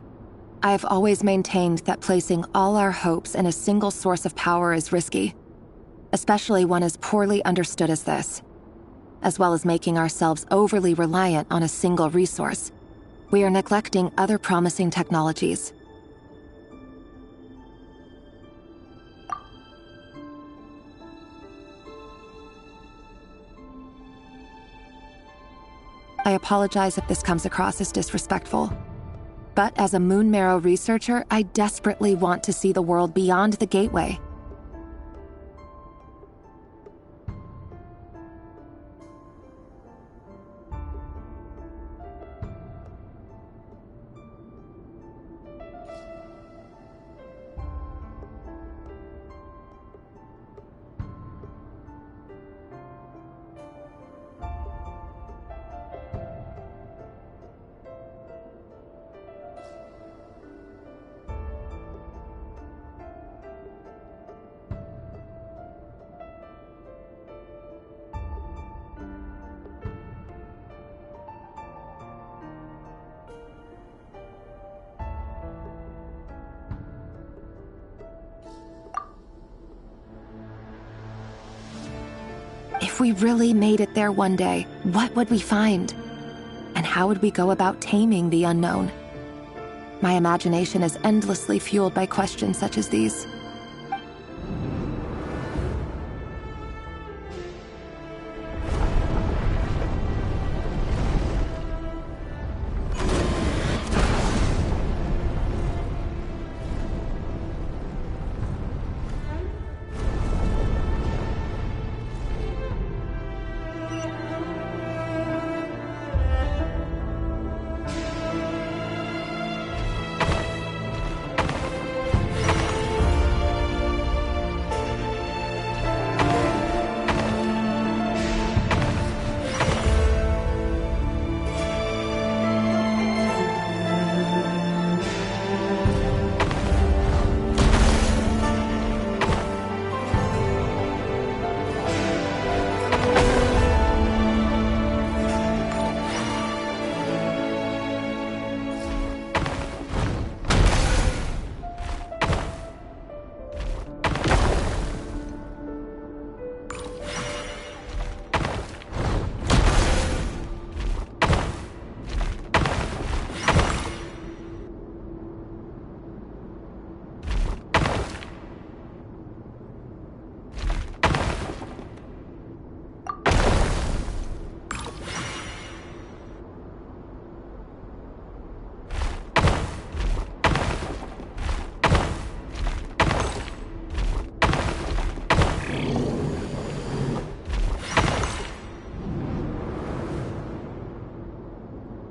I have always maintained that placing all our hopes in a single source of power is risky, especially one as poorly understood as this. As well as making ourselves overly reliant on a single resource, we are neglecting other promising technologies. I apologize if this comes across as disrespectful. But as a Moon Marrow researcher, I desperately want to see the world beyond the gateway. If we really made it there one day, what would we find? And how would we go about taming the unknown? My imagination is endlessly fueled by questions such as these.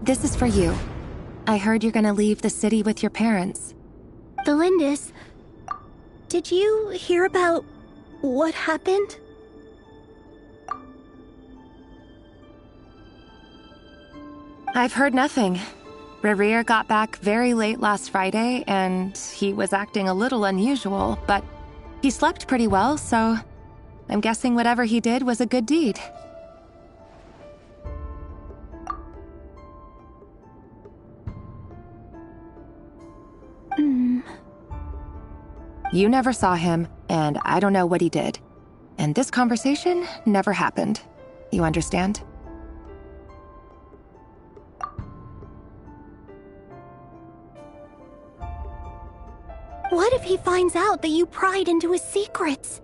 This is for you. I heard you're gonna leave the city with your parents.
Valindis, did you hear about what happened?
I've heard nothing. Rerir got back very late last Friday, and he was acting a little unusual, but he slept pretty well, so I'm guessing whatever he did was a good deed. You never saw him, and I don't know what he did. And this conversation never happened. You understand?
What if he finds out that you pried into his secrets?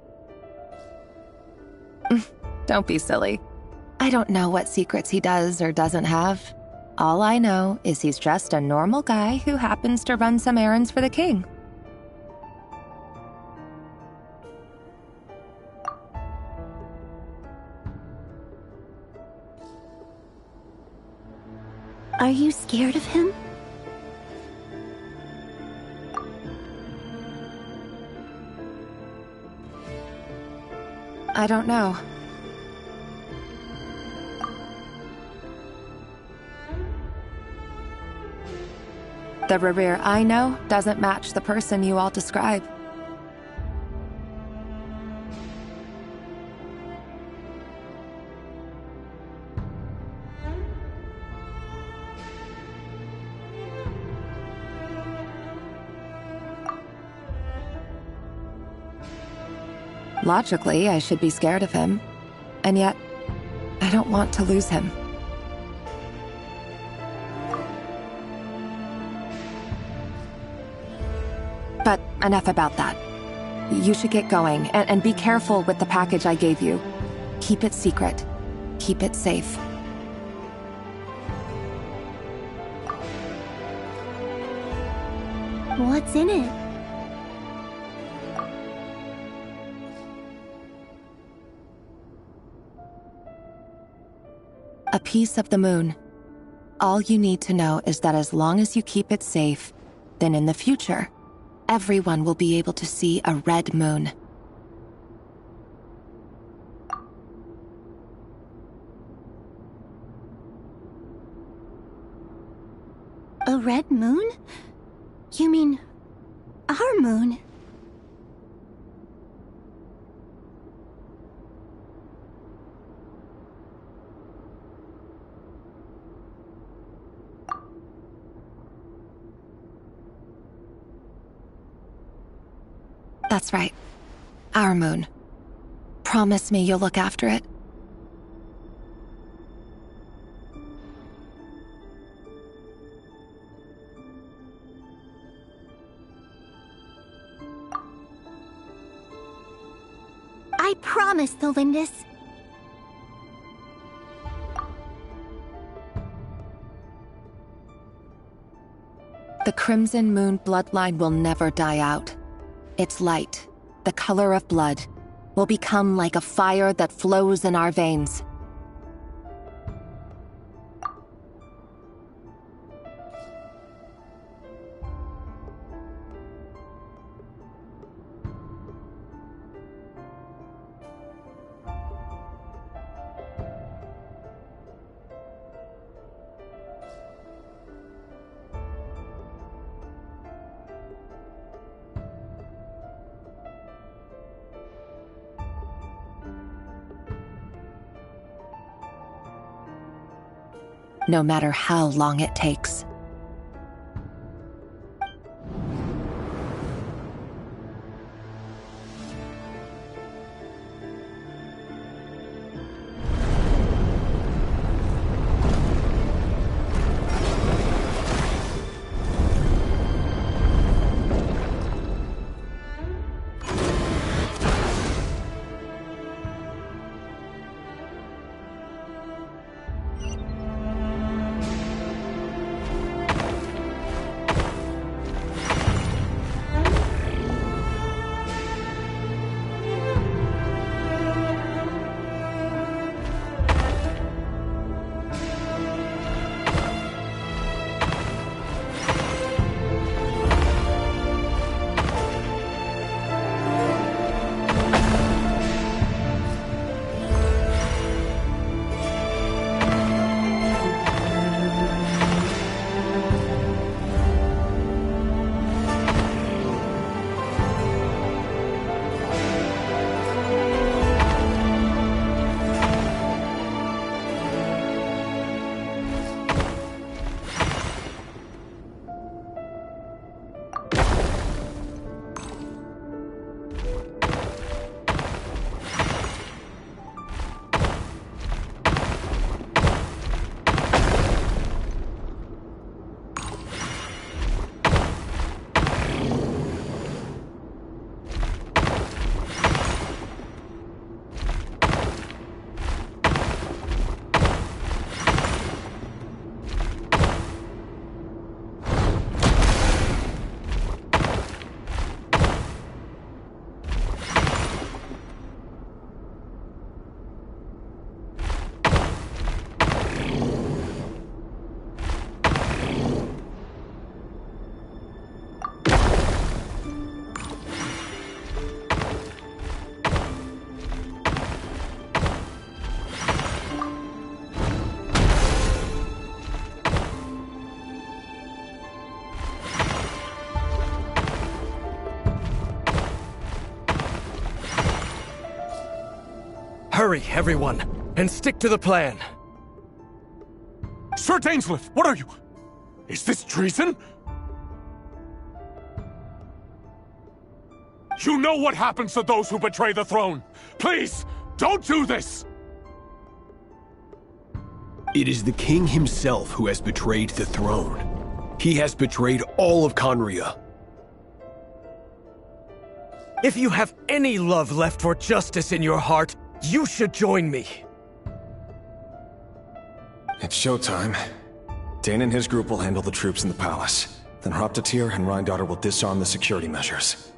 Don't be silly. I don't know what secrets he does or doesn't have. All I know is he's just a normal guy who happens to run some errands for the king.
Are you scared of him?
I don't know. The Revere I know doesn't match the person you all describe. Logically, I should be scared of him. And yet, I don't want to lose him. But enough about that. You should get going, and be careful with the package I gave you. Keep it secret. Keep it safe.
What's in it?
A piece of the moon. All you need to know is that as long as you keep it safe, then in the future, everyone will be able to see a red moon.
A red moon? You mean our moon?
That's right. Our moon. Promise me you'll look after it.
I promise, Thelindis.
The Crimson Moon bloodline will never die out. Its light, the color of blood, will become like a fire that flows in our veins. No matter how long it takes.
Hurry, everyone, and stick to the plan.
Sir Dainsleif, what are you? Is this treason? You know what happens to those who betray the throne. Please, don't do this!
It is the king himself who has betrayed the throne. He has betrayed all of Conria.
If you have any love left for justice in your heart, you should join me.
It's showtime. Dane and his group will handle the troops in the palace. Then Hraptatyr and Rheindotter will disarm the security measures.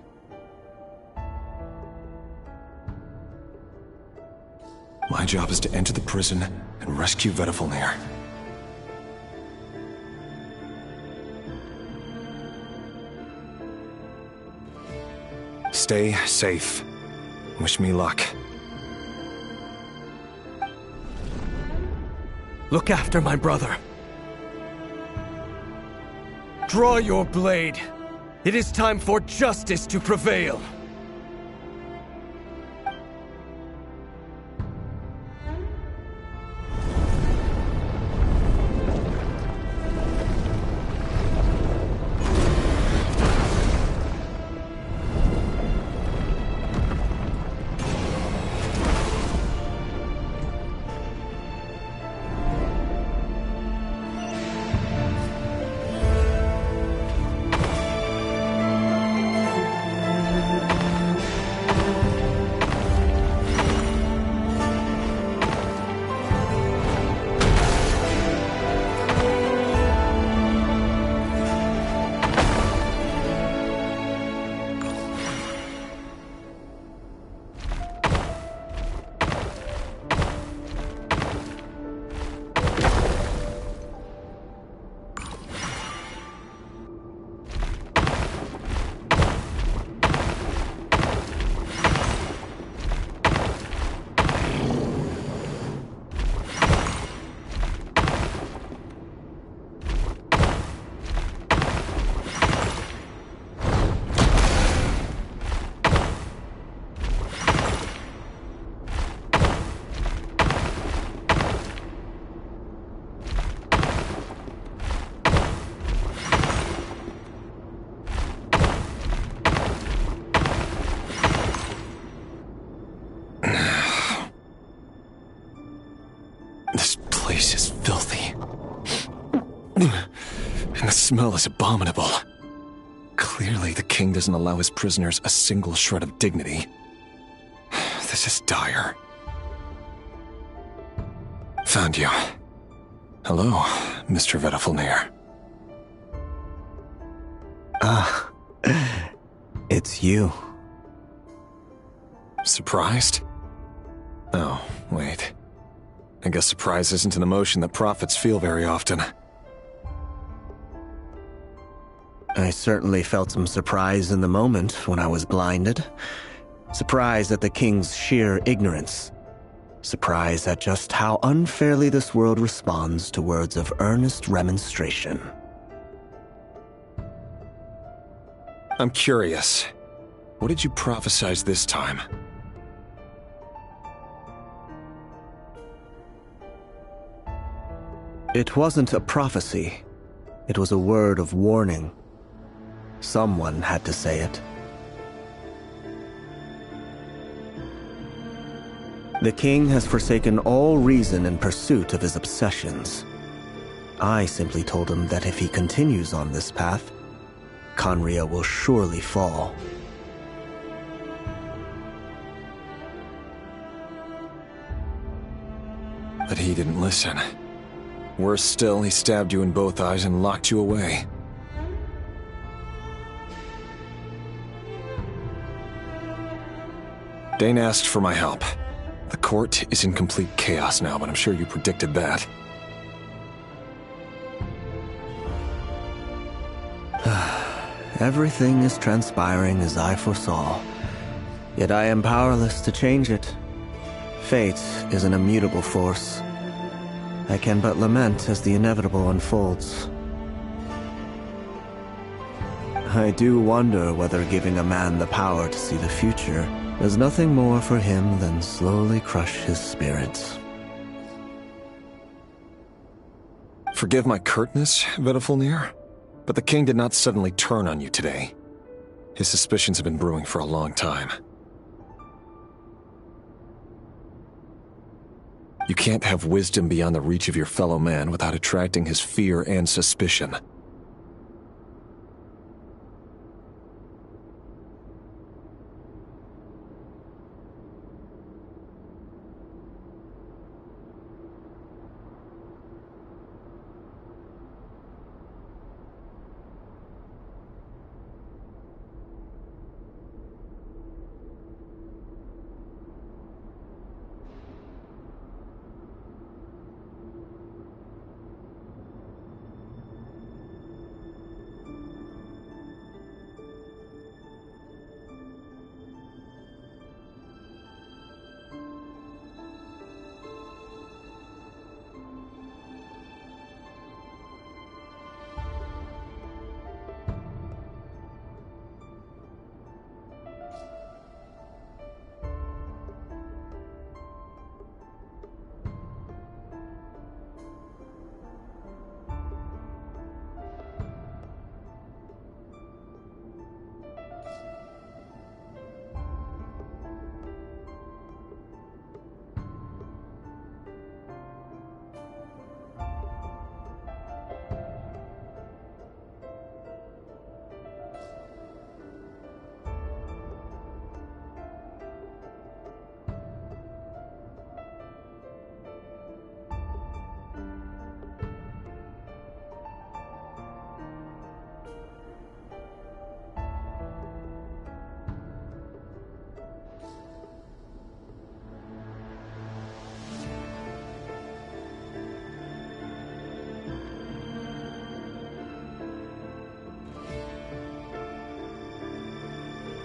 My job is to enter the prison and rescue Vedafilnir. Stay safe. Wish me luck.
Look after my brother. Draw your blade. It is time for justice to prevail.
And the smell is abominable. Clearly, the king doesn't allow his prisoners a single shred of dignity. This is dire. Found you. Hello, Mr. Vedafilnir.
Ah, it's you.
Surprised? Oh, wait. I guess surprise isn't an emotion that prophets feel very often.
I certainly felt some surprise in the moment when I was blinded. Surprise at the king's sheer ignorance. Surprise at just how unfairly this world responds to words of earnest remonstration.
I'm curious. What did you prophesize this time?
It wasn't a prophecy. It was a word of warning. Someone had to say it. The king has forsaken all reason in pursuit of his obsessions. I simply told him that if he continues on this path, Conria will surely fall.
But he didn't listen. Worse still, he stabbed you in both eyes and locked you away. Dane asked for my help. The court is in complete chaos now, but I'm sure you predicted that.
Everything is transpiring as I foresaw. Yet I am powerless to change it. Fate is an immutable force. I can but lament as the inevitable unfolds. I do wonder whether giving a man the power to see the future There's nothing more for him than slowly crush his spirits.
Forgive my curtness, Vedafulnir, but the king did not suddenly turn on you today. His suspicions have been brewing for a long time. You can't have wisdom beyond the reach of your fellow man without attracting his fear and suspicion.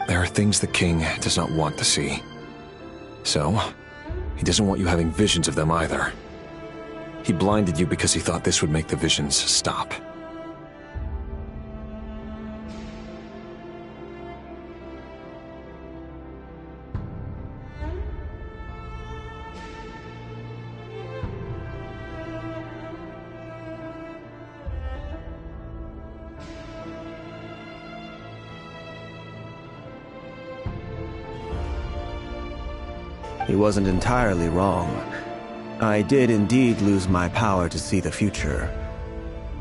There are things the king does not want to see. So, he doesn't want you having visions of them either. He blinded you because he thought this would make the visions stop.
He wasn't entirely wrong. I did indeed lose my power to see the future.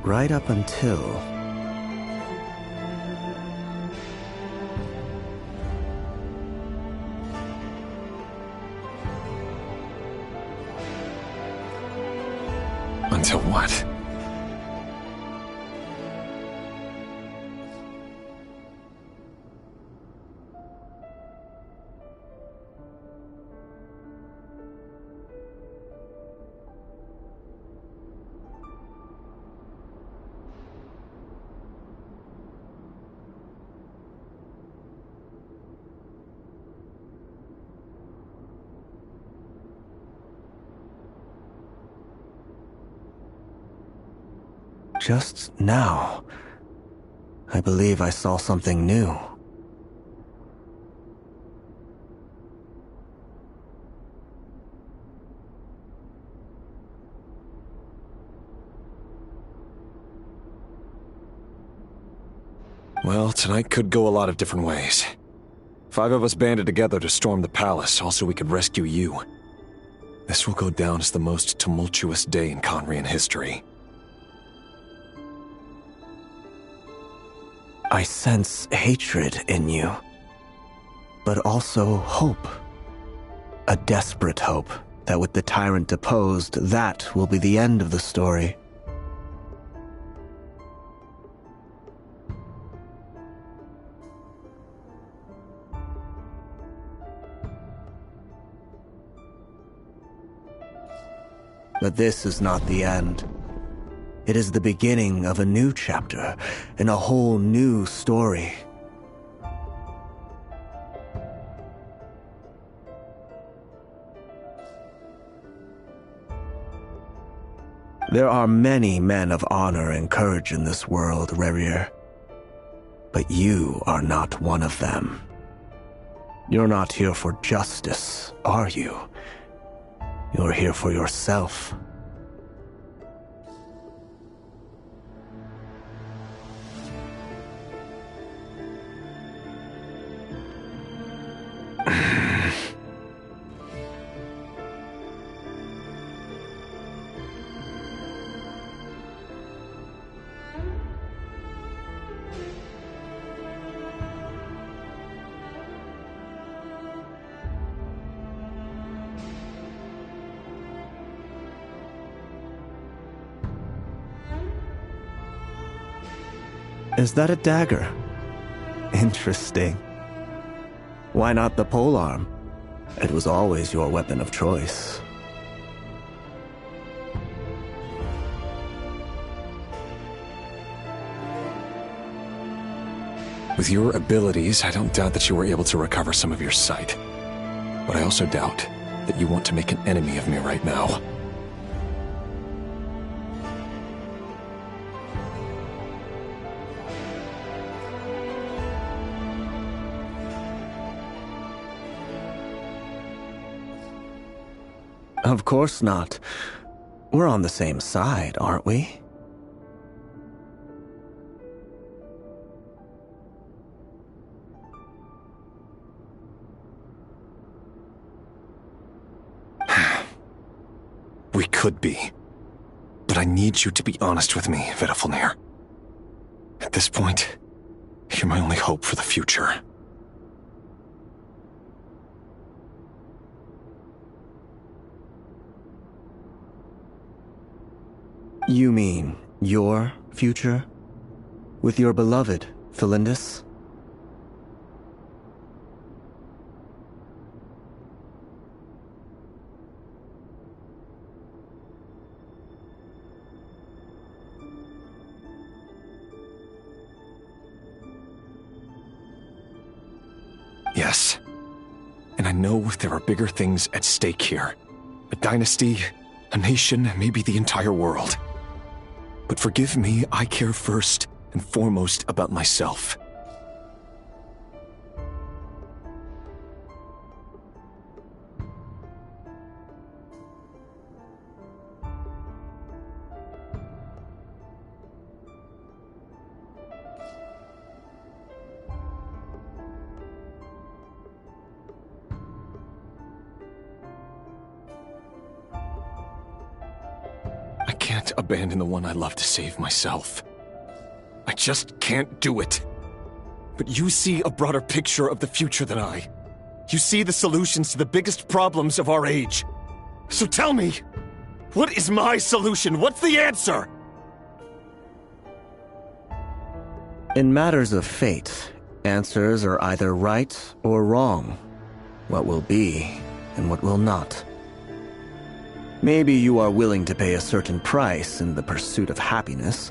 Right up until...
Until what?
Just now, I believe I saw something new.
Well, tonight could go a lot of different ways. 5 of us banded together to storm the palace, also we could rescue you. This will go down as the most tumultuous day in Conrian history.
I sense hatred in you, but also hope. A desperate hope that with the tyrant deposed, that will be the end of the story. But this is not the end. It is the beginning of a new chapter, and a whole new story. There are many men of honor and courage in this world, Rerir. But you are not one of them. You're not here for justice, are you? You're here for yourself. Is that a dagger? Interesting. Why not the polearm? It was always your weapon of choice.
With your abilities, I don't doubt that you were able to recover some of your sight. But I also doubt that you want to make an enemy of me right now.
Of course not. We're on the same side, aren't we?
We could be. But I need you to be honest with me, Vedafalnir. At this point, you're my only hope for the future.
You mean your future? With your beloved, Felindus?
Yes. And I know there are bigger things at stake here. A dynasty, a nation, maybe the entire world. But forgive me, I care first and foremost about myself. I can't abandon the one I love to save myself. I just can't do it. But you see a broader picture of the future than I. You see the solutions to the biggest problems of our age. So tell me, what is my solution? What's the answer?
In matters of fate, answers are either right or wrong. What will be and what will not. Maybe you are willing to pay a certain price in the pursuit of happiness,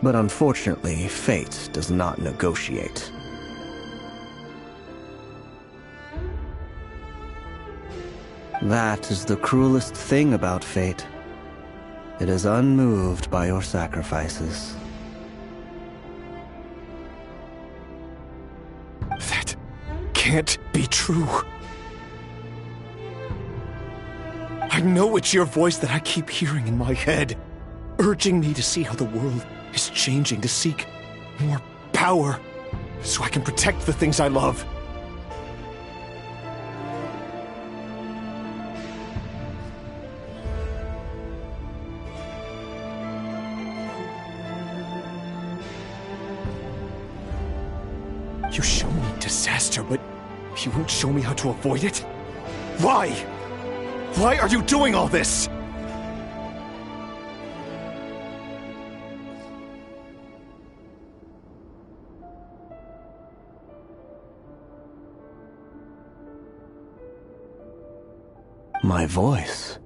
but unfortunately, fate does not negotiate. That is the cruelest thing about fate. It is unmoved by your sacrifices.
That can't be true. I know it's your voice that I keep hearing in my head, urging me to see how the world is changing, to seek more power, so I can protect the things I love. You show me disaster, but you won't show me how to avoid it? Why? Why are you doing all this?
My voice?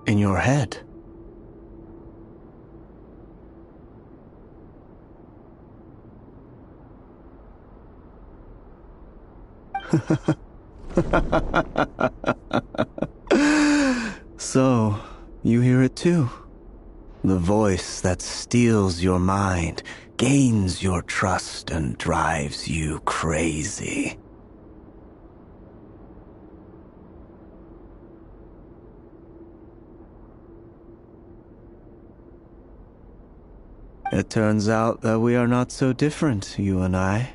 In your head? So, you hear it too? The voice that steals your mind, gains your trust, and drives you crazy. It turns out that we are not so different, you and I.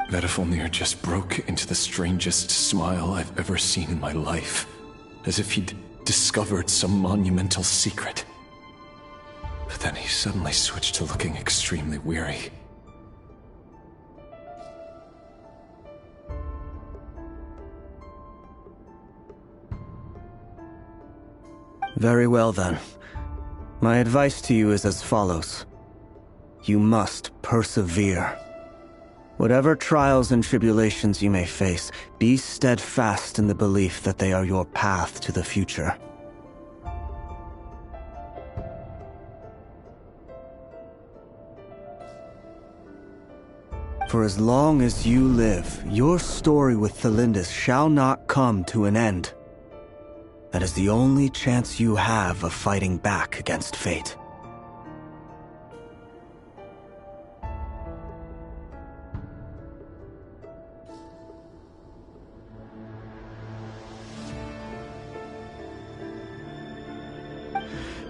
Vedifalnir just broke into the strangest smile I've ever seen in my life, as if he'd discovered some monumental secret. But then he suddenly switched to looking extremely weary.
Very well then. My advice to you is as follows. You must persevere. Whatever trials and tribulations you may face, be steadfast in the belief that they are your path to the future. For as long as you live, your story with Thelindis shall not come to an end. That is the only chance you have of fighting back against fate.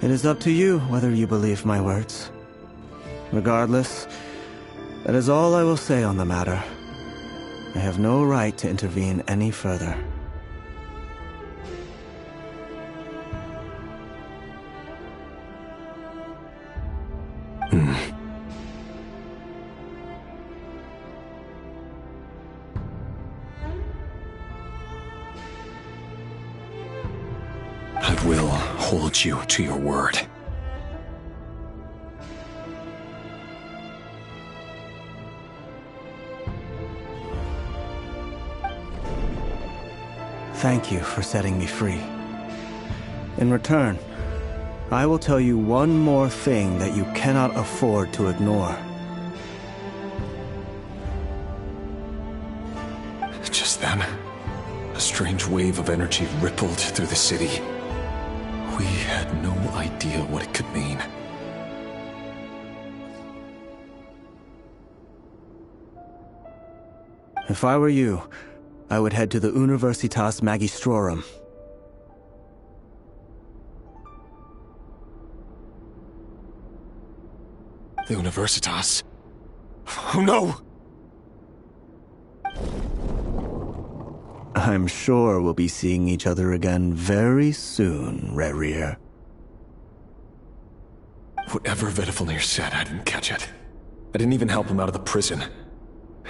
It is up to you whether you believe my words. Regardless, that is all I will say on the matter. I have no right to intervene any further.
I will hold you to your word.
Thank you for setting me free. In return, I will tell you one more thing that you cannot afford to ignore.
Just then, a strange wave of energy rippled through the city. We had no idea what it could mean.
If I were you, I would head to the Universitas Magistrorum.
The Universitas? Oh no!
I'm sure we'll be seeing each other again very soon, Rerir.
Whatever Vedifalnir said, I didn't catch it. I didn't even help him out of the prison.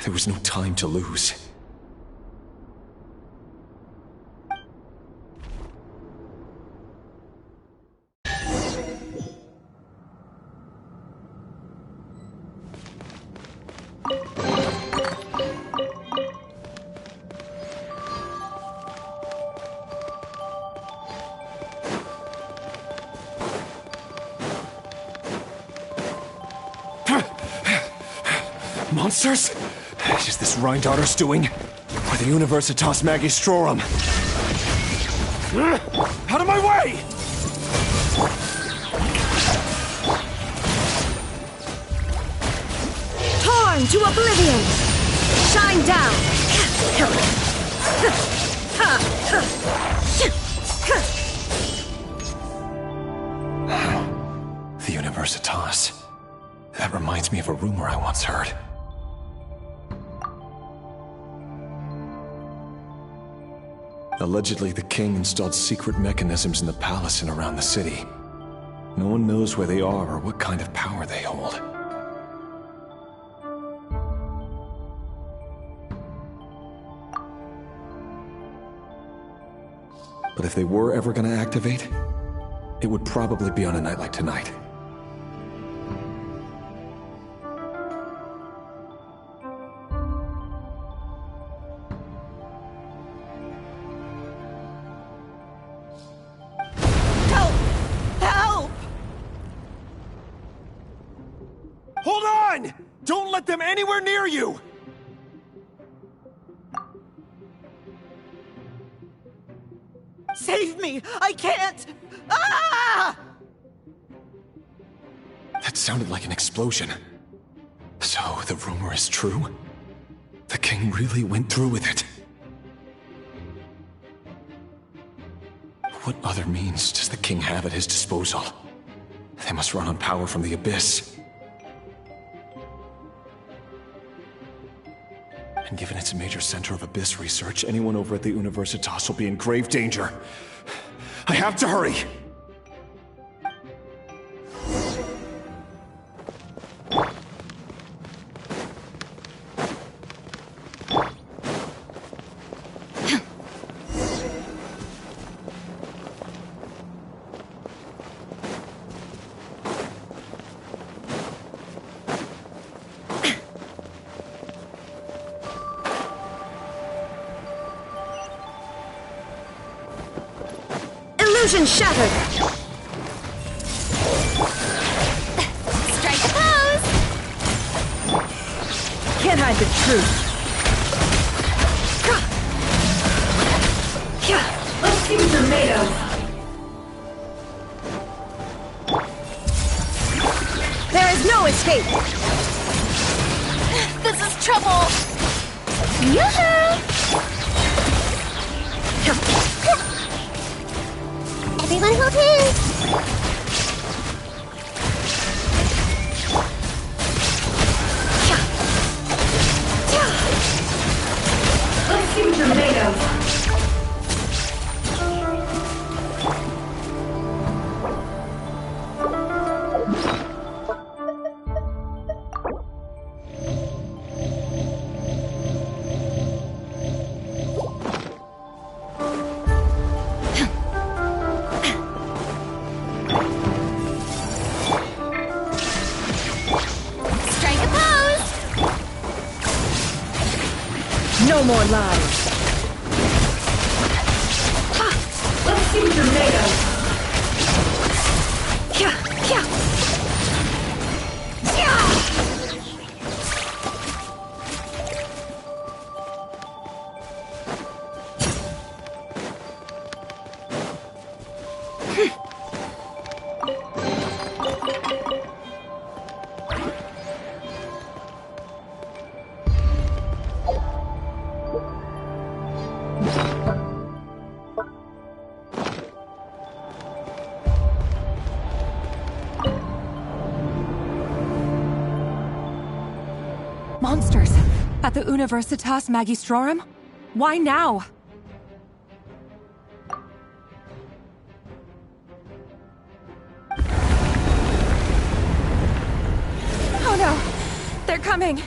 There was no time to lose. Monsters? Is this Rhindaughter's doing? Or the Universitas Magistrorum? Out of my way!
Torn to oblivion! Shine down!
The Universitas. That reminds me of a rumor I once heard. Allegedly, the king installed secret mechanisms in the palace and around the city. No one knows where they are or what kind of power they hold. But if they were ever going to activate, it would probably be on a night like tonight.
Hold on! Don't let them anywhere near you!
Save me! I can't! Ah!
That sounded like an explosion. So, the rumor is true? The king really went through with it. What other means does the king have at his disposal? They must run on power from the abyss. And given it's a major center of abyss research, anyone over at the Universitas will be in grave danger. I have to hurry!
Illusion shattered! Strike a pose!
Can't hide the truth. Let's see tomatoes.
There is no escape! This is trouble! Yoo-hoo!
Everyone hold hands!
Let's see tomatoes.
No more lies.
Let's see tomatoes.
Monsters! At the Universitas Magistrorum? Why now? Oh no! They're coming!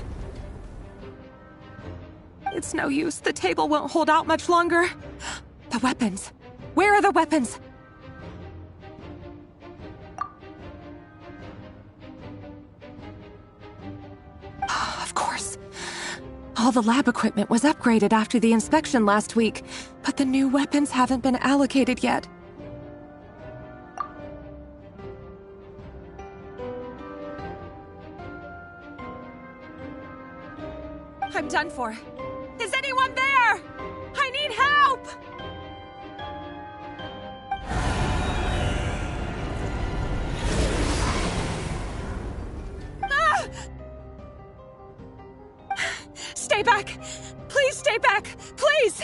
It's no use. The table won't hold out much longer. The weapons. Where are the weapons? Of course. All the lab equipment was upgraded after the inspection last week, but the new weapons haven't been allocated yet. I'm done for. Is anyone there? I need help! Ah! Stay back! Please stay back! Please!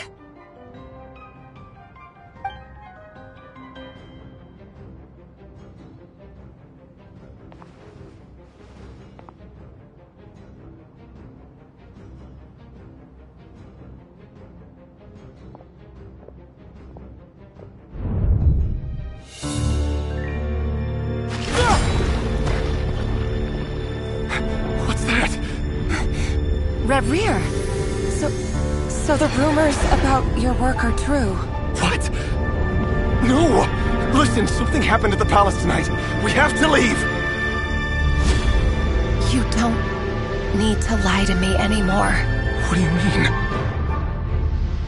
Red Rear! So the rumors about your work are true.
What? No! Listen, something happened at the palace tonight. We have to leave!
You don't need to lie to me anymore.
What do you mean?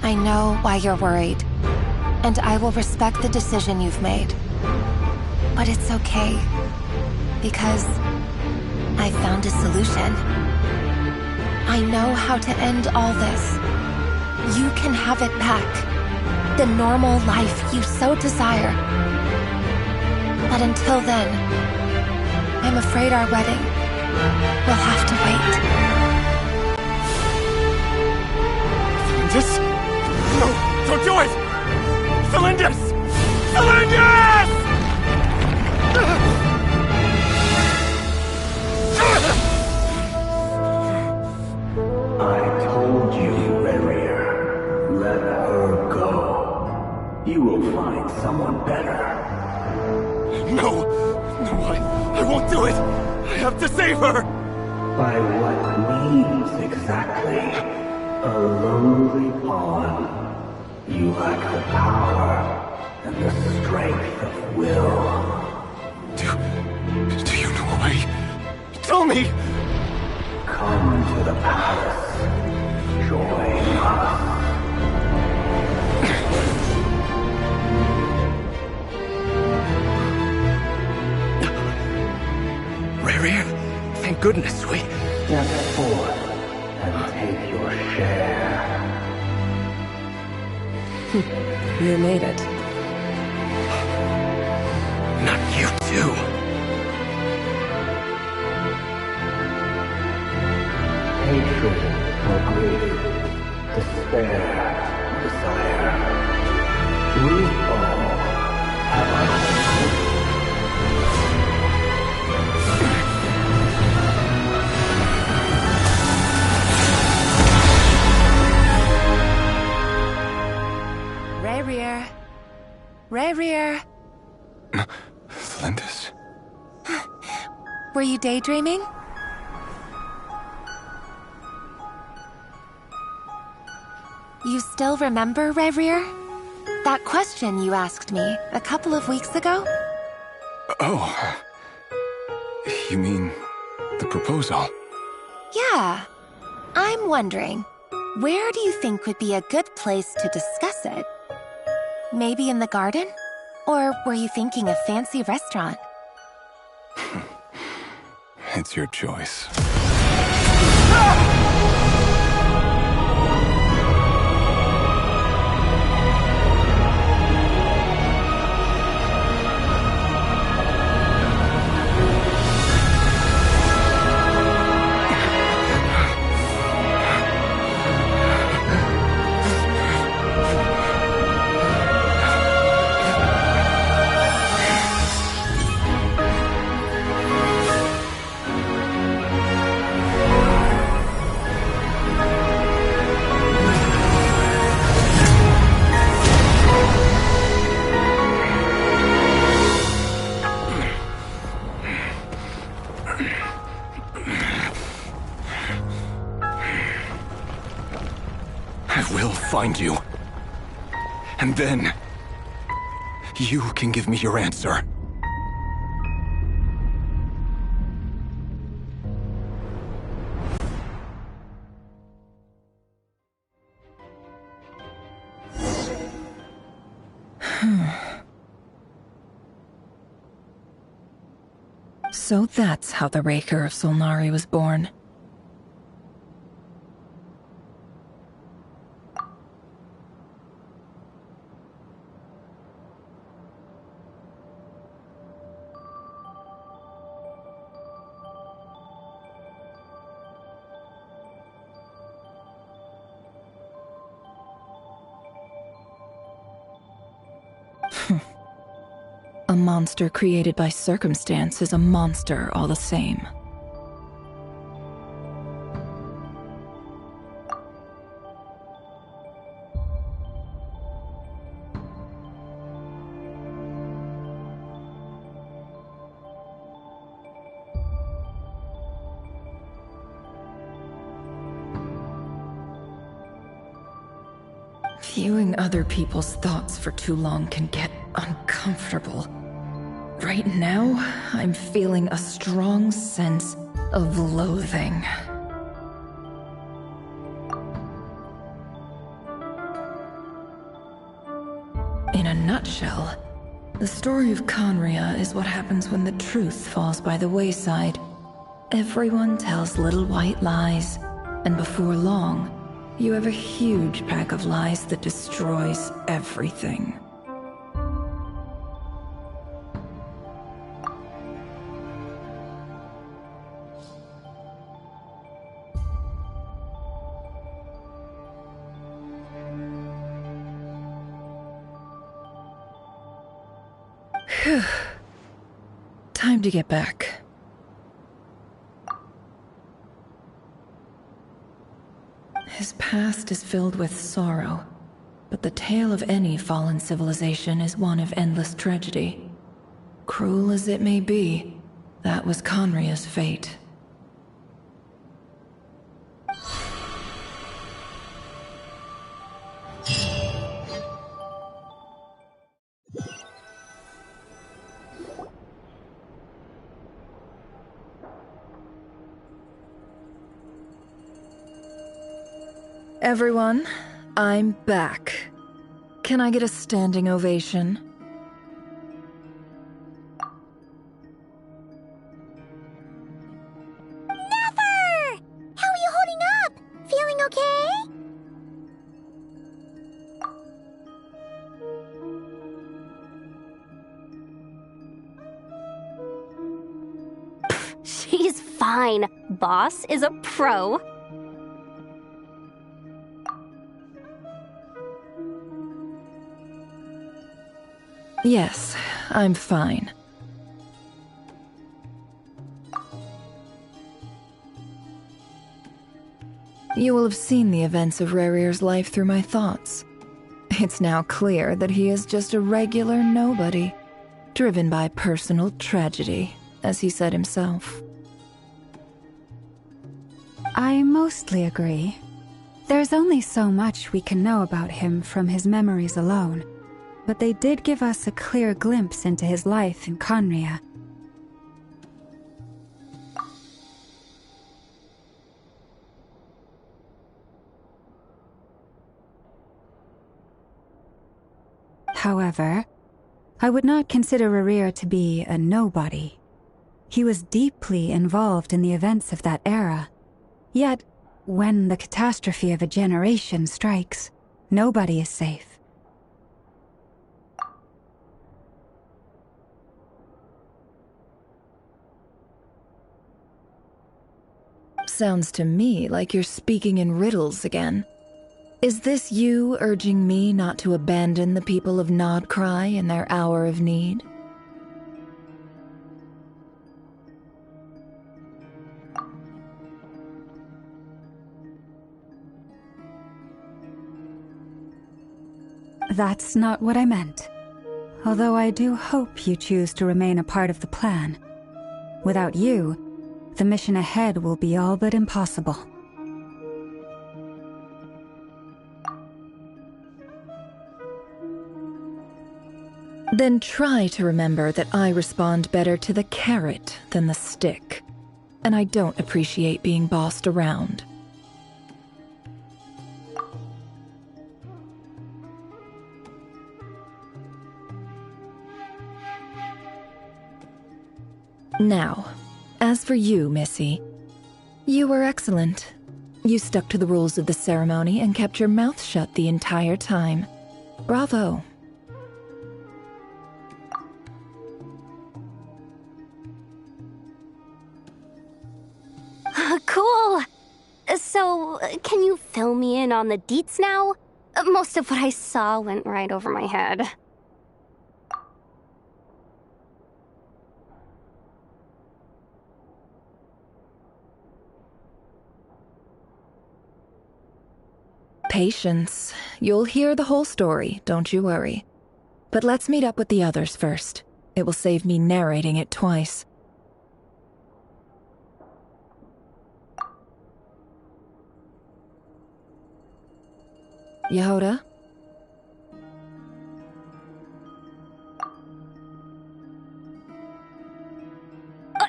I know why you're worried, and I will respect the decision you've made. But it's okay, because I found a solution. I know how to end all this. You can have it back. The normal life you so desire. But until then, I'm afraid our wedding will have to wait.
Felindis? No, don't do it! Felindis! Silence!
I told you, Rarier. Let her go. You will find someone better.
No! No, I won't do it! I have to save her!
By what means exactly? A lowly pawn. You lack the power and the strength of will.
Do you know a way? Tell me!
Come to the palace. Join us.
Rarier, thank goodness we...
Step forth and take your share.
You made it.
Not you too.
Hatred or grief, despair or desire. We all have our
Rarier. Rarier.
Flinders?
Were you daydreaming? You still remember, Rarier? That question you asked me a couple of weeks ago?
Oh. You mean the proposal?
Yeah. I'm wondering, where do you think would be a good place to discuss it? Maybe in the garden? Or were you thinking a fancy restaurant?
It's your choice. Find you. And then, you can give me your answer.
So that's how the Raker of Solnari was born. A monster created by circumstance is a monster all the same. Viewing other people's thoughts for too long can get uncomfortable. Right now, I'm feeling a strong sense of loathing. In a nutshell, the story of Conria is what happens when the truth falls by the wayside. Everyone tells little white lies, and before long, you have a huge pack of lies that destroys everything. Phew. Time to get back. His past is filled with sorrow, but the tale of any fallen civilization is one of endless tragedy. Cruel as it may be, that was Conria's fate. Everyone, I'm back. Can I get a standing ovation?
Never! How are you holding up? Feeling okay?
She's fine. Boss is a pro.
Yes, I'm fine. You will have seen the events of Rerir's life through my thoughts. It's now clear that he is just a regular nobody, driven by personal tragedy, as he said himself.
I mostly agree. There's only so much we can know about him from his memories alone, but they did give us a clear glimpse into his life in Conria. However, I would not consider Rerir to be a nobody. He was deeply involved in the events of that era. Yet, when the catastrophe of a generation strikes, nobody is safe.
Sounds to me like you're speaking in riddles again. Is this you urging me not to abandon the people of Nod-Krai in their hour of need?
That's not what I meant. Although I do hope you choose to remain a part of the plan. Without you, the mission ahead will be all but impossible.
Then try to remember that I respond better to the carrot than the stick, and I don't appreciate being bossed around. Now, as for you, Missy, you were excellent. You stuck to the rules of the ceremony and kept your mouth shut the entire time. Bravo.
Cool. So, can you fill me in on the deets now? Most of what I saw went right over my head.
Patience. You'll hear the whole story, don't you worry. But let's meet up with the others first. It will save me narrating it twice. Yehoda?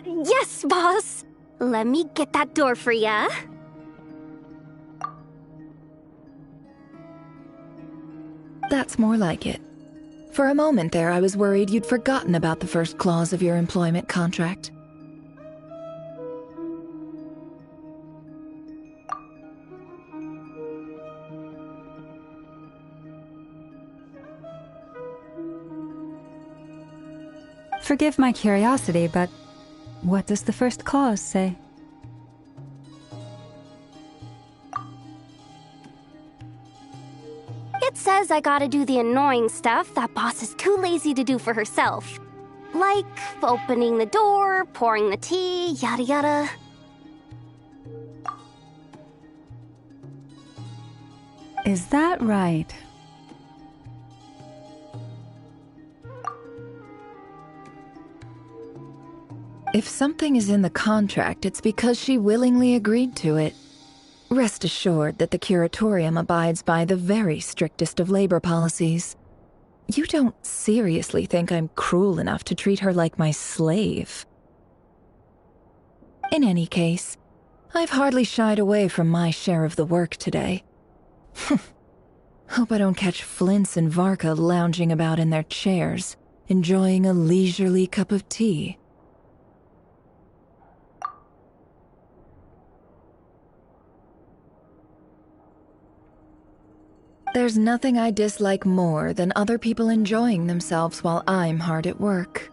Yes, boss! Let me get that door for ya.
That's more like it. For a moment there, I was worried you'd forgotten about the first clause of your employment contract.
Forgive my curiosity, but what does the first clause say?
It says I gotta do the annoying stuff that boss is too lazy to do for herself. Like opening the door, pouring the tea, yada yada.
Is that right?
If something is in the contract, it's because she willingly agreed to it. Rest assured that the Curatorium abides by the very strictest of labor policies. You don't seriously think I'm cruel enough to treat her like my slave? In any case, I've hardly shied away from my share of the work today. Hope I don't catch Flintz and Varka lounging about in their chairs, enjoying a leisurely cup of tea. There's nothing I dislike more than other people enjoying themselves while I'm hard at work.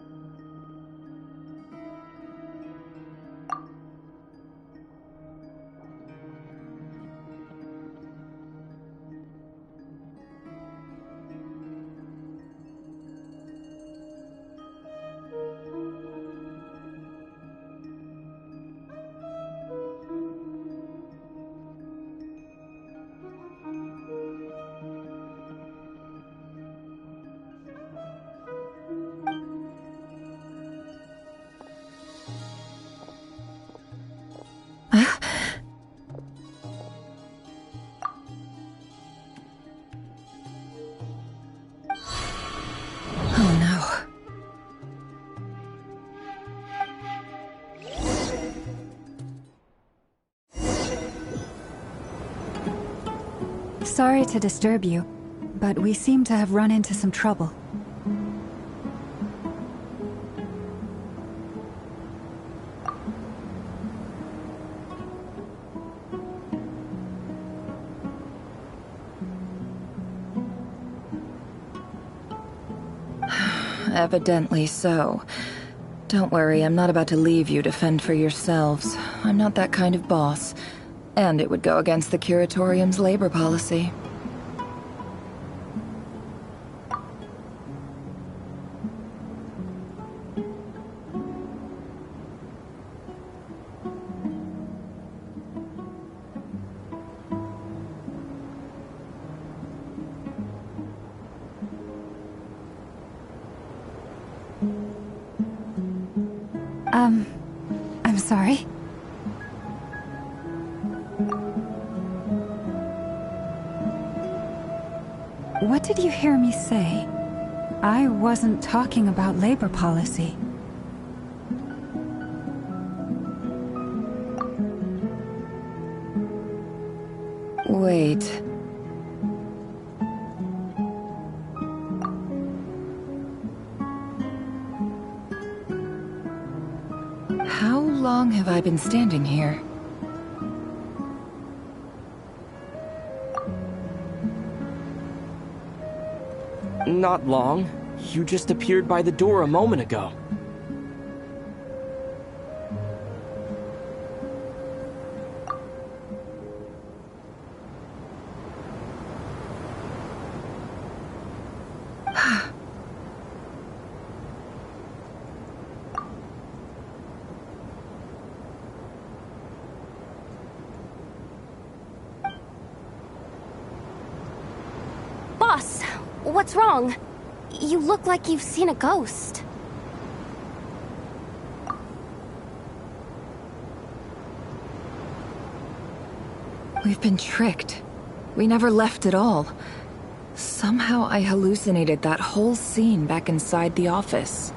Sorry to disturb you, but we seem to have run into some trouble.
Evidently so. Don't worry, I'm not about to leave you to fend for yourselves. I'm not that kind of boss. And it would go against the Curatorium's labor policy.
I'm sorry. What did you hear me say? I wasn't talking about labor policy.
Wait. How long have I been standing here?
Not long. You just appeared by the door a moment ago.
Boss, what's wrong? You look like you've seen a ghost.
We've been tricked. We never left at all. Somehow I hallucinated that whole scene back inside the office.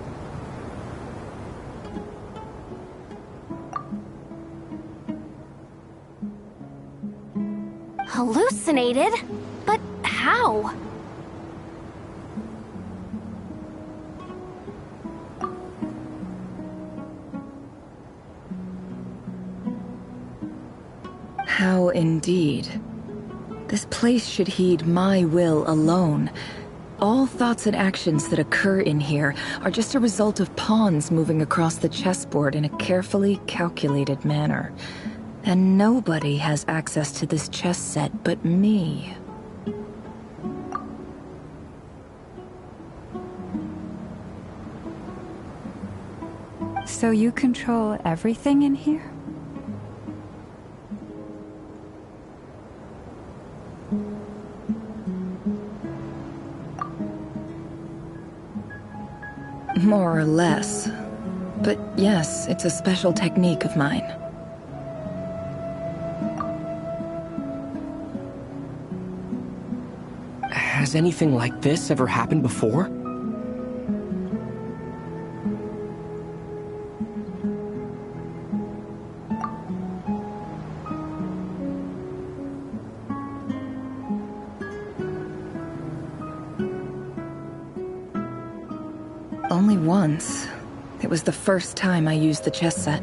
Hallucinated? But how?
How indeed. This place should heed my will alone. All thoughts and actions that occur in here are just a result of pawns moving across the chessboard in a carefully calculated manner. And nobody has access to this chess set but me.
So you control everything in here?
More or less. But yes, it's a special technique of mine.
Has anything like this ever happened before?
Only once. It was the first time I used the chess set.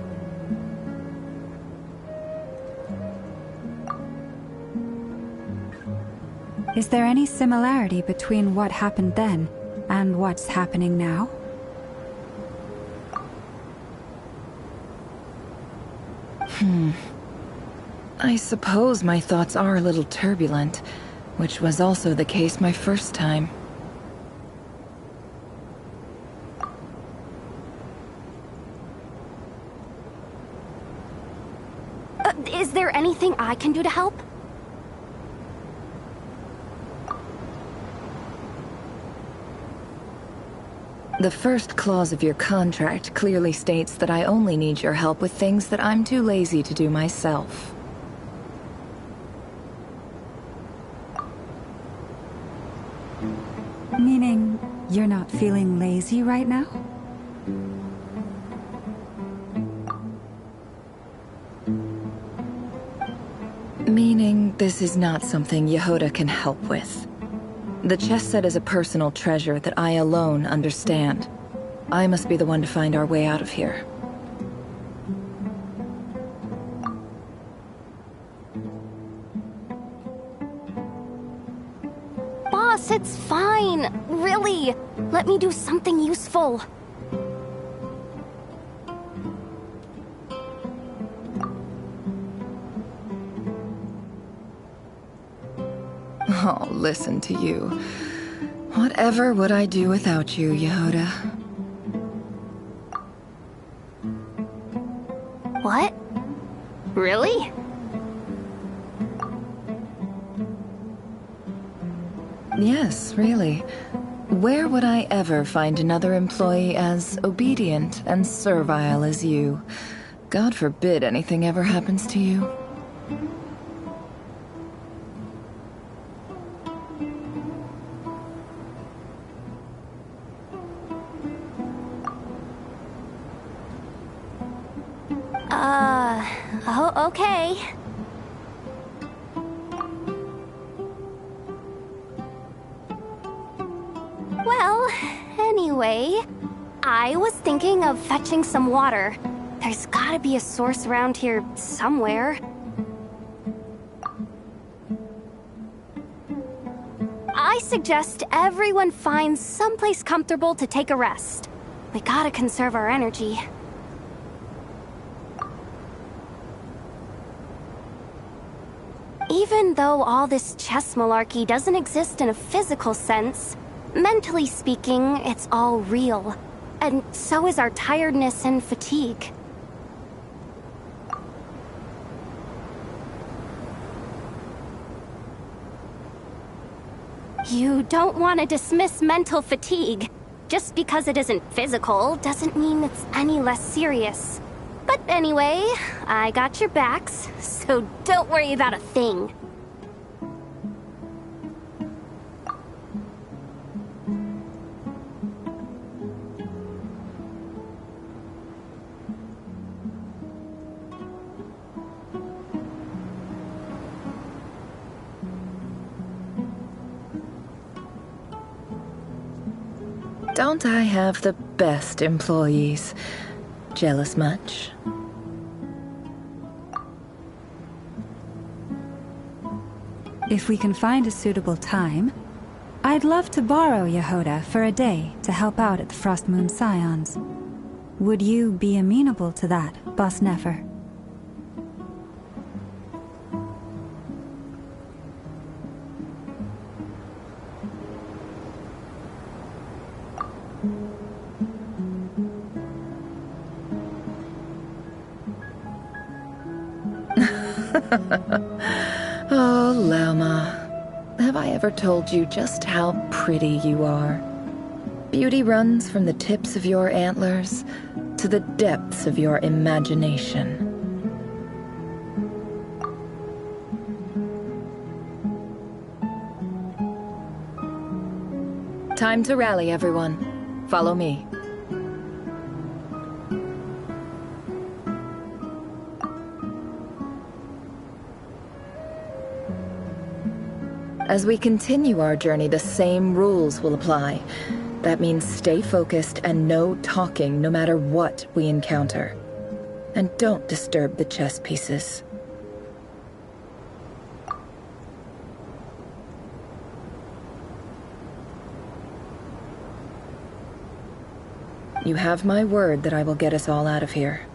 Is there any similarity between what happened then and what's happening now?
I suppose my thoughts are a little turbulent, which was also the case my first time.
Is there anything I can do to help?
The first clause of your contract clearly states that I only need your help with things that I'm too lazy to do myself.
Meaning, you're not feeling lazy right now?
Meaning, this is not something Yehoda can help with. The chess set is a personal treasure that I alone understand. I must be the one to find our way out of here.
Boss, it's fine. Really. Let me do something useful.
Oh, listen to you. Whatever would I do without you, Yehoda?
What? Really?
Yes, really. Where would I ever find another employee as obedient and servile as you? God forbid anything ever happens to you.
Oh, okay. Well, anyway, I was thinking of fetching some water. There's gotta be a source around here somewhere. I suggest everyone finds someplace comfortable to take a rest. We gotta conserve our energy. Even though all this chess malarkey doesn't exist in a physical sense, mentally speaking, it's all real. And so is our tiredness and fatigue. You don't want to dismiss mental fatigue. Just because it isn't physical doesn't mean it's any less serious. But anyway, I got your backs, so don't worry about a thing.
Don't I have the best employees? Jealous much?
If we can find a suitable time, I'd love to borrow Yehoda for a day to help out at the Frost Moon Scions. Would you be amenable to that, Boss Nefer?
Oh, Lauma. Have I ever told you just how pretty you are? Beauty runs from the tips of your antlers to the depths of your imagination. Time to rally, everyone. Follow me. As we continue our journey, the same rules will apply. That means stay focused and no talking no matter what we encounter. And don't disturb the chess pieces. You have my word that I will get us all out of here.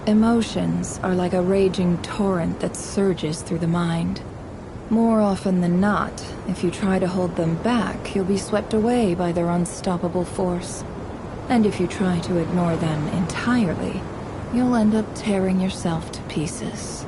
Emotions are like a raging torrent that surges through the mind. More often than not, if you try to hold them back, you'll be swept away by their unstoppable force. And if you try to ignore them entirely, you'll end up tearing yourself to pieces.